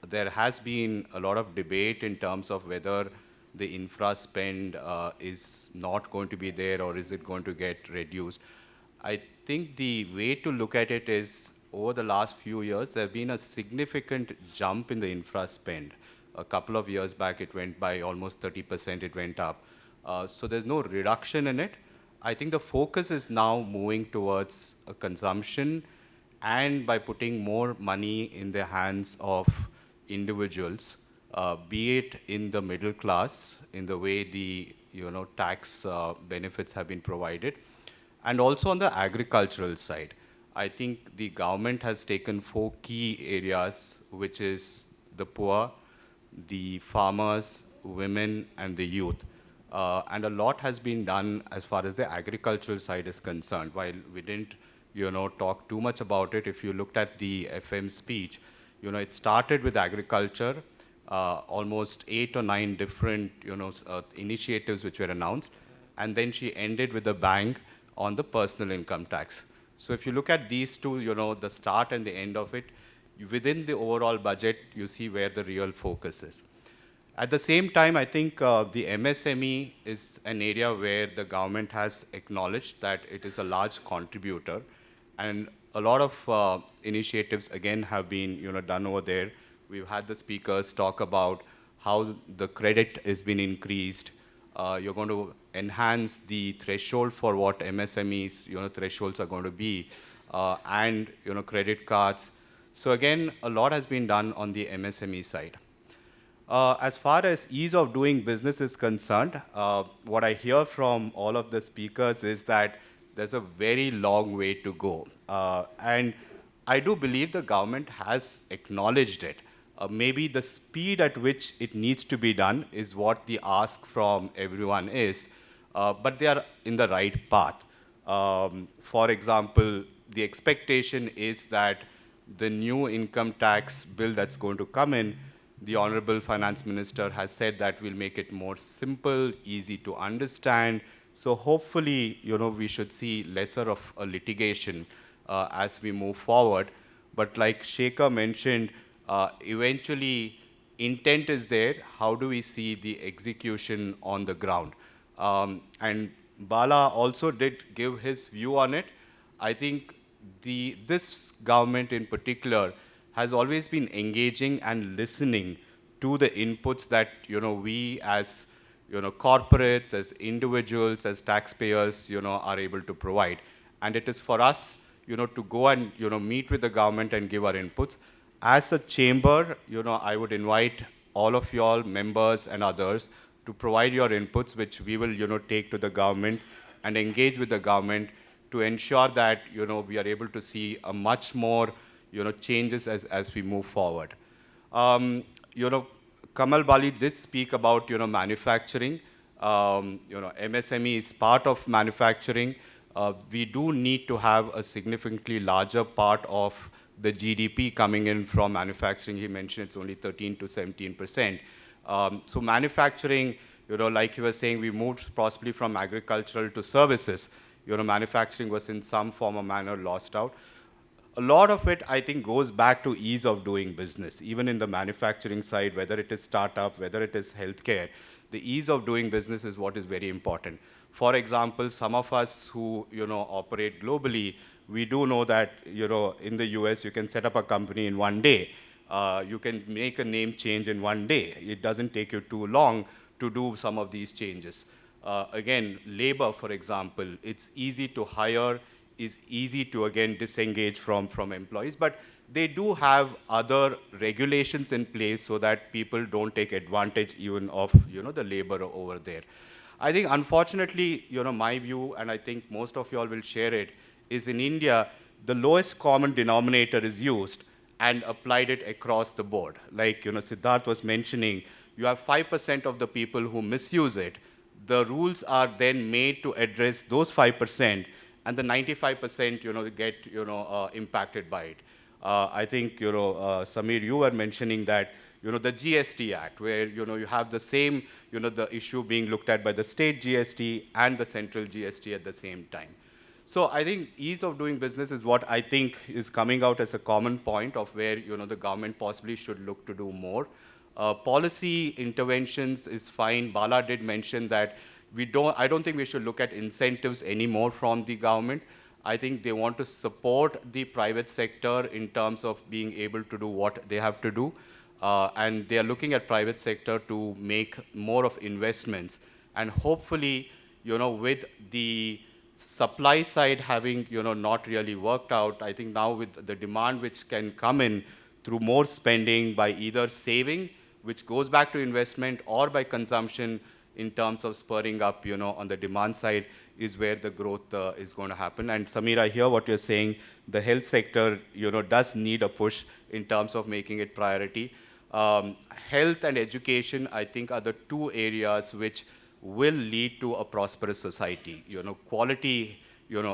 there has been a lot of debate in terms of whether the infra spend is not going to be there or is it going to get reduced. I think the way to look at it is over the last few years, there have been a significant jump in the infra spend. A couple of years back, it went by almost 30%, it went up. So there's no reduction in it. I think the focus is now moving towards a consumption and by putting more money in the hands of individuals, be it in the middle class, in the way the tax benefits have been provided, and also on the agricultural side. I think the government has taken 4 key areas, which is the poor, the farmers, women, and the youth. And a lot has been done as far as the agricultural side is concerned. While we didn't talk too much about it, if you looked at the FM speech, it started with agriculture, almost 8 or 9 different, initiatives which were announced, and then she ended with a bang on the personal income tax. So if you look at these two, the start and the end of it, within the overall budget, you see where the real focus is. At the same time, I think the MSME is an area where the government has acknowledged that it is a large contributor, and a lot of initiatives, again, have been done over there. We've had the speakers talk about how the credit has been increased. You're going to enhance the threshold for what MSMEs thresholds are going to be, and credit cards. So again, a lot has been done on the MSME side. As far as ease of doing business is concerned, what I hear from all of the speakers is that there's a very long way to go. And I do believe the government has acknowledged it. Maybe the speed at which it needs to be done is what the ask from everyone is. but they are in the right path. For example, the expectation is that the new income tax bill that's going to come in, the Honorable Finance Minister has said that we'll make it more simple, easy to understand. So hopefully, we should see lesser of a litigation as we move forward. But like Sekar mentioned, eventually intent is there. How do we see the execution on the ground? And Bala also did give his view on it. I think this government in particular has always been engaging and listening to the inputs that we as corporates, as individuals, as taxpayers are able to provide. And it is for us to go and meet with the government and give our inputs. As a chamber, I would invite all of y'all members and others to provide your inputs, which we will take to the government and engage with the government to ensure that we are able to see a much more changes as we move forward. Kamal Bali did speak about manufacturing. MSME is part of manufacturing. We do need to have a significantly larger part of the GDP coming in from manufacturing. He mentioned it's only 13 to 17%. So manufacturing, like he was saying, we moved possibly from agricultural to services. Manufacturing was in some form or manner lost out. A lot of it, I think, goes back to ease of doing business. Even in the manufacturing side, whether it is startup, whether it is healthcare, the ease of doing business is what is very important. For example, some of us who operate globally, we do know that in the US you can set up a company in one day. You can make a name change in one day. It doesn't take you too long to do some of these changes. Again, labor, for example, it's easy to hire, is easy to again disengage from employees, but they do have other regulations in place so that people don't take advantage even of the labor over there. I think unfortunately, my view, and I think most of you all will share it, is in India, the lowest common denominator is used and applied it across the board. Like Siddharth was mentioning, you have 5% of the people who misuse it. The rules are then made to address those 5%, and the 95% get impacted by it. I think Samir, you were mentioning that the GST Act, where you have the same the issue being looked at by the state GST and the central GST at the same time. So I think ease of doing business is what I think is coming out as a common point of where the government possibly should look to do more. Policy interventions is fine. Bala did mention that I don't think we should look at incentives anymore from the government. I think they want to support the private sector in terms of being able to do what they have to do. And they are looking at private sector to make more of investments. And hopefully, with the supply side having, not really worked out, I think now with the demand which can come in through more spending by either saving, which goes back to investment, or by consumption in terms of spurring up, on the demand side, is where the growth is going to happen. And Samir, I hear what you're saying. The health sector, does need a push in terms of making it priority. Health and education, I think, are the two areas which will lead to a prosperous society. Quality,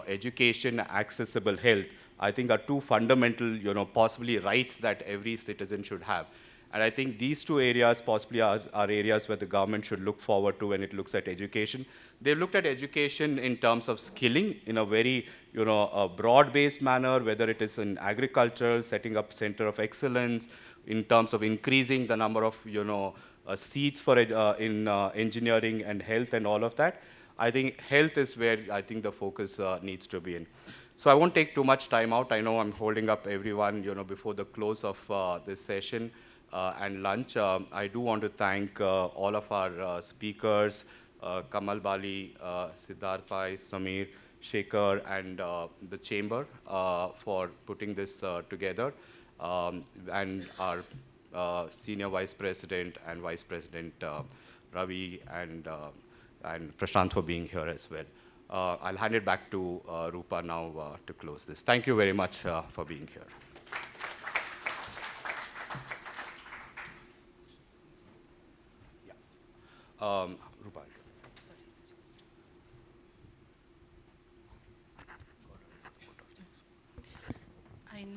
education, accessible health, I think are two fundamental, possibly rights that every citizen should have. And I think these two areas possibly are areas where the government should look forward to when it looks at education. They've looked at education in terms of skilling in a very, a broad-based manner, whether it is in agriculture, setting up center of excellence, in terms of increasing the number of, seats for in engineering and health and all of that. I think health is where I think the focus needs to be in. So I won't take too much time out. I know I'm holding up everyone, before the close of this session. And lunch. I do want to thank all of our speakers, Kamal Bali, Siddharth Pai, Samir, Sekar, and the Chamber for putting this together, and our Senior Vice President and Vice President Ravi and Prashant for being here as well. I'll hand it back to Roopa now to close this. Thank you very much for being here. Roopa.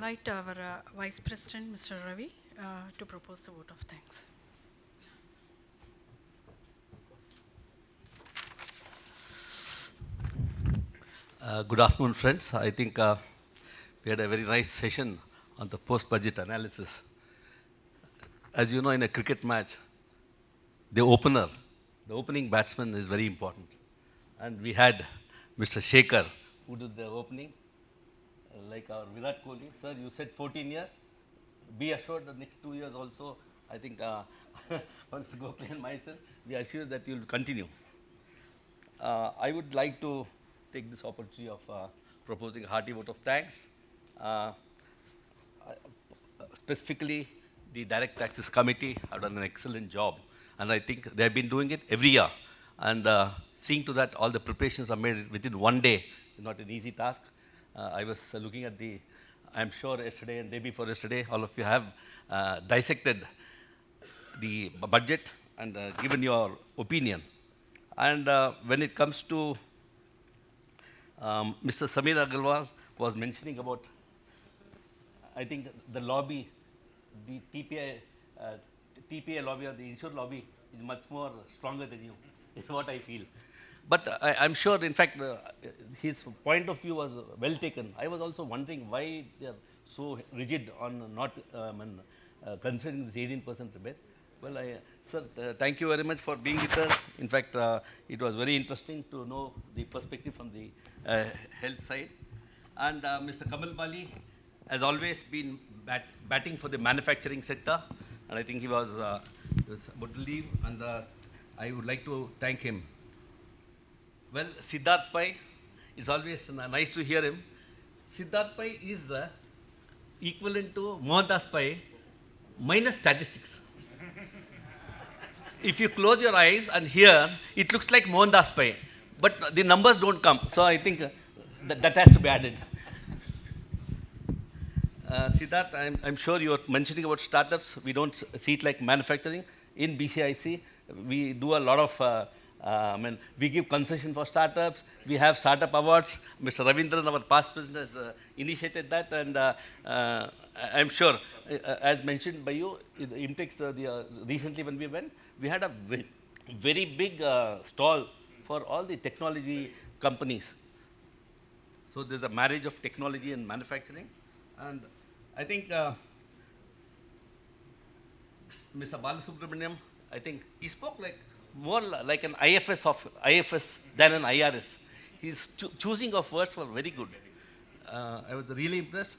invite our Vice President, Mr. Ravi, to propose the vote of thanks. Good afternoon, friends. I think we had a very nice session on the post-budget analysis. As you know, in a cricket match, the opening batsman is very important. And we had Mr. Sekar, who did the opening, like our Virat Kohli. Sir, you said 14 years. Be assured the next 2 years also, I think, once Gokhale and myself, we are sure that you will continue. I would like to take this opportunity of proposing a hearty vote of thanks. Specifically, the Direct Taxes Committee have done an excellent job. And I think they have been doing it every year. And seeing to that all the preparations are made within 1 day is not an easy task. I was looking at I'm sure yesterday and day before yesterday, all of you have dissected the budget and given your opinion. And when it comes to Mr. Samir Agarwal was mentioning about, I think the lobby, the TPA lobby or the insurance lobby is much more stronger than you, is what I feel. But I'm sure, in fact, his point of view was well taken. I was also wondering why they are so rigid on not considering this 18% rebate. Well, sir, thank you very much for being with us. In fact, it was very interesting to know the perspective from the health side. And Mr. Kamal Bali has always been batting for the manufacturing sector. And I think he was about to leave. And I would like to thank him. Well, Siddharth Pai, it's always nice to hear him. Siddharth Pai is equivalent to Mohandas Pai minus statistics. If you close your eyes and hear, it looks like Mohandas Pai, but the numbers don't come. So I think that has to be added. Siddharth, I'm sure you're mentioning about startups. We don't see it like manufacturing. In BCIC, we do a lot of we give concession for startups. We have startup awards. Mr. Ravindran, our past president, has initiated that. And I'm sure, as mentioned by you, in Intex, recently when we went, we had a very big stall for all the technology companies. So there's a marriage of technology and manufacturing. And I think Mr. Balasubramaniam, I think he spoke more like an IFS than an IRS. His choosing of words were very good. I was really impressed.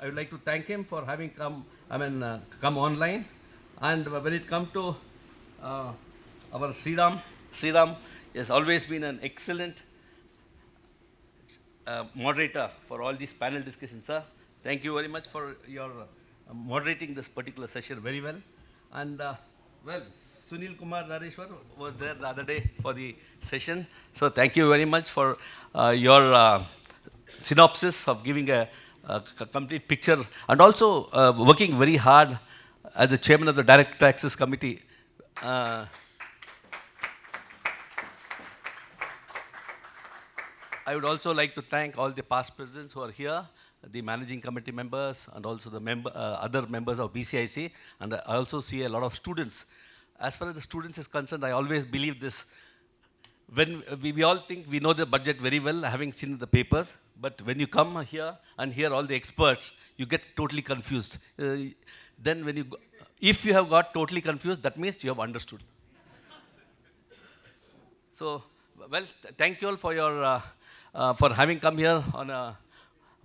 I would like to thank him for having come online. And when it comes to our Sriram has always been an excellent moderator for all these panel discussions, sir. Thank you very much for your moderating this particular session very well. And well, Sunil Kumar Nareshwar was there the other day for the session. So thank you very much for your synopsis of giving a complete picture and also working very hard as the chairman of the Direct Taxes Committee. I would also like to thank all the past presidents who are here, the managing committee members, and also the other members of BCIC. And I also see a lot of students. As far as the students is concerned, I always believe this. When we all think we know the budget very well, having seen the papers, but when you come here and hear all the experts, you get totally confused. Then when if you have got totally confused, that means you have understood. So, well, thank you all for your for having come here on a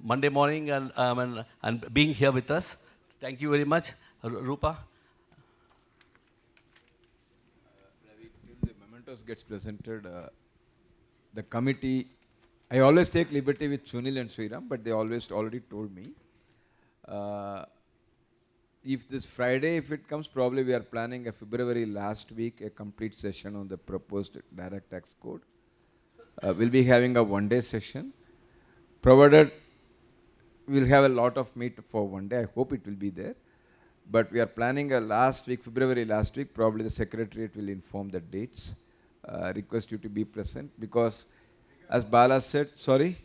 Monday morning and being here with us. Thank you very much. Roopa? Till the mementos gets presented, the committee, I always take liberty with Sunil and Sriram, but they always already told me. If this Friday, if it comes, probably we are planning a February last week, a complete session on the proposed direct tax code. We'll be having a one-day session. Provided we'll have a lot of meat for one day. I hope it will be there. But we are planning a last week, February last week, probably the Secretariat will inform the dates. Request you to be present because as Bala said, sorry?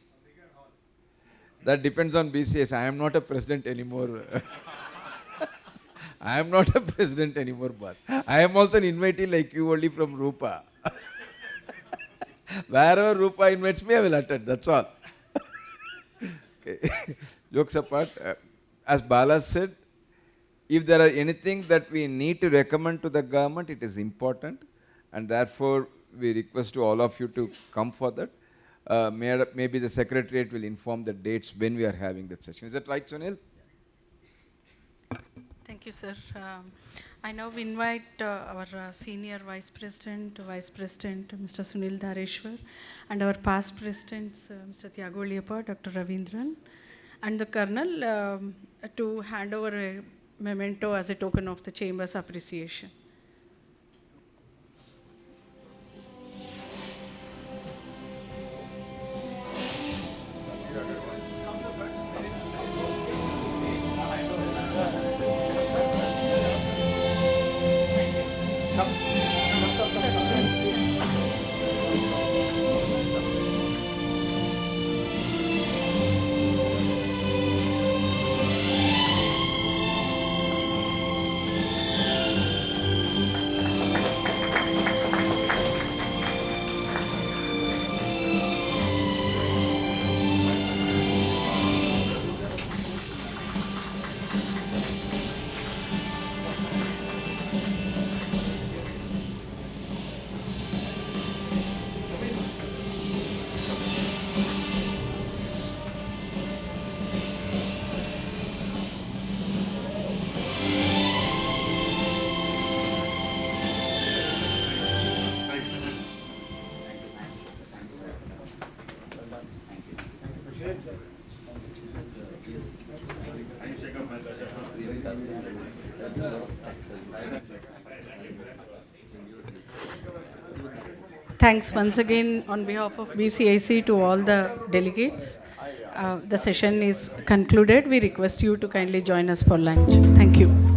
That depends on BCS. I am not a president anymore. I am not a president anymore, boss. I am also an invitee like you, only from Roopa. Wherever Roopa invites me, I will attend. That's all. Okay. Jokes apart, as Bala said, if there are anything that we need to recommend to the government, it is important, and therefore we request to all of you to come for that. Maybe the Secretariat will inform the dates when we are having that session. Is that right, Sunil? Thank you, sir. I now invite our Senior Vice President, Mr. Sunil Dhareshwar, and our past Presidents, Mr. Tyagoliyappa, Dr. Ravindran, and the Colonel to hand over a memento as a token of the Chamber's appreciation. Thanks once again on behalf of BCIC to all the delegates. The session is concluded. We request you to kindly join us for lunch. Thank you.